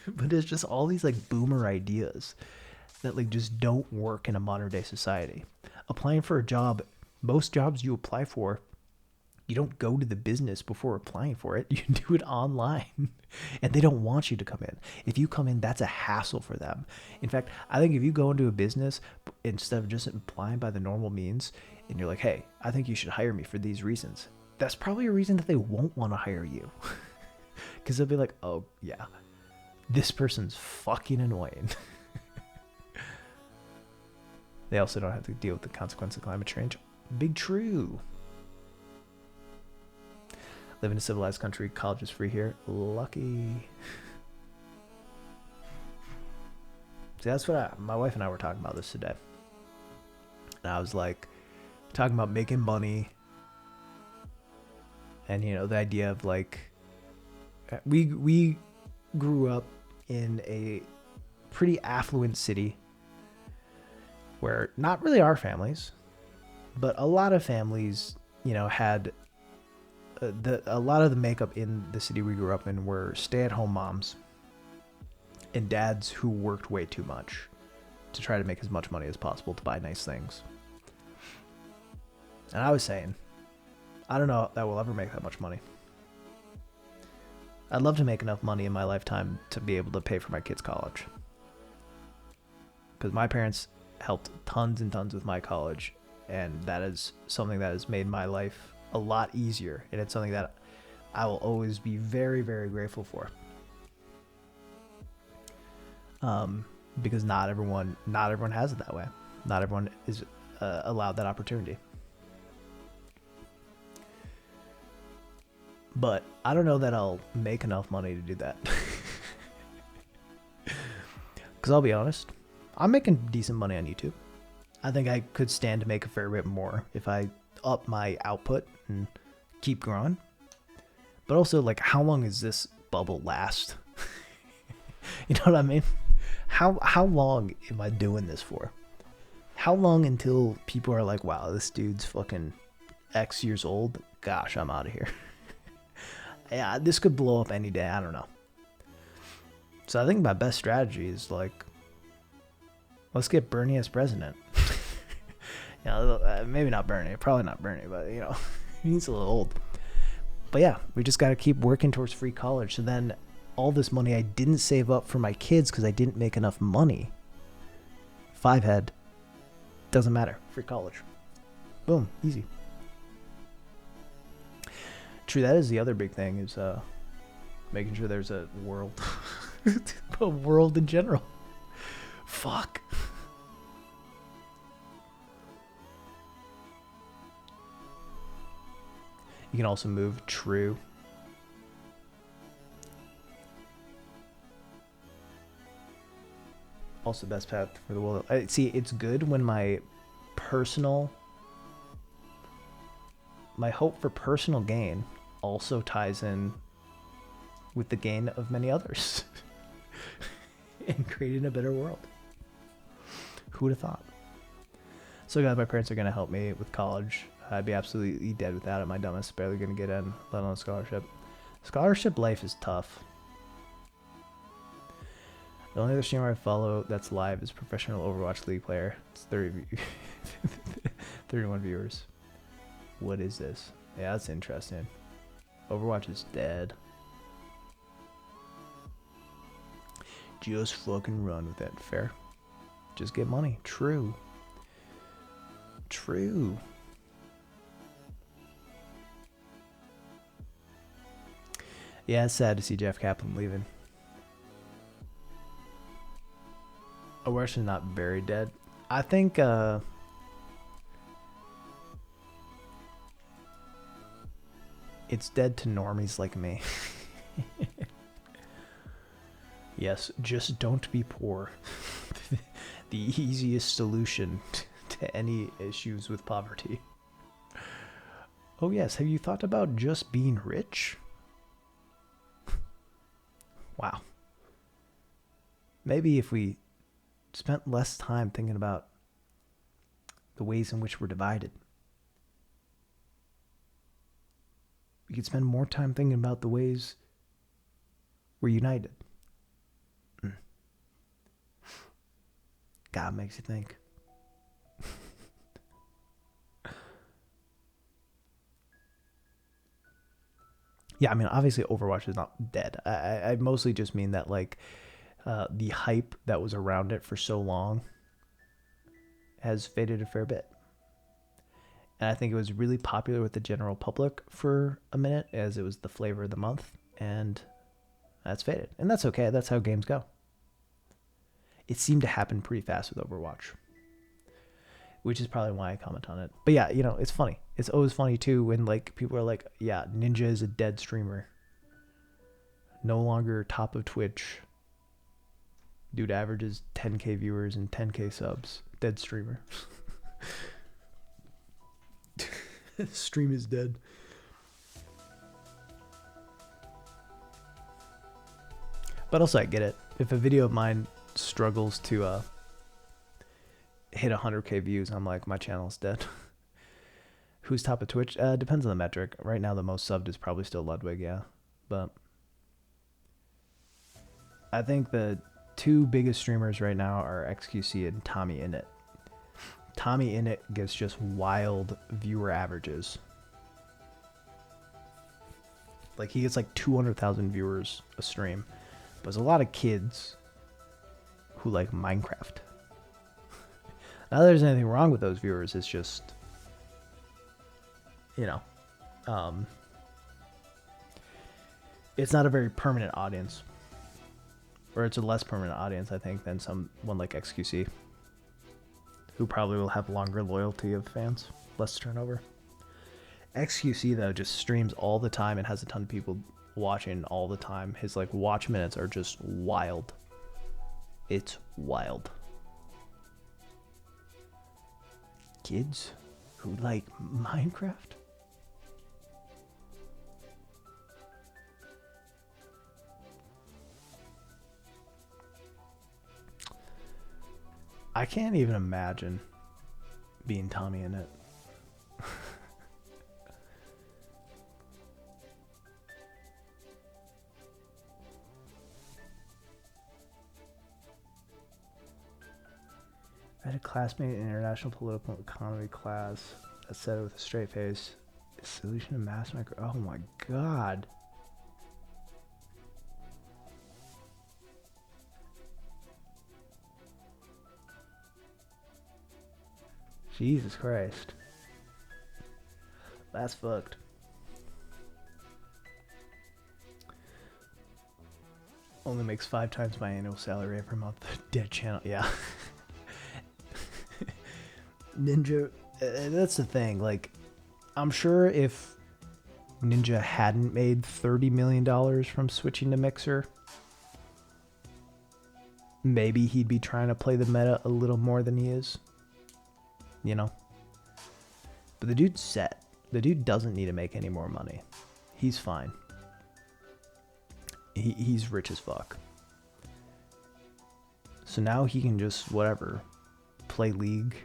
But it's just all these like boomer ideas that like just don't work in a modern day society. Applying for a job, most jobs you apply for, you don't go to the business before applying for it. You do it online. And they don't want you to come in. If you come in, that's a hassle for them. In fact, I think if you go into a business instead of just applying by the normal means, and you're like, hey, I think you should hire me for these reasons, that's probably a reason that they won't want to hire you. Because they'll be like, oh, yeah, this person's fucking annoying. They also don't have to deal with the consequence of climate change. Big true. Live in a civilized country, college is free here. Lucky. See, that's what my wife and I were talking about this today. And I was like, talking about making money. And, you know, the idea of like, we grew up in a pretty affluent city where not really our families, but a lot of families, you know, had a lot of the makeup in the city we grew up in were stay-at-home moms and dads who worked way too much to try to make as much money as possible to buy nice things. And I was saying, I don't know that we'll ever make that much money. I'd love to make enough money in my lifetime to be able to pay for my kids' college. Because my parents helped tons and tons with my college, and that is something that has made my life a lot easier, and it's something that I will always be very, very grateful for. Because not everyone has it that way. Not everyone is allowed that opportunity. But I don't know that I'll make enough money to do that. Because I'll be honest, I'm making decent money on YouTube. I think I could stand to make a fair bit more if I up my output and keep growing. But also, like, how long does this bubble last? You know what I mean? How long am I doing this for? How long until people are like, wow, this dude's fucking X years old? Gosh, I'm out of here. Yeah, this could blow up any day. I don't know. So I think my best strategy is like, let's get Bernie as president. You know, maybe not Bernie, probably not Bernie, but you know, he's a little old. But yeah, we just got to keep working towards free college. So then all this money I didn't save up for my kids because I didn't make enough money. 5 head. Doesn't matter. Free college. Boom. Easy. True, that is the other big thing is making sure there's a world. A world in general. Fuck. You can also move. True. Also the best path for the world. See, it's good when my hope for personal gain also ties in with the gain of many others in creating a better world. Who would have thought? So glad my parents are going to help me with college. I'd be absolutely dead without it. My dumbest, barely going to get in, let alone a scholarship. Scholarship life is tough. The only other streamer I follow that's live is professional Overwatch League player. It's 31 viewers. What is this? Yeah, that's interesting. Overwatch is dead. Just fucking run with it. Fair. Just get money. True. True. Yeah, it's sad to see Jeff Kaplan leaving. Overwatch is not very dead. I think it's dead to normies like me. Yes, just don't be poor. The easiest solution to any issues with poverty. Oh yes, have you thought about just being rich? Wow. Maybe if we spent less time thinking about the ways in which we're divided, we could spend more time thinking about the ways we're united. God makes you think. Yeah, I mean, obviously Overwatch is not dead. I mostly just mean that, like, the hype that was around it for so long has faded a fair bit. And I think it was really popular with the general public for a minute, as it was the flavor of the month, and that's faded. And that's okay. That's how games go. It seemed to happen pretty fast with Overwatch, which is probably why I comment on it. But yeah, you know, it's funny. It's always funny too when like people are like, yeah, Ninja is a dead streamer. No longer top of Twitch. Dude averages 10k viewers and 10k subs. Dead streamer. Stream is dead. But also I get it. If a video of mine struggles to hit 100k views, I'm like, my channel's dead. Who's top of Twitch? Depends on the metric. Right now the most subbed is probably still Ludwig, yeah. But I think the two biggest streamers right now are XQC and Tommy Innit. Tommy Innit gets just wild viewer averages. Like he gets like 200,000 viewers a stream. But there's a lot of kids who like Minecraft. Not that there's anything wrong with those viewers, it's just, you know, it's not a very permanent audience. Or it's a less permanent audience, I think, than someone like XQC, who probably will have longer loyalty of fans, less turnover. XQC, though, just streams all the time and has a ton of people watching all the time. His, like, watch minutes are just wild. It's wild. Kids who like Minecraft? I can't even imagine being Tommy in it. I had a classmate in international political economy class that said it with a straight face. The solution to mass micro. Oh my god. Jesus Christ. That's fucked. Only makes 5 times my annual salary every month. Dead channel. Yeah. Ninja, that's the thing. Like, I'm sure if Ninja hadn't made $30 million from switching to Mixer, maybe he'd be trying to play the meta a little more than he is. You know? But the dude's set. The dude doesn't need to make any more money. He's fine. He's rich as fuck. So now he can just, whatever, play League,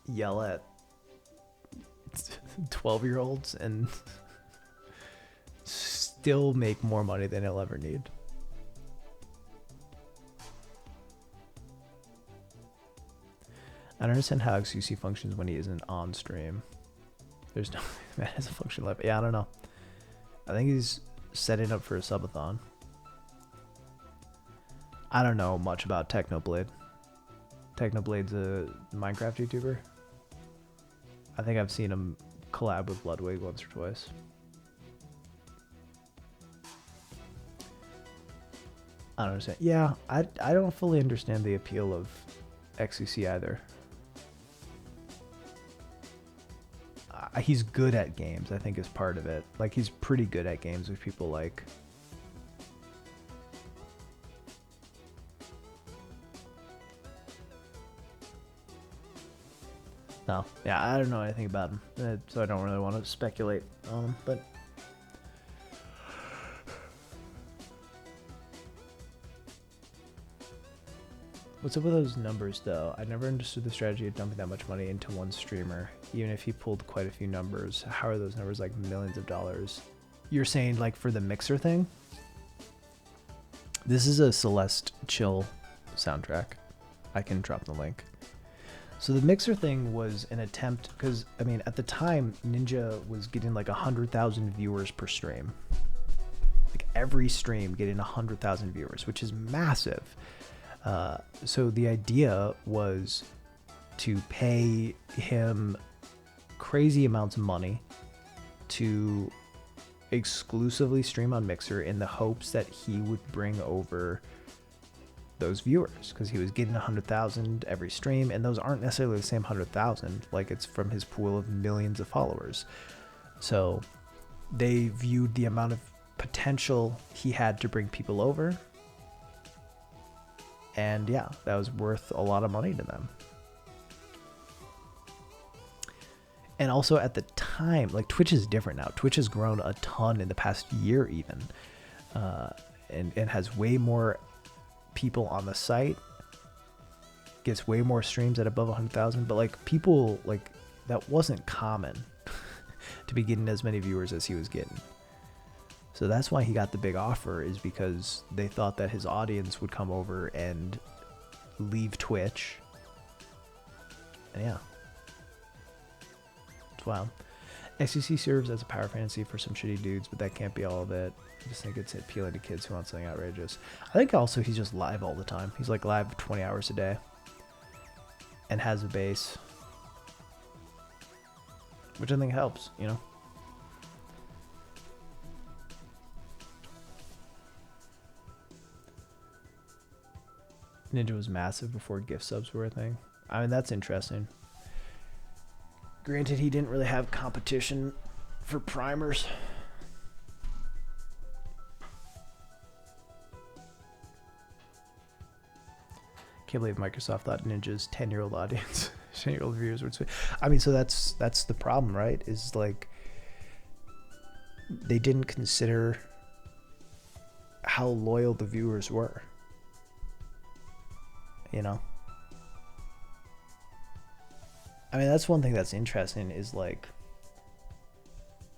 yell at 12-year-olds, and still make more money than he'll ever need. I don't understand how XQC functions when he isn't on stream. There's no man has a function left. Yeah, I don't know. I think he's setting up for a subathon. I don't know much about Technoblade. Technoblade's a Minecraft YouTuber. I think I've seen him collab with Ludwig once or twice. I don't understand. Yeah, I don't fully understand the appeal of XCC either. He's good at games, I think, is part of it. Like, he's pretty good at games, which people like. No, yeah, I don't know anything about him, so I don't really want to speculate on him. But what's up with those numbers, though? I never understood the strategy of dumping that much money into one streamer, even if he pulled quite a few numbers. How are those numbers like millions of dollars? You're saying like for the mixer thing? This is a Celeste chill soundtrack. I can drop the link. So the mixer thing was an attempt, because I mean at the time Ninja was getting like 100,000 viewers per stream. Like every stream getting 100,000 viewers, which is massive. So the idea was to pay him crazy amounts of money to exclusively stream on Mixer in the hopes that he would bring over those viewers, because he was getting 100,000 every stream, and those aren't necessarily the same 100,000. Like, it's from his pool of millions of followers. So they viewed the amount of potential he had to bring people over, and yeah, that was worth a lot of money to them. And also at the time, like, Twitch is different now. Twitch has grown a ton in the past year even, and has way more people on the site, gets way more streams at above 100,000, but like people, like, that wasn't common to be getting as many viewers as he was getting. So that's why he got the big offer, is because they thought that his audience would come over and leave Twitch. And yeah. It's wild. XCC serves as a power fantasy for some shitty dudes, but that can't be all of it. I just think it's appealing to kids who want something outrageous. I think also he's just live all the time. He's like live 20 hours a day and has a base, which I think helps, you know? Ninja was massive before gift subs were a thing. I mean, that's interesting. Granted, he didn't really have competition for primers. Can't believe Microsoft thought Ninja's 10-year-old audience, 10-year-old viewers would. I mean, so that's the problem, right? Is like they didn't consider how loyal the viewers were. You know? I mean, that's one thing that's interesting, is like,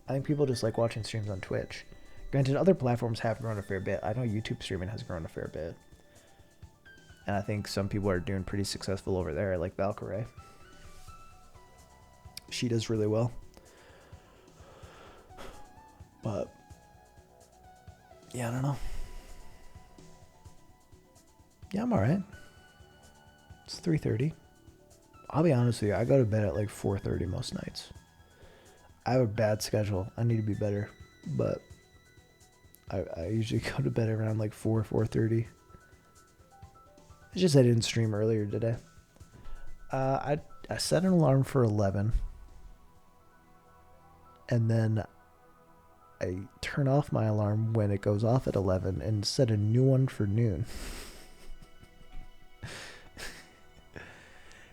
I think people just like watching streams on Twitch. Granted, other platforms have grown a fair bit. I know YouTube streaming has grown a fair bit. And I think some people are doing pretty successful over there, like Valkyrie. She does really well. But yeah, I don't know. Yeah, I'm alright. It's 3:30. I'll be honest with you, I go to bed at like 4:30 most nights. I have a bad schedule. I need to be better. But I usually go to bed around like 4:30. It's just I didn't stream earlier today. I set an alarm for 11. And then I turn off my alarm when it goes off at 11 and set a new one for noon.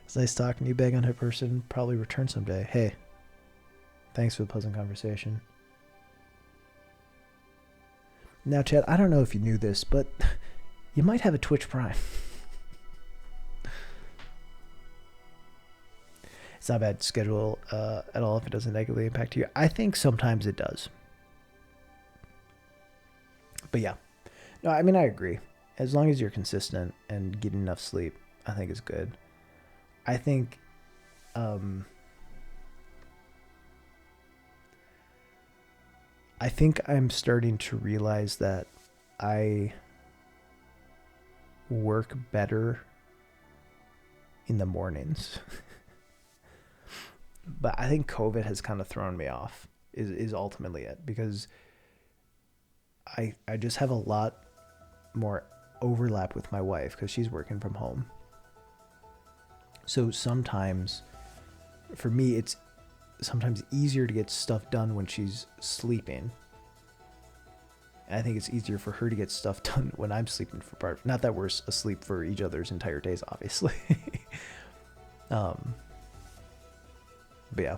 It's nice talking to you, Beg on Hit Person. Probably return someday. Hey, thanks for the pleasant conversation. Now, Chad, I don't know if you knew this, but you might have a Twitch Prime. It's not a bad schedule at all if it doesn't negatively impact you. I think sometimes it does. But yeah. No, I mean, I agree. As long as you're consistent and getting enough sleep, I think it's good. I think I'm starting to realize that I work better in the mornings. But I think COVID has kind of thrown me off, is ultimately it, because I just have a lot more overlap with my wife because she's working from home. So sometimes, for me, it's sometimes easier to get stuff done when she's sleeping. I think it's easier for her to get stuff done when I'm sleeping for part. Not that we're asleep for each other's entire days, obviously. But yeah.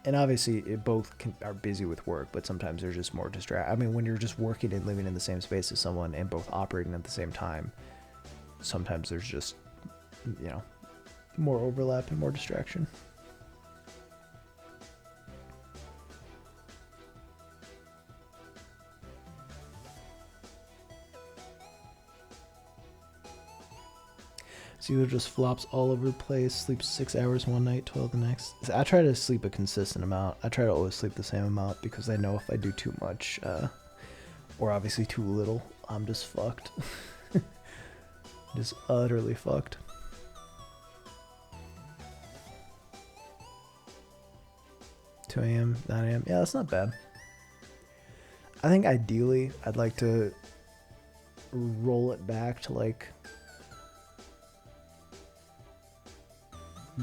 And obviously, both are busy with work, but sometimes there's just more I mean, when you're just working and living in the same space as someone and both operating at the same time, sometimes there's just, more overlap and more distraction. Zero just flops all over the place, sleeps 6 hours one night, 12 the next. I try to sleep a consistent amount. I try to always sleep the same amount because I know if I do too much, or obviously too little, I'm just fucked. Just utterly fucked. $2 a.m., 9 a.m. Yeah, that's not bad. I think ideally I'd like to roll it back to like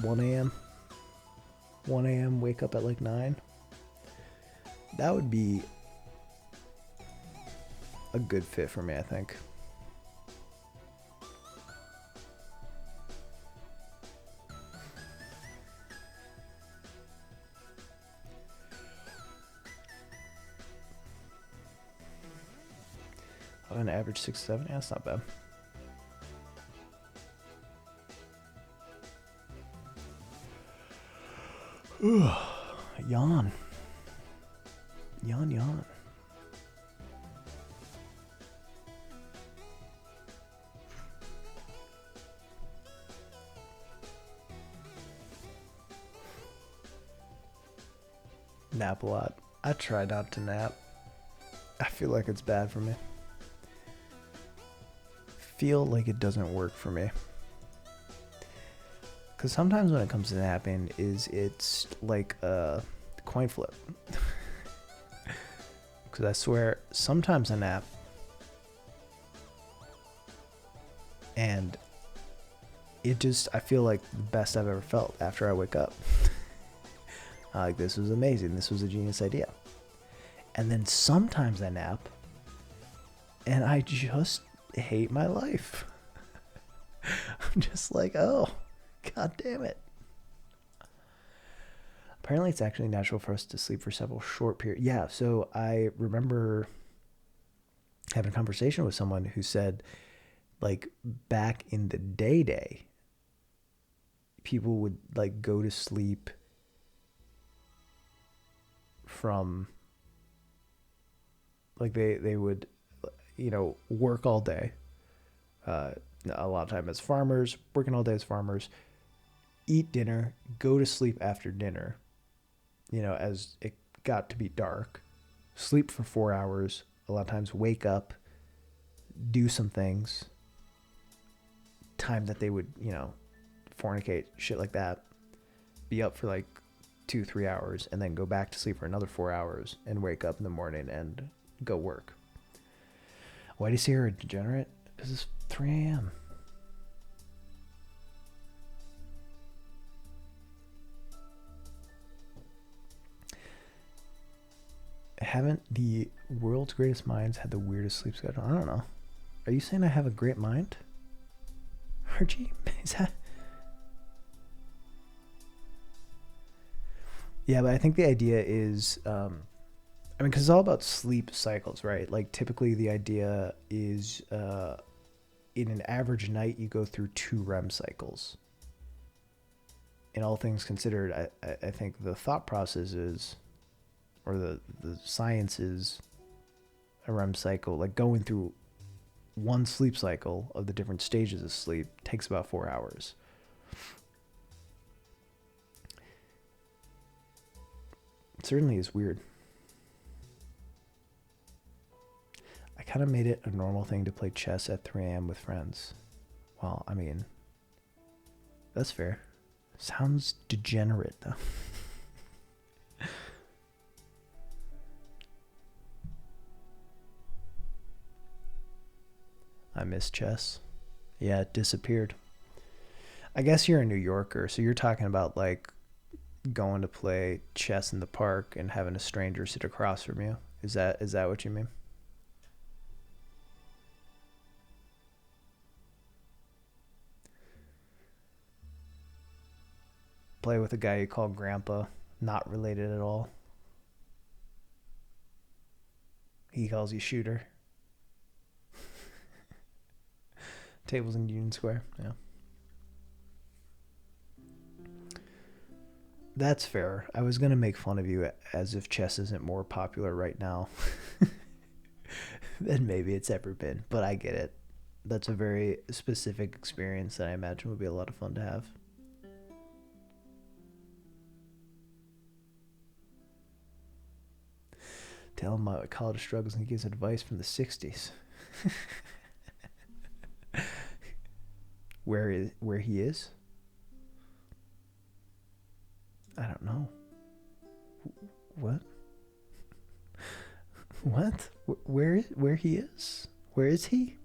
1 a.m. 1 a.m. wake up at like 9. That would be a good fit for me, I think. An average 6, 7. Yeah, that's not bad. Ooh, yawn. Yawn. Nap a lot. I try not to nap. I feel like it's bad for me. Feel like it doesn't work for me. Because sometimes when it comes to napping, it's like a coin flip. Because I swear, sometimes I nap, and I feel like the best I've ever felt after I wake up. Like, this was amazing. This was a genius idea. And then sometimes I nap, and I just hate my life. I'm just like, oh, god damn it. Apparently it's actually natural for us to sleep for several short periods. Yeah, so I remember having a conversation with someone who said, like, back in the day, people would like go to sleep from, like, they would, work all day. A lot of time as farmers, working all day as farmers, eat dinner, go to sleep after dinner, as it got to be dark, sleep for 4 hours, a lot of times wake up, do some things, time that they would, fornicate, shit like that, be up for like 2-3 hours, and then go back to sleep for another 4 hours and wake up in the morning and go work. Why do you say you're a degenerate? Because it's 3 a.m. Haven't the world's greatest minds had the weirdest sleep schedule? I don't know. Are you saying I have a great mind? Archie? Is that... Yeah, but I think the idea is, because it's all about sleep cycles, right? Like, typically the idea is, in an average night, you go through 2 REM cycles. In all things considered, I think the thought process is, or the science is, a REM cycle, like going through one sleep cycle of the different stages of sleep takes about 4 hours. It certainly is weird. I kind of made it a normal thing to play chess at 3 a.m. with friends. Well, I mean, that's fair. Sounds degenerate, though. I miss chess. Yeah, it disappeared. I guess you're a New Yorker, so you're talking about like going to play chess in the park and having a stranger sit across from you. Is that what you mean? Play with a guy you call grandpa, not related at all. He calls you shooter. Tables in Union Square. Yeah. That's fair. I was gonna make fun of you as if chess isn't more popular right now than maybe it's ever been, but I get it. That's a very specific experience that I imagine would be a lot of fun to have. Tell him my college struggles and he gives advice from the 60s. Where he is? I don't know. What? What? Where he is? Where is he?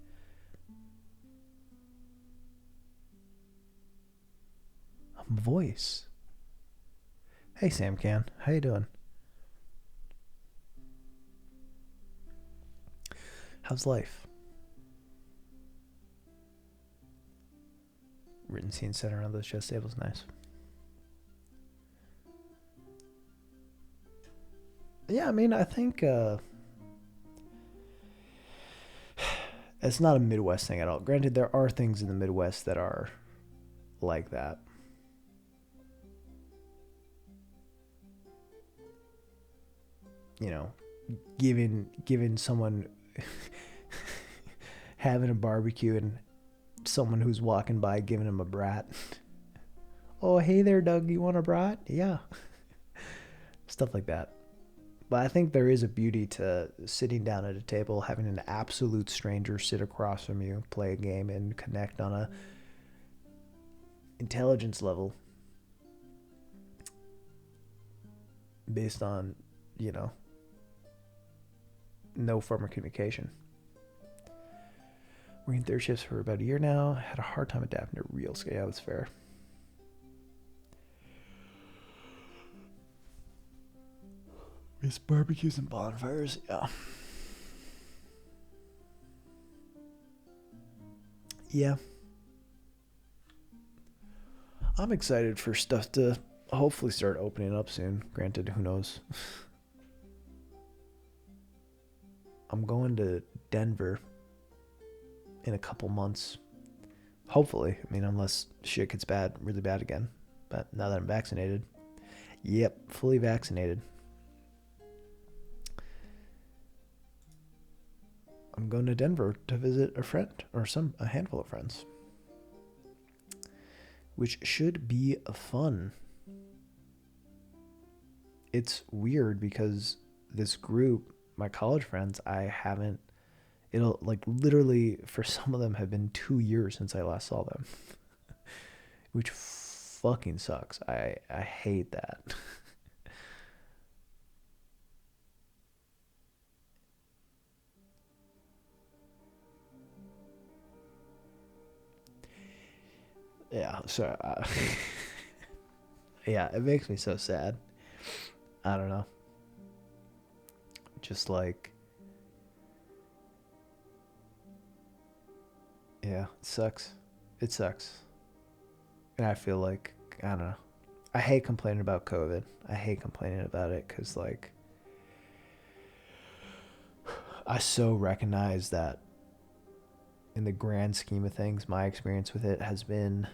A voice. Hey Sam Can, how you doing? How's life? Written scene set around those chess tables, nice. Yeah, I mean, I think it's not a Midwest thing at all. Granted, there are things in the Midwest that are like that. You know, giving someone having a barbecue and someone who's walking by giving him a brat. Oh, hey there, Doug. You want a brat? Yeah. Stuff like that. But I think there is a beauty to sitting down at a table, having an absolute stranger sit across from you, play a game, and connect on a intelligence level based on, you know, no form of communication. Working third shifts for about a year now. Had a hard time adapting to real scale. Yeah, that's fair. Miss barbecues and bonfires. Yeah. Yeah. I'm excited for stuff to hopefully start opening up soon. Granted, who knows? I'm going to Denver in a couple months. Hopefully. I mean, unless shit gets bad, really bad again. But now that I'm vaccinated. Yep, fully vaccinated. I'm going to Denver to visit a friend or a handful of friends, which should be fun. It's weird because this group, my college friends, it'll like literally for some of them have been 2 years since I last saw them, which fucking sucks. I hate that. Yeah, so yeah, it makes me so sad. I don't know. Just like, yeah, it sucks. It sucks. And I feel like, I don't know. I hate complaining about COVID. I hate complaining about it because, like, I so recognize that in the grand scheme of things, my experience with it has been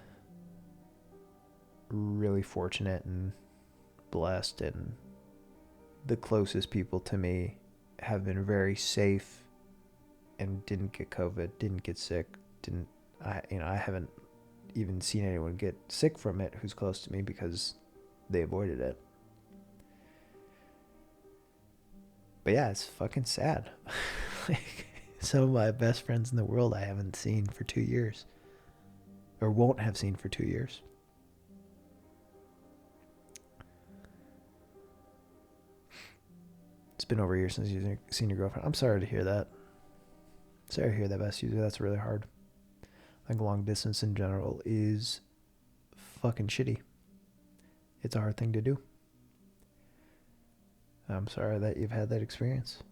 really fortunate and blessed, and the closest people to me have been very safe and didn't get COVID, didn't get sick, didn't I haven't even seen anyone get sick from it who's close to me because they avoided it. But yeah, it's fucking sad. Like, some of my best friends in the world I haven't seen for 2 years, or won't have seen for 2 years. It's been over a year since you've seen your girlfriend. I'm sorry to hear that. Sorry to hear that, best user. That's really hard. I think long distance in general is fucking shitty. It's a hard thing to do. I'm sorry that you've had that experience.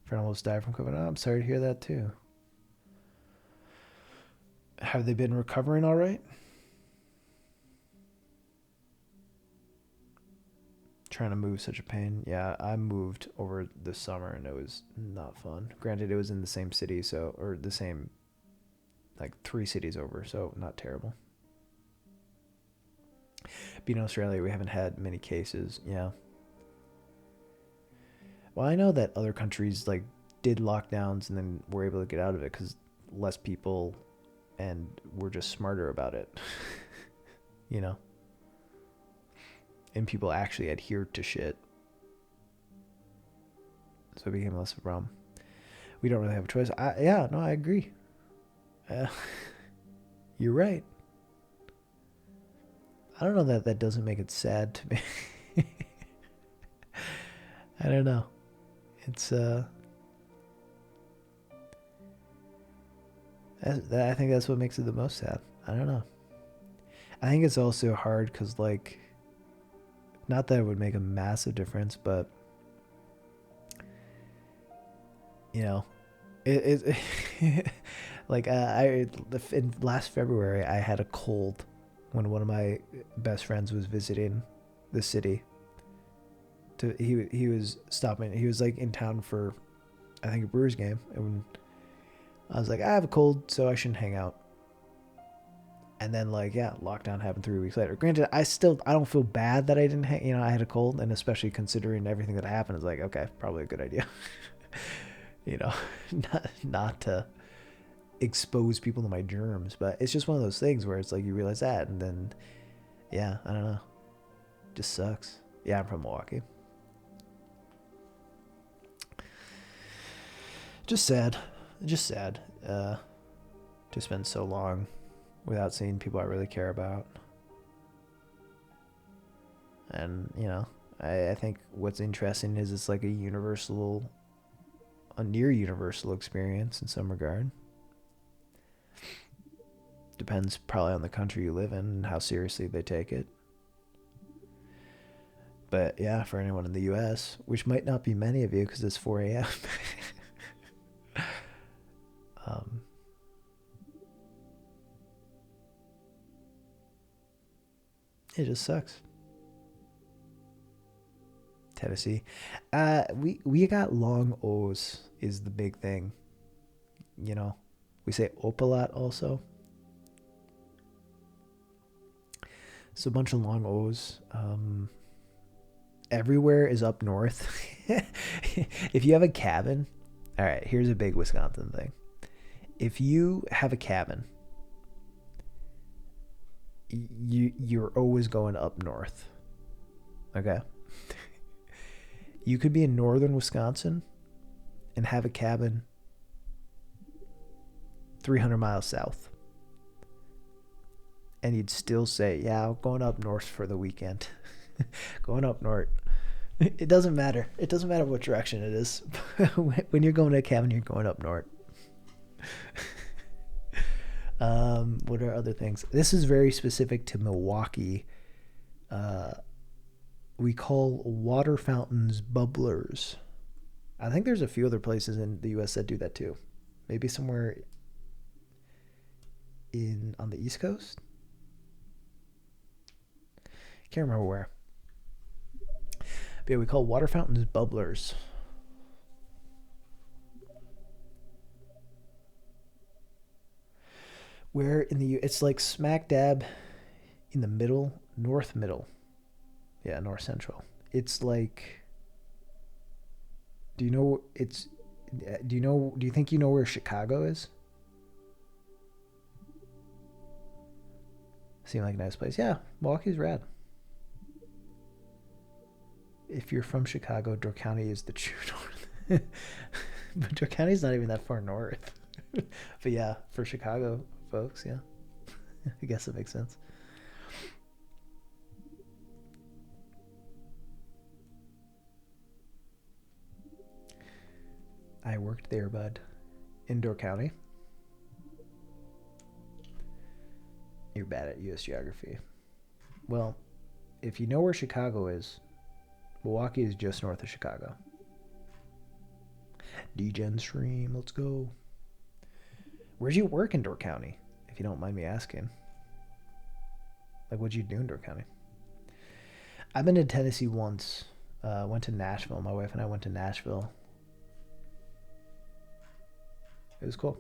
Friend almost died from COVID. Oh, I'm sorry to hear that too. Have they been recovering all right? Trying to move, such a pain. Yeah, I moved over this summer and it was not fun. Granted, it was in the same city, so, or the same, like 3 cities over, so not terrible. Being in Australia, we haven't had many cases. Yeah. Well, I know that other countries like did lockdowns and then were able to get out of it because less people and were just smarter about it. You know? And people actually adhered to shit. So it became less of a problem. We don't really have a choice. I agree. You're right. I don't know that doesn't make it sad to me. I don't know. It's I think that's what makes it the most sad. I don't know. I think it's also hard because, like, not that it would make a massive difference, but you know, it like in last February I had a cold when one of my best friends was visiting the city. He was stopping. He was like in town for, I think, a Brewers game, and I was like, I have a cold, so I shouldn't hang out. And then, like, yeah, lockdown happened 3 weeks later. Granted, I don't feel bad that I didn't I had a cold, and especially considering everything that happened, it's like, okay, probably a good idea. Not to expose people to my germs, but it's just one of those things where it's like you realize that, and then, yeah, I don't know, just sucks. Yeah, I'm from Milwaukee. Just sad, to spend so long without seeing people I really care about. And, I think what's interesting is it's like a near universal experience in some regard. Depends probably on the country you live in and how seriously they take it. But yeah, for anyone in the US, which might not be many of you because it's 4 a.m. It just sucks. Tennessee. We got long O's is the big thing. We say ope a lot also. So a bunch of long O's. Everywhere is up north. If you have a cabin, all right, here's a big Wisconsin thing. If you have a cabin, you're always going up north. Okay? You could be in northern Wisconsin and have a cabin 300 miles south. And you'd still say, yeah, I'm going up north for the weekend. Going up north. It doesn't matter. It doesn't matter what direction it is. When you're going to a cabin, you're going up north. What are other things? This is very specific to Milwaukee. We call water fountains bubblers. I think there's a few other places in the U.S. that do that too. Maybe somewhere on the East Coast. Can't remember where. But yeah, we call water fountains bubblers. Where in the it's like smack dab in the middle, north middle. Yeah, north central. It's like, do you think you know where Chicago is? Seemed like a nice place. Yeah, Milwaukee's rad. If you're from Chicago, Door County is the true north. But Door County's not even that far north. But yeah, for Chicago folks, yeah. I guess it makes sense. I worked there, bud. Indoor County. You're bad at U.S. geography. Well, if you know where Chicago is, Milwaukee is just north of Chicago. D-Gen stream, let's go. Where'd you work in Door County, if you don't mind me asking? Like, what'd you do in Door County? I've been to Tennessee once. Went to Nashville. My wife and I went to Nashville. It was cool.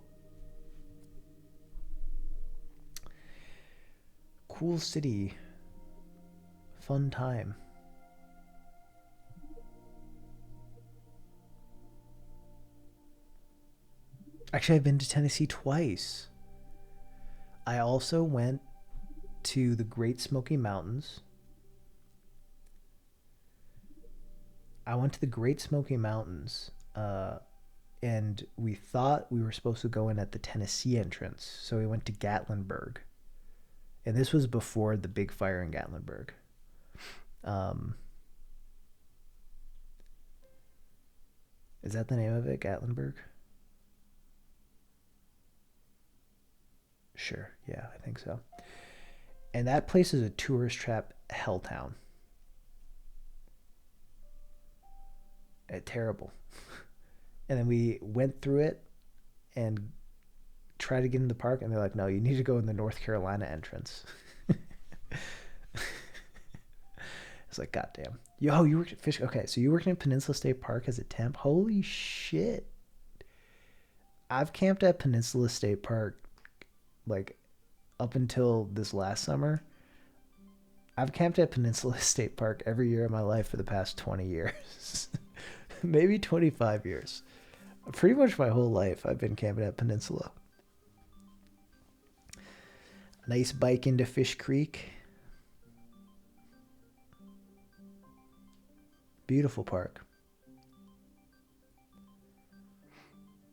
Cool city. Fun time. Actually, I've been to Tennessee twice. I also went to the Great Smoky Mountains. And we thought we were supposed to go in at the Tennessee entrance. So we went to Gatlinburg. And this was before the big fire in Gatlinburg. Is that the name of it, Gatlinburg? Sure, yeah, I think so. And that place is a tourist trap helltown. Terrible. And then we went through it and tried to get in the park, and they're like, no, you need to go in the North Carolina entrance. It's like, goddamn. Yo, you worked at Fish. Okay, so you worked in Peninsula State Park as a temp? Holy shit. I've camped at Peninsula State Park, like, up until this last summer. I've camped at Peninsula State Park every year of my life for the past 20 years. Maybe 25 years. Pretty much my whole life I've been camping at Peninsula. Nice bike into Fish Creek. Beautiful park.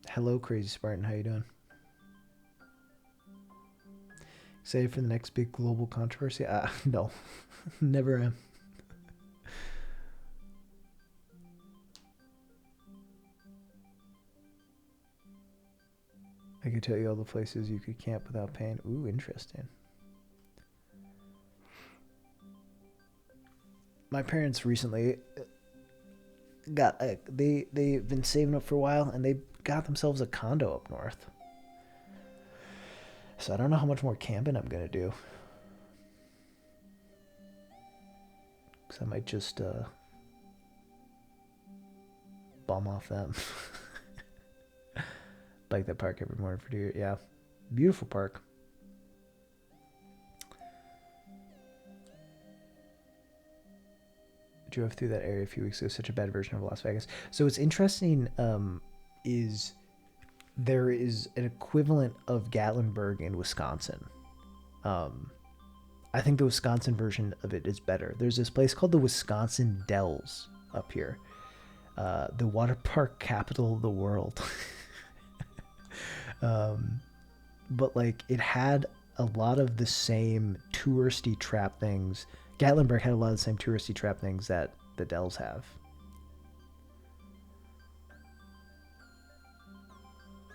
Hello, Crazy Spartan. How you doing? Excited for the next big global controversy? No. Never am. I could tell you all the places you could camp without paying. Ooh, interesting. My parents recently got they've been saving up for a while, and they got themselves a condo up north. So I don't know how much more camping I'm gonna do. Cause I might just bum off them. Bike that park every morning for 2 years. Yeah, beautiful park. Drove through that area a few weeks ago. Such a bad version of Las Vegas. So what's interesting is there is an equivalent of Gatlinburg in Wisconsin. I think the Wisconsin version of it is better. There's this place called the Wisconsin Dells up here. The water park capital of the world. But like it had a lot of the same touristy trap things. Gatlinburg had a lot of the same touristy trap things that the Dells have.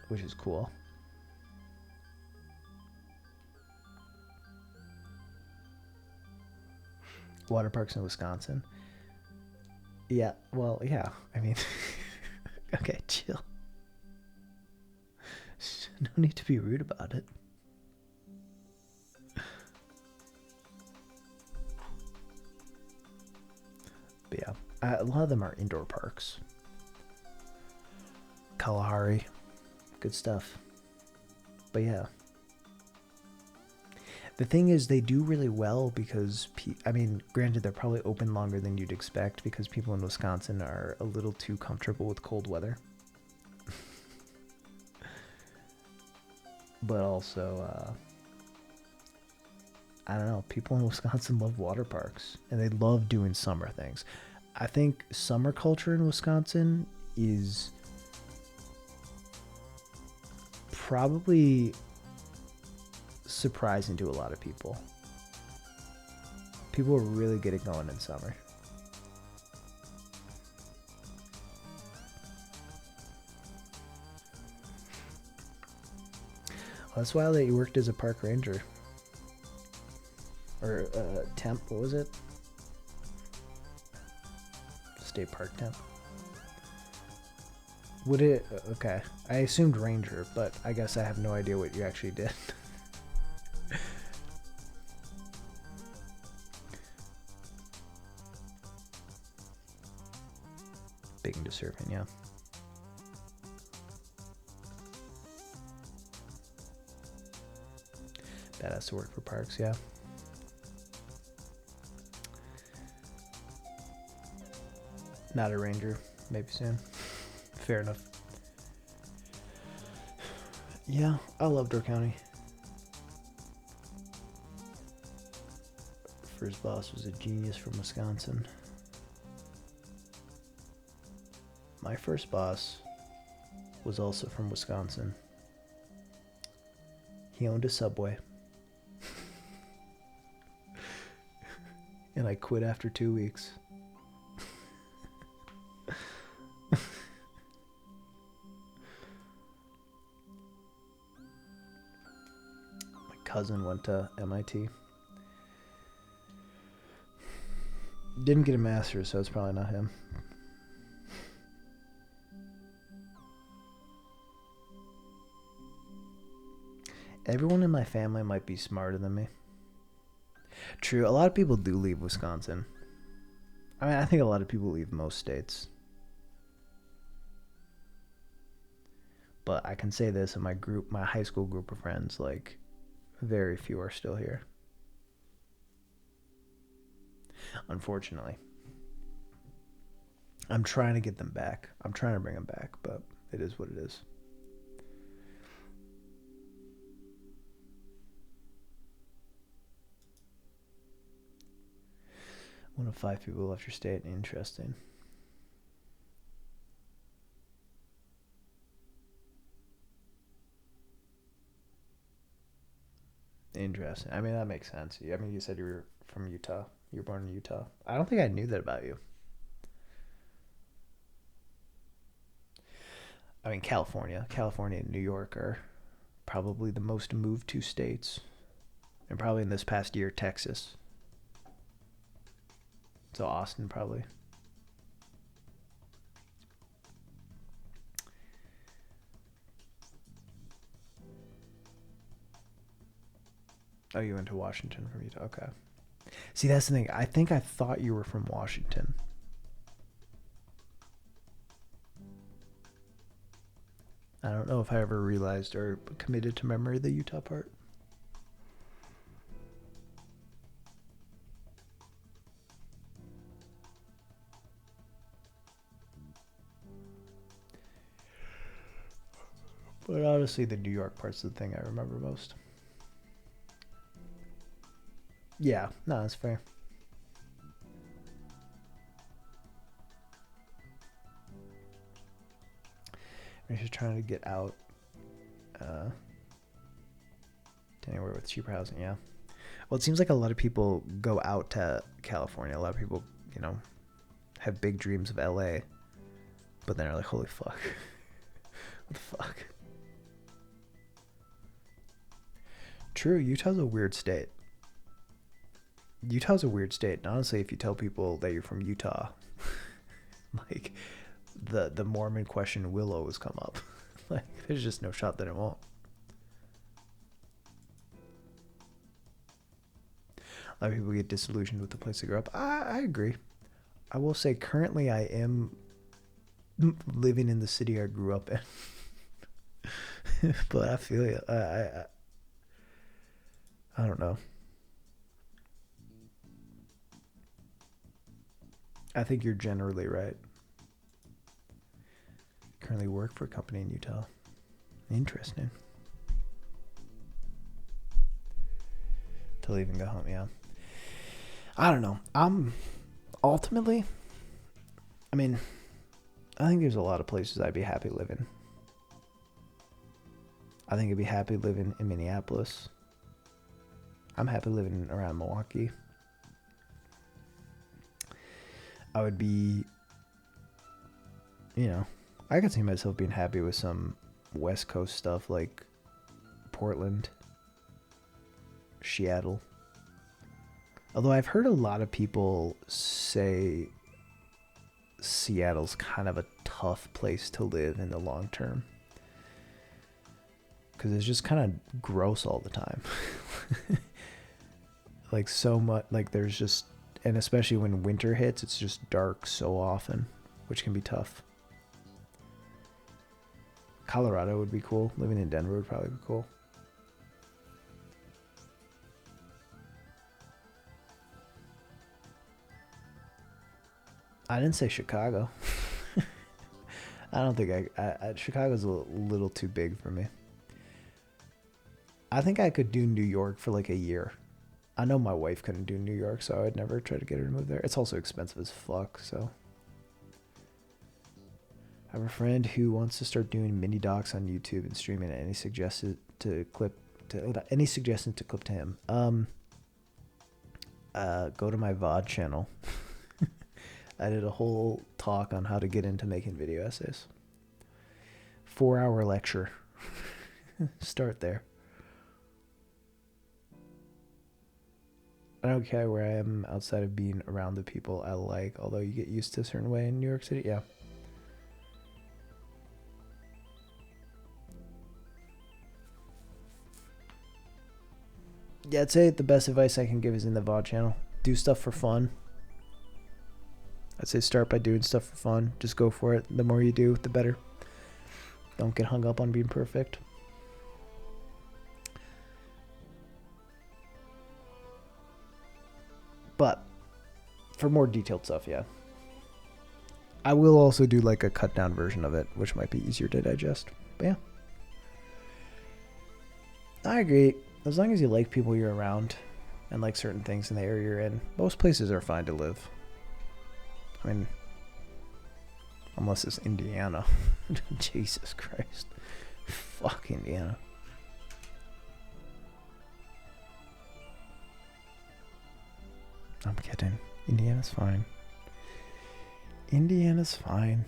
Which is cool. Water parks in Wisconsin. Yeah, well, yeah. I mean, okay, chill. No need to be rude about it. But yeah, a lot of them are indoor parks. Kalahari, good stuff. But yeah. The thing is, they do really well because, I mean, granted, they're probably open longer than you'd expect because people in Wisconsin are a little too comfortable with cold weather. But also, I don't know, people in Wisconsin love water parks and they love doing summer things. I think summer culture in Wisconsin is probably surprising to a lot of people. People are really good at going in summer. That's wild that you worked as a park ranger. Or temp, what was it? State park temp. Would it, okay. I assumed ranger, but I guess I have no idea what you actually did. Big into surfing, yeah. Badass to work for parks, yeah. Not a ranger, maybe soon. Fair enough. Yeah, I love Door County. First boss was a genius from Wisconsin. My first boss was also from Wisconsin. He owned a Subway. And I quit after 2 weeks. My cousin went to MIT. Didn't get a master's, so it's probably not him. Everyone in my family might be smarter than me. True, a lot of people do leave Wisconsin. I mean, I think a lot of people leave most states. But I can say this in my group, my high school group of friends, like, very few are still here. Unfortunately. I'm trying to get them back. I'm trying to bring them back, but it is what it is. One of 5 people left your state. Interesting. Interesting. I mean, that makes sense. I mean, you said you were from Utah. You were born in Utah. I don't think I knew that about you. I mean, California and New York are probably the most moved to states. And probably in this past year, Texas. So Austin, probably. Oh, you went to Washington from Utah. Okay. See, that's the thing. I think I thought you were from Washington. I don't know if I ever realized or committed to memory the Utah part. But honestly, the New York part's the thing I remember most. Yeah, no, that's fair. I'm just trying to get out to anywhere with cheaper housing, yeah. Well, it seems like a lot of people go out to California. A lot of people, you know, have big dreams of LA, but then are like, holy fuck. What the fuck? True, Utah's a weird state. Utah's a weird state. And honestly, if you tell people that you're from Utah, like, the Mormon question will always come up. Like, there's just no shot that it won't. A lot of people get disillusioned with the place they grew up. I agree. I will say currently I am living in the city I grew up in. But I feel you. I don't know. I think you're generally right. Currently work for a company in Utah. Interesting. To leave and go home, yeah. I don't know. Ultimately, I mean, I think there's a lot of places I'd be happy living. I think I'd be happy living in Minneapolis. I'm happy living around Milwaukee. I would be, you know, I could see myself being happy with some West Coast stuff like Portland, Seattle. Although I've heard a lot of people say Seattle's kind of a tough place to live in the long term. Because it's just kind of gross all the time. Like so much, like there's just, and especially when winter hits, it's just dark so often, which can be tough. Colorado would be cool. Living in Denver would probably be cool. I didn't say Chicago. I don't think Chicago's a little too big for me. I think I could do New York for like a year. I know my wife couldn't do New York, so I would never try to get her to move there. It's also expensive as fuck, so. I have a friend who wants to start doing mini docs on YouTube and streaming it. Any suggestions to clip to him? Go to my VOD channel. I did a whole talk on how to get into making video essays. 4-hour lecture. Start there. I don't care where I am outside of being around the people I like, although you get used to a certain way in New York City. Yeah. Yeah, I'd say the best advice I can give is in the VOD channel. Do stuff for fun. I'd say start by doing stuff for fun. Just go for it. The more you do, the better. Don't get hung up on being perfect. But for more detailed stuff, yeah. I will also do like a cut down version of it, which might be easier to digest. But yeah. I agree. As long as you like people you're around and like certain things in the area you're in, most places are fine to live. I mean, unless it's Indiana. Jesus Christ. Fuck Indiana. I'm kidding. Indiana's fine. Indiana's fine.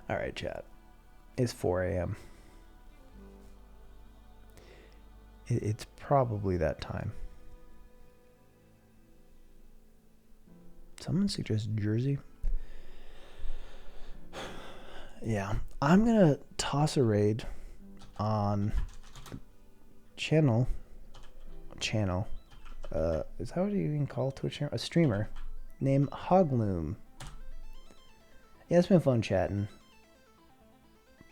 Alright, chat. It's 4 a.m. It's probably that time. Someone suggest Jersey? Yeah. I'm going to toss a raid on channel. Is that what you can call Twitch? A streamer named Hogloom. Yeah, it's been fun chatting.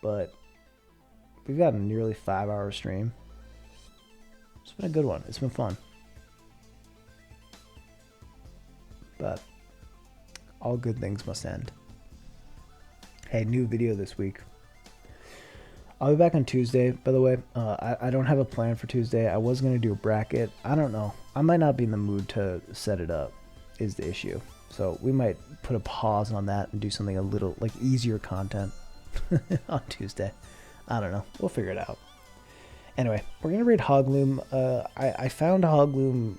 But we've got a nearly 5-hour stream. It's been a good one. It's been fun. But all good things must end. Hey, new video this week. I'll be back on Tuesday, by the way. I don't have a plan for Tuesday. I was going to do a bracket. I don't know. I might not be in the mood to set it up, is the issue. So we might put a pause on that and do something a little, like, easier content on Tuesday. I don't know. We'll figure it out. Anyway, we're going to read Hogloom. I found Hogloom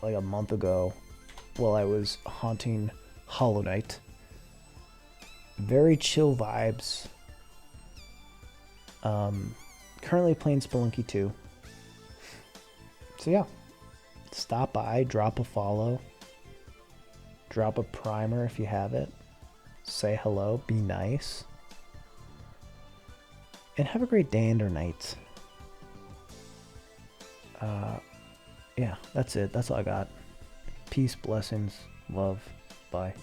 like a month ago while I was haunting Hollow Knight. Very chill vibes. Currently playing Spelunky 2. So yeah, stop by, drop a follow, drop a primer if you have it, say hello, be nice, and have a great day and or night. Yeah, that's it. That's all I got. Peace, blessings, love, bye.